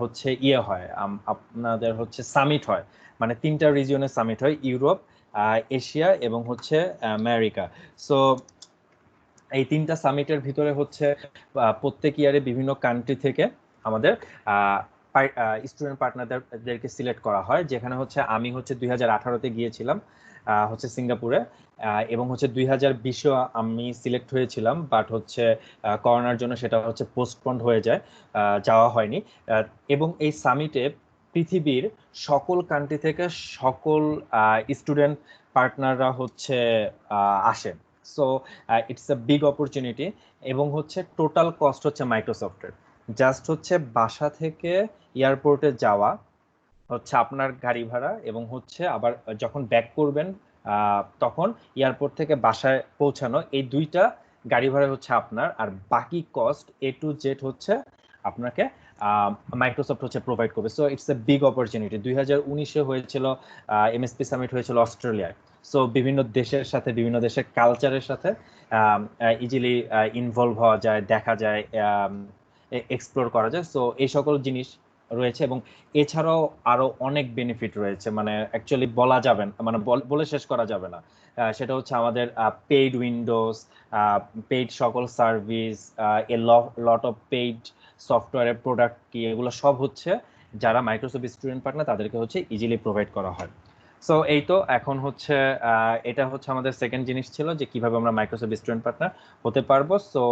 হচ্ছে ইয়ে হয়, আপনাদের হচ্ছে সামিট হয়, মানে 3টা রিজিয়নের সামিট হয়, ইউরোপ, এশিয়া এবং হচ্ছে আমেরিকা। সো এই 3টা সামিটের ভিতরে হচ্ছে প্রত্যেক ইয়ারে বিভিন্ন কান্ট্রি থেকে আমাদের স্টুডেন্ট পার্টনারদেরকে সিলেক্ট করা হয়, যেখানে হচ্ছে আমি হচ্ছে 2018-তে গিয়েছিলাম হচ্ছে সিঙ্গাপুরে, এবং হচ্ছে 2020-এও আমি সিলেক্ট হয়েছিলাম, বাট হচ্ছে করোনার জন্য সেটা হচ্ছে পোস্টপন্ড হয়ে যায়, যাওয়া হয়নি। এবং এই সামিটে পৃথিবীর সকল কান্ট্রি থেকে সকল স্টুডেন্ট পার্টনাররা হচ্ছে আসে। So it's a big opportunity. এবং হচ্ছে টোটাল কস্ট হচ্ছে মাইক্রোসফটের জাস্ট হচ্ছে বাসা থেকে এয়ারপোর্টে যাওয়া, হচ্ছে আপনার গাড়ি ভাড়া, এবং হচ্ছে আবার যখন ব্যাক করবেন তখন এয়ারপোর্ট থেকে বাসায় পৌঁছানো, এই 2টা গাড়ি ভাড়া হচ্ছে আপনার। আর বাকি কস্ট এ টু জেড হচ্ছে আপনাকে মাইক্রোসফট হচ্ছে প্রোভাইড করবে। So it's a big opportunity. 2019-এ হয়েছিল এমএসপি সামিট, হয়েছিল অস্ট্রেলিয়ায়। সো বিভিন্ন দেশের সাথে, বিভিন্ন দেশের কালচারের সাথে ইজিলি ইনভলভ হওয়া যায়, দেখা যায়, এক্সপ্লোর করা যায়। সো এই সকল জিনিস রয়েছে। এবং এছাড়াও আরো অনেক বেনিফিট রয়েছে, মানে অ্যাকচুয়ালি বলা যাবে না, মানে বলে শেষ করা যাবে না। সেটা হচ্ছে আমাদের পেইড উইন্ডোজ, পেইড সকল service, A lot of paid সফটওয়্যারের প্রোডাক্ট কি, এগুলো সব হচ্ছে যারা মাইক্রোসফট স্টুডেন্ট পার্টনার তাদেরকে হচ্ছে ইজিলি প্রোভাইড করা হয়। সো এই তো এখন হচ্ছে এটা হচ্ছে আমাদের সেকেন্ড জিনিস ছিল, যে কিভাবে আমরা মাইক্রোসফট স্টুডেন্ট পার্টনার হতে পারবো। সো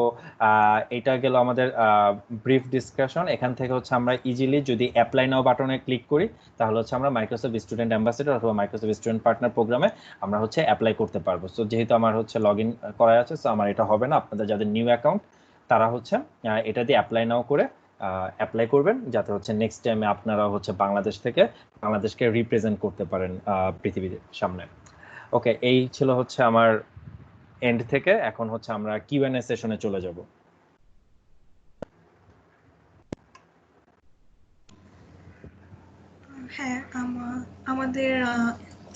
এটা গেল আমাদের ব্রিফ ডিসকাশন। এখান থেকে হচ্ছে আমরা ইজিলি যদি অ্যাপ্লাই নাও বাটনে ক্লিক করি, তাহলে হচ্ছে আমরা মাইক্রোসফট স্টুডেন্ট অ্যাম্বাসেডর অথবা মাইক্রোসফট স্টুডেন্ট পার্টনার প্রোগ্রামে আমরা হচ্ছে অ্যাপ্লাই করতে পারবো। সো যেহেতু আমার হচ্ছে লগ ইন করা আছে, সো আমার এটা হবে না। আপনাদের যাদের নিউ অ্যাকাউন্ট, তারা হচ্ছে এটা দিয়ে অ্যাপ্লাই নাও করে অ্যাপ্লাই করবেন, যাতে হচ্ছে নেক্সট টাইমে আপনারা হচ্ছে বাংলাদেশকে রিপ্রেজেন্ট করতে পারেন পৃথিবীর সামনে। ওকে, এই ছিল হচ্ছে আমার এন্ড থেকে। এখন হচ্ছে আমরা কিউএনএ সেশনে চলে যাব। হ্যাঁ, আমাদের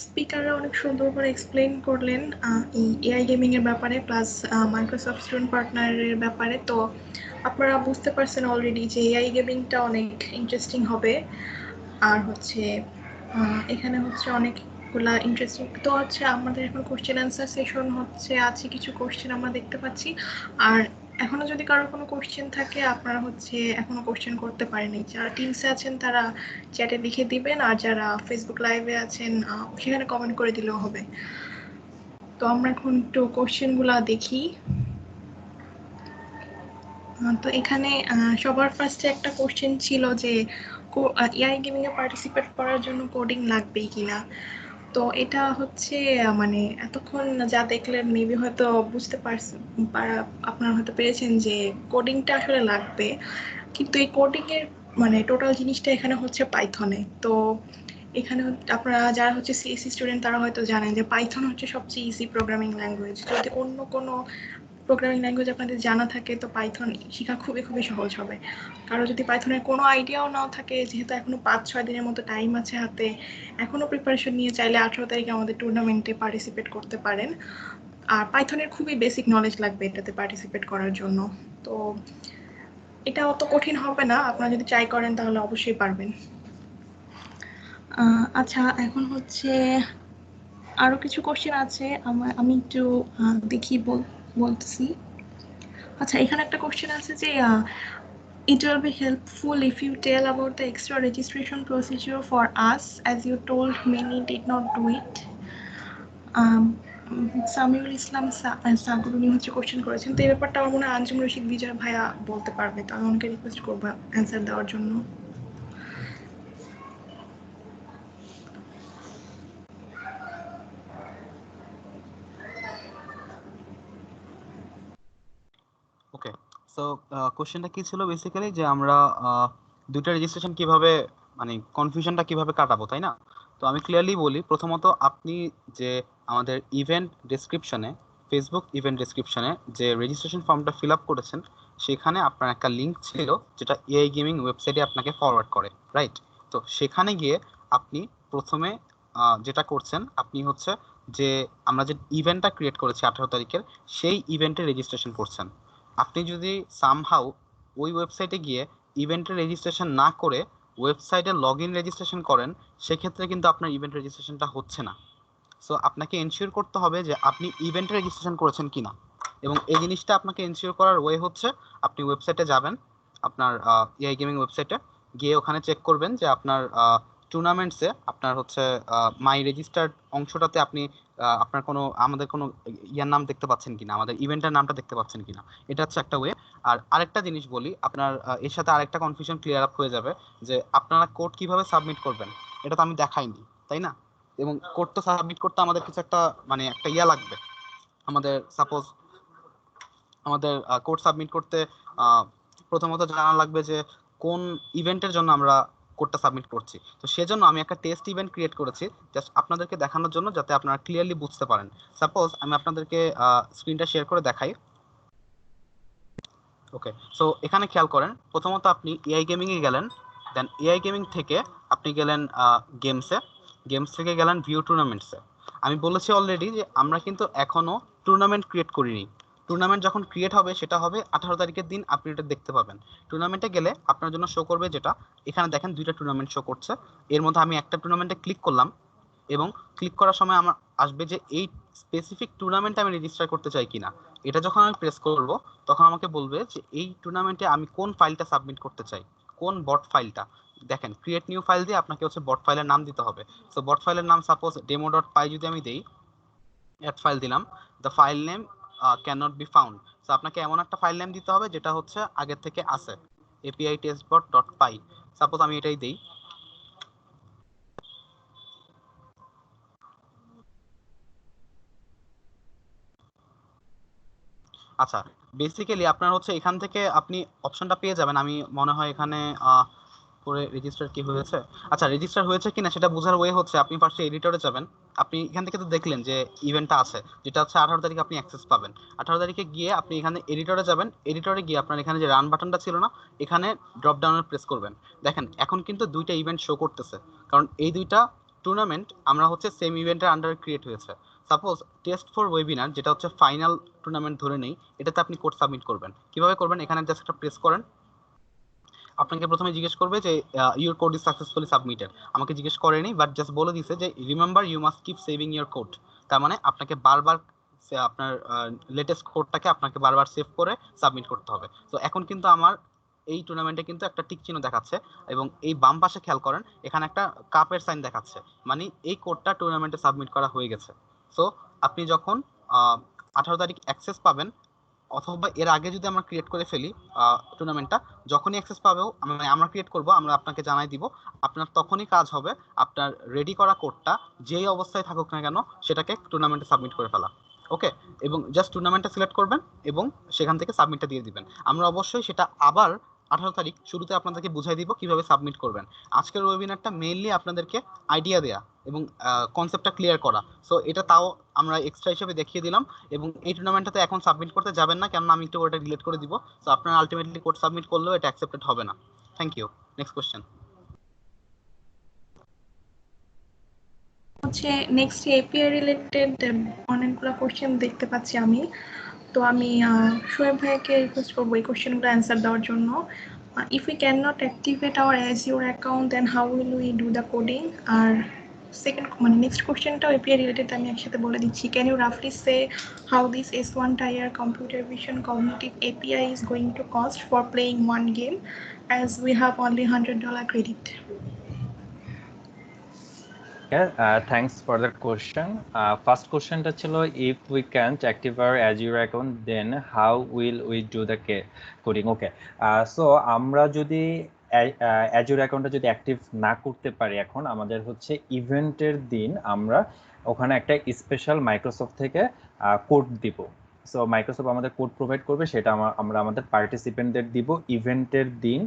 স্পিকাররা অনেক সুন্দর করে এক্সপ্লেন করলেন এই এআই গেমিং এর ব্যাপারে, প্লাস মাইক্রোসফট স্টুডেন্ট পার্টনারের ব্যাপারে। তো আপনারা বুঝতে পারছেন অলরেডি যে এআই গেমিংটা অনেক ইন্টারেস্টিং হবে। আর হচ্ছে এখানে হচ্ছে অনেকগুলা ইন্টারেস্টিং, তো হচ্ছে আমাদের এখন কোশ্চেন অ্যান্সার সেশন হচ্ছে, আছে কিছু কোশ্চেন আমরা দেখতে পাচ্ছি। আর এখনো যদি কারোর কোনো কোশ্চেন থাকে আপনারা হচ্ছে এখনো কোশ্চেন করতে পারেনি, যারা টিমসে আছেন তারা চ্যাটে লিখে দিবেন, আর যারা ফেসবুক লাইভে আছেন সেখানে কমেন্ট করে দিলেও হবে। তো আমরা এখন একটু কোশ্চেনগুলা দেখি। তো এখানে সবার ফার্স্টে একটা কোশ্চেন ছিল যে এআই গেমিং এ পার্টিসিপেট করার জন্য কোডিং লাগবেই কিনা। তো এটা হচ্ছে মানে এতক্ষণ যা দেখলেন মেবি হয়তো বুঝতে পারছেন, আপনারা হয়তো পেরেছেন যে কোডিংটা আসলে লাগবে, কিন্তু এই কোডিং এর মানে টোটাল জিনিসটা এখানে হচ্ছে পাইথনে। তো এখানে আপনারা যারা হচ্ছে সিএসসি স্টুডেন্ট তারা হয়তো জানেন যে পাইথন হচ্ছে সবচেয়ে ইজি প্রোগ্রামিং ল্যাঙ্গুয়েজ। যদি অন্য কোনো প্রোগ্রামিং ল্যাঙ্গুয়েজ আপনাদের জানা থাকে তো পাইথন শেখা খুবই খুবই সহজ হবে। কারো যদি পাইথনের কোনো আইডিয়াও নাও থাকে, যেহেতু এখনো 5-6 দিনের মতো টাইম আছে হাতে, এখনো প্রিপারেশন নিয়ে চাইলে 18 তারিখে আমাদের টুর্নামেন্টে পার্টিসিপেট করতে পারেন। আর পাইথনের খুবই বেসিক নলেজ লাগবে এটাতে পার্টিসিপেট করার জন্য। তো এটা অত কঠিন হবে না, আপনারা যদি ট্রাই করেন তাহলে অবশ্যই পারবেন। আচ্ছা, এখন হচ্ছে আরো কিছু কোশ্চেন আছে, আমি একটু দেখি বলতেছি। আচ্ছা, এখানে একটা কোশ্চেন আছে যে it will be helpful if you tell about the extra registration procedure for us, as you told many did not do it. Samiul ইসলাম সাগর উনি হচ্ছে কোশ্চেন করেছেন, তো এই ব্যাপারটা আমার মনে হয় আঞ্জুম রশিদ বিজয় ভাইয়া বলতে পারবে, তো আমি ওনাকে রিকোয়েস্ট করবো অ্যান্সার দেওয়ার জন্য। ওকে, সো কোশ্চেনটা কি ছিল বেসিক্যালি যে আমরা দুইটা রেজিস্ট্রেশন কিভাবে, মানে কনফিউশনটা কিভাবে কাটাবো, তাই না? তো আমি ক্লিয়ারলি বলি, প্রথমত আপনি যে আমাদের ইভেন্ট ডেসক্রিপশনে, ফেসবুক ইভেন্ট ডেসক্রিপশনে যে রেজিস্ট্রেশন ফর্মটা ফিল আপ করেছেন, সেখানে আপনার একটা লিঙ্ক ছিল যেটা এআই গেমিং ওয়েবসাইটে আপনাকে ফরওয়ার্ড করে, রাইট? তো সেখানে গিয়ে আপনি প্রথমে যেটা করছেন, আপনি হচ্ছে যে আমরা যে ইভেন্টটা ক্রিয়েট করেছি 18 তারিখের, সেই ইভেন্টে রেজিস্ট্রেশন করছেন। আপনি যদি সামহাউ ওই ওয়েবসাইটে গিয়ে ইভেন্টের রেজিস্ট্রেশন না করে ওয়েবসাইটে লগ ইন রেজিস্ট্রেশন করেন, সেক্ষেত্রে কিন্তু আপনার ইভেন্ট রেজিস্ট্রেশনটা হচ্ছে না। সো আপনাকে এনশিওর করতে হবে যে আপনি ইভেন্টে রেজিস্ট্রেশন করেছেন কিনা, এবং এই জিনিসটা আপনাকে এনশিওর করার ওয়ে হচ্ছে আপনি ওয়েবসাইটে যাবেন, আপনার এআই গেমিং ওয়েবসাইটে গিয়ে ওখানে চেক করবেন যে আপনার টুর্নামেন্টসে আপনার হচ্ছে মাই রেজিস্টার্ড অংশটাতে আপনি আপনার কোনো আমাদের কোনো ইয়ার নাম দেখতে পাচ্ছেন কিনা, আমাদের ইভেন্টের নামটা দেখতে পাচ্ছেন কিনা। এটা হচ্ছে একটা ওয়ে। আর আরেকটা জিনিস বলি, আপনার এর সাথে আরেকটা কনফিউশন ক্লিয়ার আপ হয়ে যাবে যে আপনারা কোড কিভাবে সাবমিট করবেন, এটা তো আমি দেখাইনি, তাই না? এবং কোডটা সাবমিট করতে আমাদের কিছু একটা মানে একটা ইয়া লাগবে। আমাদের সাপোজ আমাদের কোড সাবমিট করতে প্রথমত জানা লাগবে যে কোন ইভেন্টের জন্য আমরা কোডটা সাবমিট করছি। তো সেজন্য আমি একটা টেস্ট ইভেন্ট ক্রিয়েট করেছি জাস্ট আপনাদেরকে দেখানোর জন্য, যাতে আপনারা ক্লিয়ারলি বুঝতে পারেন। সাপোজ আমি আপনাদেরকে স্ক্রিনটা শেয়ার করে দেখাই। ওকে, সো এখানে খেয়াল করেন, প্রথমত আপনি এআই গেমিং এ গেলেন, দেন এআই গেমিং থেকে আপনি গেলেন গেমসে, গেমস থেকে গেলেন ভিউ টুর্নামেন্টসে। আমি বলেছি অলরেডি যে আমরা কিন্তু এখনো টুর্নামেন্ট ক্রিয়েট করিনি। টুর্নামেন্ট যখন ক্রিয়েট হবে সেটা হবে 18 তারিখের দিন, আপনি এটা দেখতে পাবেন। টুর্নামেন্টে গেলে আপনার জন্য শো করবে যেটা এখানে দেখেন, দুইটা টুর্নামেন্ট শো করছে। এর মধ্যে আমি একটা টুর্নামেন্টে ক্লিক করলাম, এবং ক্লিক করার সময় আমার আসবে যে এই স্পেসিফিক টুর্নামেন্টে আমি রেজিস্টার করতে চাই কিনা। এটা যখন আমি প্রেস করব তখন আমাকে বলবে যে এই টুর্নামেন্টে আমি কোন ফাইলটা সাবমিট করতে চাই, কোন বট ফাইলটা। দেখেন, ক্রিয়েট নিউ ফাইল দিয়ে আপনাকে হচ্ছে বট ফাইলের নাম দিতে হবে। সো বট ফাইলের নাম সাপোজ demo.py যদি আমি দেই, অ্যাড ফাইল দিলাম, the file name cannot be found. So আপনাকে এমন একটা ফাইল নেম দিতে হবে যেটা হচ্ছে আগের থেকে আছে, api testbot.py। সাপোজ আমি এটাই দেই। আচ্ছা, বেসিক্যালি আপনার হচ্ছে এখান থেকে আপনি অপশনটা পেয়ে যাবেন। আমি মনে হয় এখানে করে রেজিস্টার কি হয়েছে, আচ্ছা রেজিস্টার হয়েছে কিনা সেটা বোঝার ওয়ে হচ্ছে আপনি ফার্স্টে এডিটরে যাবেন। আপনি এখান থেকে তো দেখলেন যে ইভেন্টটা আছে, যেটা হচ্ছে 18 তারিখে আপনি অ্যাক্সেস পাবেন। 18 তারিখে গিয়ে আপনি এখানে এডিটরে যাবেন, এডিটরে গিয়ে আপনার এখানে যে রান বাটনটা ছিল না, এখানে ড্রপ ডাউনে প্রেস করবেন। দেখেন এখন কিন্তু দুইটা ইভেন্ট শো করতেছে, কারণ এই দুইটা টুর্নামেন্ট আমরা হচ্ছে সেম ইভেন্টের আন্ডারে ক্রিয়েট হয়েছে। সাপোজ টেস্ট ফর ওয়েবিনার যেটা হচ্ছে ফাইনাল টুর্নামেন্ট ধরে নেই, এটাতে আপনি কোড সাবমিট করবেন। কিভাবে করবেন? এখানে জাস্ট একটা প্রেস করেন, আপনাকে প্রথমে জিজ্ঞেস করবে যে your code is successfully submitted. আমাকে জিজ্ঞেস করেনি, বাট জাস্ট বলে দিছে যে remember you must keep saving your code. তার মানে আপনাকে বারবার আপনার লেটেস্ট কোডটাকে আপনাকে বারবার সেভ করে সাবমিট করতে হবে। তো এখন কিন্তু আমার এই টুর্নামেন্টে কিন্তু একটা টিক চিহ্ন দেখাচ্ছে, এবং এই বাম পাশে খেয়াল করেন এখানে একটা কাপের সাইন দেখাচ্ছে, মানে এই কোডটা টুর্নামেন্টে সাবমিট করা হয়ে গেছে। সো আপনি যখন 18 তারিখ অ্যাক্সেস পাবেন, অথবা এর আগে যদি আমরা ক্রিয়েট করে ফেলি টুর্নামেন্টটা, যখনই অ্যাক্সেস পাবেও আমরা ক্রিয়েট করব, আমরা আপনাকে জানাই দিব। আপনার তখনই কাজ হবে আপনার রেডি করা কোডটা যেই অবস্থায় থাকুক না কেন সেটাকে টুর্নামেন্টে সাবমিট করে ফেলা। ওকে, এবং জাস্ট টুর্নামেন্টটা সিলেক্ট করবেন এবং সেখান থেকে সাবমিটটা দিয়ে দিবেন। আমরা অবশ্যই সেটা আবার 18 তারিখ শুরুতে আপনাদেরকে বুঝাই দিব কিভাবে সাবমিট করবেন। আজকের ওয়েবিনারটা মেইনলি আপনাদেরকে আইডিয়া দেয়া এবং কনসেপ্টটা ক্লিয়ার করা। সো এটা তাও আমরা এক্সট্রা হিসেবে দেখিয়ে দিলাম। এবং এই টুর্নামেন্টটাতে এখন সাবমিট করতে যাবেন না, কেননা আমি একটু ওটা ডিলিট করে দিব। সো আপনারা আলটিমেটলি কোড সাবমিট করলেও এটা অ্যাকসেপ্টেড হবে না। Thank you. Next question. হচ্ছে নেক্সট এপিআই রিলেটেড অনেকগুলো কোশ্চেন দেখতে পাচ্ছি আমি। তো আমি শোয়েব ভাইকে রিকোয়েস্ট করবো এই কোশ্চেনগুলো অ্যান্সার দেওয়ার জন্য। If we can not activate our Azure account then how will we do the coding. আর সেকেন্ড মানে নেক্সট কোশ্চেনটাও এপিআই রিলেটেড, আমি একসাথে বলে দিচ্ছি। ক্যান ইউ রাফলি say how this S1 tier computer vision cognitive API is going to cost for playing one game as we have only $100 credit? Thanks for that question. First question টা ছিল, if we can't active our Azure account then how will we do the coding? Okay, so আমরা যদি Azure অ্যাকাউন্টটা যদি active না করতে পারি, এখন আমাদের হচ্ছে ইভেন্টের দিন আমরা ওখানে একটা স্পেশাল মাইক্রোসফট থেকে কোড দিব। সো মাইক্রোসফট আমাদের কোড প্রোভাইড করবে, সেটা আমরা আমাদের পার্টিসিপেন্টদের দিব। ইভেন্টের দিন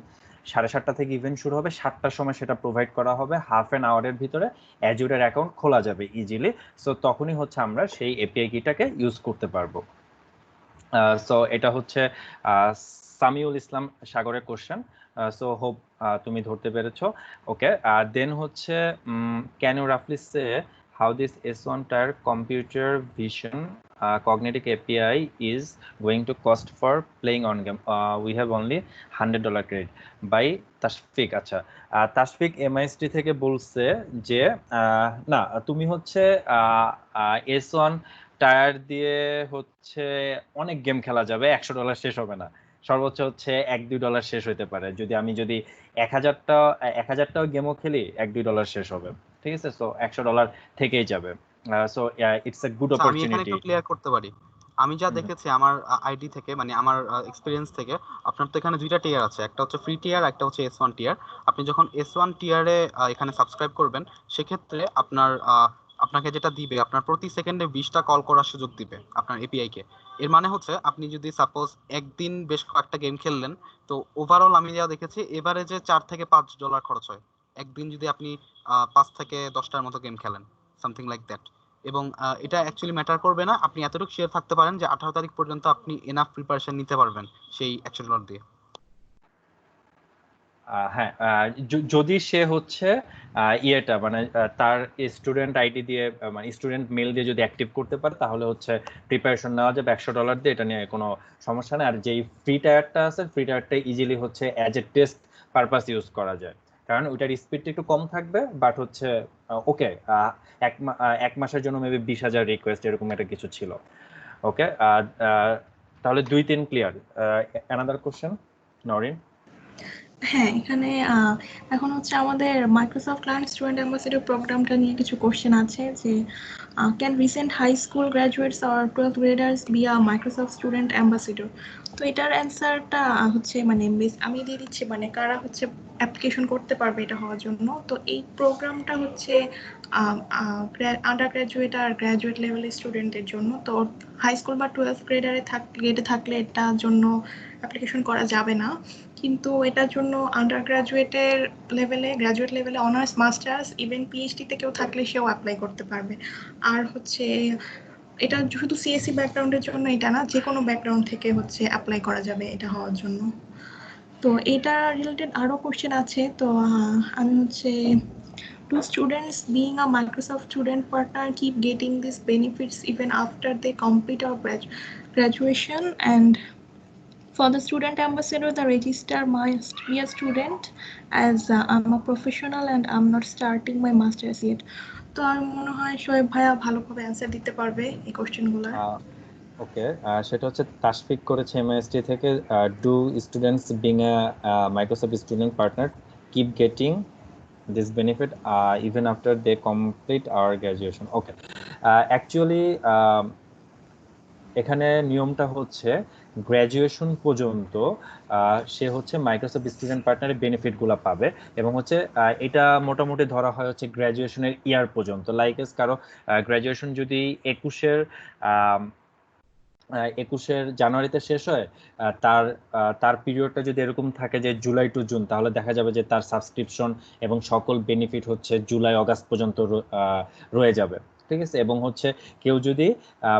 7:30 থেকে ইভেন্ট শুরু হবে, 7টার সময় সেটা প্রোভাইড করা হবে। হাফ অ্যান আওয়ারের ভিতরে অ্যাজুরের অ্যাকাউন্ট খোলা যাবে ইজিলি। সো তখনই হচ্ছে আমরা সেই এপিআই কিটাকে ইউজ করতে পারবো। সো এটা হচ্ছে সামিউল ইসলাম সাগরের কোশ্চেন। সো হোপ তুমি ধরতে পেরেছো। ওকে, দেন হচ্ছে ক্যান ইউ রাফলি say how this S1 tier computer vision cognitive API is going to cost for playing on game? We have only $100 credit by Tashfiq. আচ্ছা, তাশফিক এমআইএসটি থেকে বলছে যে না, তুমি হচ্ছে S1 টায়ার দিয়ে হচ্ছে অনেক গেম খেলা যাবে, $100 শেষ হবে না। সর্বোচ্চ হচ্ছে $1-2 শেষ হতে পারে। আমি যদি 1000টাও গেমও খেলি, $1-2 শেষ হবে। ঠিক আছে, সো $100 থেকেই যাবে। সো ইটস এ গুড আমি এখানে অপরচুনিটি। একটু ক্লিয়ার করতে পারি। আমি যা দেখেছি আমার আইডি থেকে, মানে আমার এক্সপিরিয়েন্স থেকে, আপনার তো এখানে দুইটা টিয়ার আছে, একটা হচ্ছে ফ্রি টিয়ার, একটা হচ্ছে S1 টিয়ার। আপনি যখন S1 টিয়ারে এখানে সাবস্ক্রাইব করবেন, সেক্ষেত্রে আপনাকে যেটা দিবে, আপনার প্রতি সেকেন্ডে 20টা কল করার সুযোগ দিবে আপনার এপিআই কে। এর মানে হচ্ছে আপনি যদি সাপোজ একদিন বেশ কয়েকটা গেম খেললেন, তো ওভারঅল আমি যা দেখেছি এভারেজে $4 থেকে $5 খরচ হয় একদিন, যদি আপনি 5 থেকে 10টার মতো গেম খেলেন, সামথিং লাইক দ্যাট। এবং এটা অ্যাকচুয়ালি ম্যাটার করবে না, আপনি এতটুকু শিওর থাকতে পারেন যে 18 তারিখ পর্যন্ত আপনি এনাফ প্রিপারেশন নিতে পারবেন সেই $100 দিয়ে। হ্যাঁ, যদি সে হচ্ছে ইয়েটা মানে তার স্টুডেন্ট আইডি দিয়ে মানে স্টুডেন্ট মেল দিয়ে যদি অ্যাক্টিভ করতে পারে, তাহলে হচ্ছে প্রিপারেশন নেওয়া যাবে $100 দিয়ে, এটা নিয়ে কোনো সমস্যা নেই। আর যেই ফ্রি টায়ারটা আছে, ফ্রি টায়ারটা ইজিলি হচ্ছে as a test purpose use করা যায়, কারণ ওইটার স্পিডটা একটু কম থাকবে। বাট হচ্ছে ওকে, 1 মাসের জন্য মেবি 20,000 রিকোয়েস্ট এরকম একটা কিছু ছিল। ওকে, তাহলে 2-3 ক্লিয়ার। Another question, Norin? হ্যাঁ, এখানে এখন হচ্ছে আমাদের মাইক্রোসফট ক্লায়েন্ট স্টুডেন্ট অ্যাম্বাসেডর প্রোগ্রামটা নিয়ে কিছু কোশ্চেন আছে যে can recent high school graduates or 12th graders be a Microsoft student ambassador? তো এটার অ্যান্সারটা হচ্ছে মানে আমি দিয়ে দিচ্ছি, মানে কারা হচ্ছে অ্যাপ্লিকেশন করতে পারবে এটা হওয়ার জন্য। তো এই প্রোগ্রামটা হচ্ছে আন্ডার গ্র্যাজুয়েট আর গ্র্যাজুয়েট লেভেলের স্টুডেন্টদের জন্য। তো হাই স্কুল বা 12th গ্রেডে থাকলে এটার জন্য অ্যাপ্লিকেশন করা যাবে না, কিন্তু এটার জন্য আন্ডার গ্র্যাজুয়েট লেভেলে অনার্স, মাস্টার্স, ইভেন পিএইচডিতে কেউ থাকলে সেও অ্যাপ্লাই করতে পারবে। আর হচ্ছে এটা শুধু সিএসসি ব্যাকগ্রাউন্ডের জন্য এটা না, যে কোনো ব্যাকগ্রাউন্ড থেকে হচ্ছে অ্যাপ্লাই করা যাবে এটা হওয়ার জন্য। তো এটা রিলেটেড আরও কোশ্চেন আছে। তো আমি হচ্ছে do students being a Microsoft student partner keep getting these benefits even after they complete our graduation? And for the student ambassador, the registrar must be a student, as I'm a professional and I'm not starting my masters yet. তো আমার মনে হয় শোয়েব ভাইয়া ভালোভাবে answer দিতে পারবে এই কোশ্চেনগুলোর। ওকে, সেটা হচ্ছে তাশফিক করেছে এমআইএসটি থেকে, do students being a Microsoft student partner keep getting this benefit even after they complete our graduation? Okay, actually এখানে নিয়মটা হচ্ছে গ্র্যাজুয়েশন পর্যন্ত সে হচ্ছে মাইক্রোসফট স্টুডেন্ট পার্টনারের বেনিফিটগুলো পাবে, এবং হচ্ছে এটা মোটামুটি ধরা হয় হচ্ছে গ্র্যাজুয়েশনের ইয়ার পর্যন্ত। লাইক কারো গ্র্যাজুয়েশন যদি 21-এর জানুয়ারিতে শেষ হয়, তার তার পিরিয়ডটা যদি এরকম থাকে যে জুলাই টু জুন, তাহলে দেখা যাবে যে তার সাবস্ক্রিপশন এবং সকল বেনিফিট হচ্ছে জুলাই অগাস্ট পর্যন্ত রয়ে যাবে। ঠিক আছে, এবং হচ্ছে কেউ যদি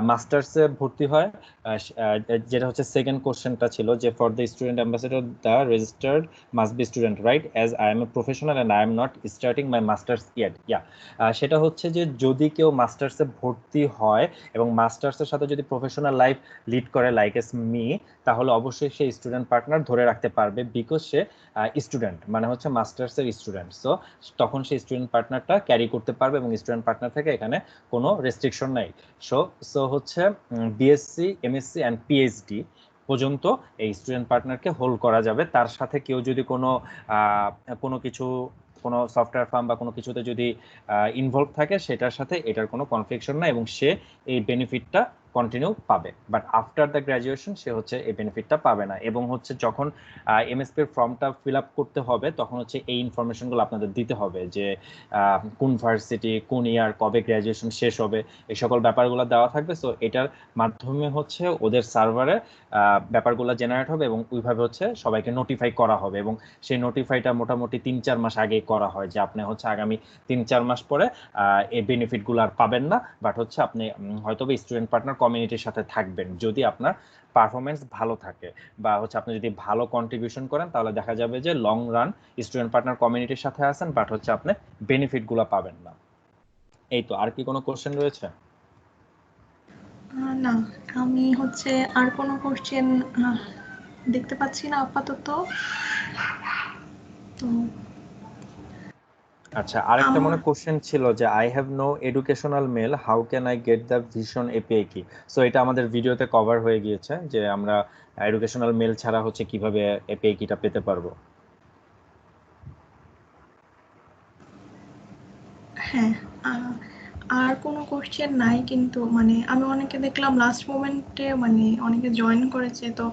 মাস্টার্সে ভর্তি হয়, যেটা হচ্ছে সেকেন্ড কোশ্চেনটা ছিল যে for the student ambassador the registered must be student right as I M a professional and I am not starting my masters yet. সেটা হচ্ছে যে যদি কেউ মাস্টার্সে ভর্তি হয় এবং মাস্টার্সের সাথে যদি প্রফেশনাল লাইফ লিড করে লাইক এস মি, তাহলে অবশ্যই সে স্টুডেন্ট পার্টনার ধরে রাখতে পারবে, বিকজ সে স্টুডেন্ট মানে হচ্ছে মাস্টার্সের স্টুডেন্ট। সো তখন সে স্টুডেন্ট পার্টনারটা ক্যারি করতে পারবে এবং স্টুডেন্ট পার্টনার থেকে এখানে কোনো রেস্ট্রিকশন নাই। সো হচ্ছে বিএসসি, এমএসসি অ্যান্ড পিএইচডি পর্যন্ত এই স্টুডেন্ট পার্টনারকে হোল্ড করা যাবে। তার সাথে কেউ যদি কোনো সফটওয়্যার ফার্ম বা কোনো কিছুতে যদি ইনভলভ থাকে, সেটার সাথে এটার কোনো কনফ্লিকশন না, এবং সে এই বেনিফিটটা কন্টিনিউ পাবে। বাট আফটার দ্য গ্র্যাজুয়েশন সে হচ্ছে এই বেনিফিটটা পাবে না। এবং হচ্ছে যখন এমএসপির ফর্মটা ফিল আপ করতে হবে, তখন হচ্ছে এই ইনফরমেশনগুলো আপনাদের দিতে হবে যে কোন ভার্সিটি, কোন ইয়ার, কবে গ্র্যাজুয়েশন শেষ হবে, এই সকল ব্যাপারগুলো দেওয়া থাকবে। সো এটার মাধ্যমে হচ্ছে ওদের সার্ভারে ব্যাপারগুলো জেনারেট হবে এবং ওইভাবে হচ্ছে সবাইকে নোটিফাই করা হবে। এবং সেই নোটিফাইটা মোটামুটি 3-4 মাস আগে করা হয় যে আপনি হচ্ছে আগামী 3-4 মাস পরে এই বেনিফিটগুলো আর পাবেন না, বাট হচ্ছে আপনি হয়তো স্টুডেন্ট পার্টনার কমিউনিটির সাথে থাকবেন। যদি আপনার পারফরমেন্স ভালো থাকে বা হচ্ছে আপনি যদি ভালো কন্ট্রিবিউশন করেন, তাহলে দেখা যাবে যে লং রান স্টুডেন্ট পার্টনার কমিউনিটির সাথে আছেন, বাট হচ্ছে আপনি বেনিফিটগুলো পাবেন না। এই তো, আর কি কোনো কোশ্চেন রয়েছে? না, আমি হচ্ছে আর কোনো কোশ্চেন দেখতে পাচ্ছি না আপাতত। তো আচ্ছা, আরেকটা মনে কোশ্চেন ছিল যে I have no educational mail, how can I get the vision API কি? সো এটা আমাদের ভিডিওতে কভার হয়ে গিয়েছে যে আমরা এডুকেশনাল মেল ছাড়া হচ্ছে কিভাবে এপিআই কিটা পেতে পারবো। হ্যাঁ, আর কোনো কোশ্চেন নাই, কিন্তু মানে আমি অনেকে দেখলাম লাস্ট মোমেন্টে মানে অনেকে জয়েন করেছে। তো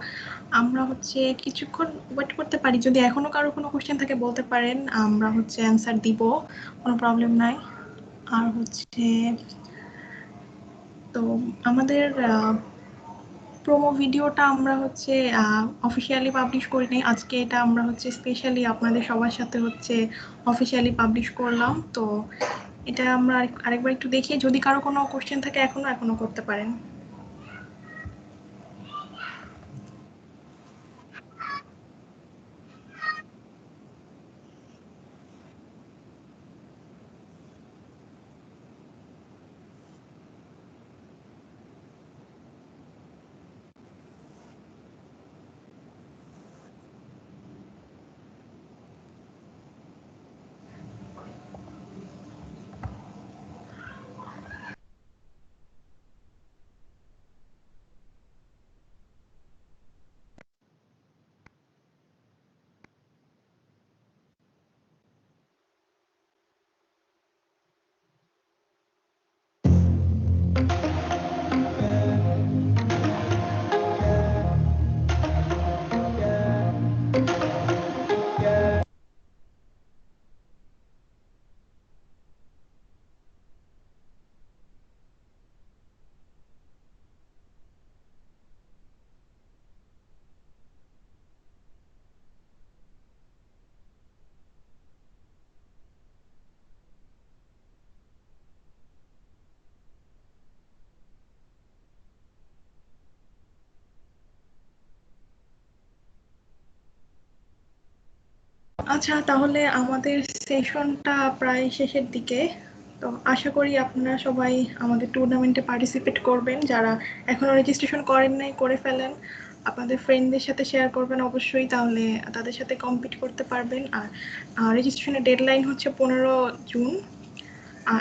আমরা হচ্ছে কিছুক্ষণ ওয়েট করতে পারি, যদি এখনো কারো কোনো কোশ্চেন থাকে বলতে পারেন, আমরা হচ্ছে অ্যান্সার দিব, কোনো প্রবলেম নাই। আর হচ্ছে তো আমাদের প্রোমো ভিডিওটা আমরা হচ্ছে অফিসিয়ালি পাবলিশ করি নাই আজকে, এটা আমরা হচ্ছে স্পেশালি আপনাদের সবার সাথে হচ্ছে অফিসিয়ালি পাবলিশ করলাম। তো এটা আমরা আরেকবার একটু দেখি, যদি কারো কোনো কোশ্চেন থাকে এখনো করতে পারেন। আচ্ছা, তাহলে আমাদের সেশনটা প্রায় শেষের দিকে, তো আশা করি আপনারা সবাই আমাদের টুর্নামেন্টে পার্টিসিপেট করবেন। যারা এখনো রেজিস্ট্রেশন করেন নাই করে ফেলেন, আপনাদের ফ্রেন্ডদের সাথে শেয়ার করবেন অবশ্যই, তাহলে তাদের সাথে কম্পিট করতে পারবেন। আর রেজিস্ট্রেশনের ডেডলাইন হচ্ছে 15 জুন।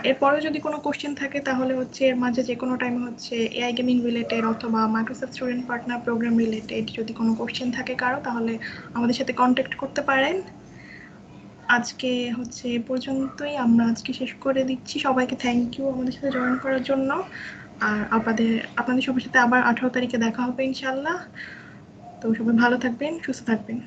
এরপরেও যদি কোনো কোশ্চেন থাকে তাহলে হচ্ছে এর মাঝে যে কোনো টাইমে হচ্ছে এআই গেমিং রিলেটেড অথবা Microsoft student partner program related যদি কোনো কোশ্চেন থাকে কারো, তাহলে আমাদের সাথে কন্ট্যাক্ট করতে পারেন। আজকে হচ্ছে এ পর্যন্তই, আমরা আজকে শেষ করে দিচ্ছি। সবাইকে থ্যাংক ইউ আমাদের সাথে জয়েন করার জন্য। আর আপনাদের সবার সাথে আবার 18 তারিখে দেখা হবে ইনশাল্লাহ। তো সবাই ভালো থাকবেন, সুস্থ থাকবেন।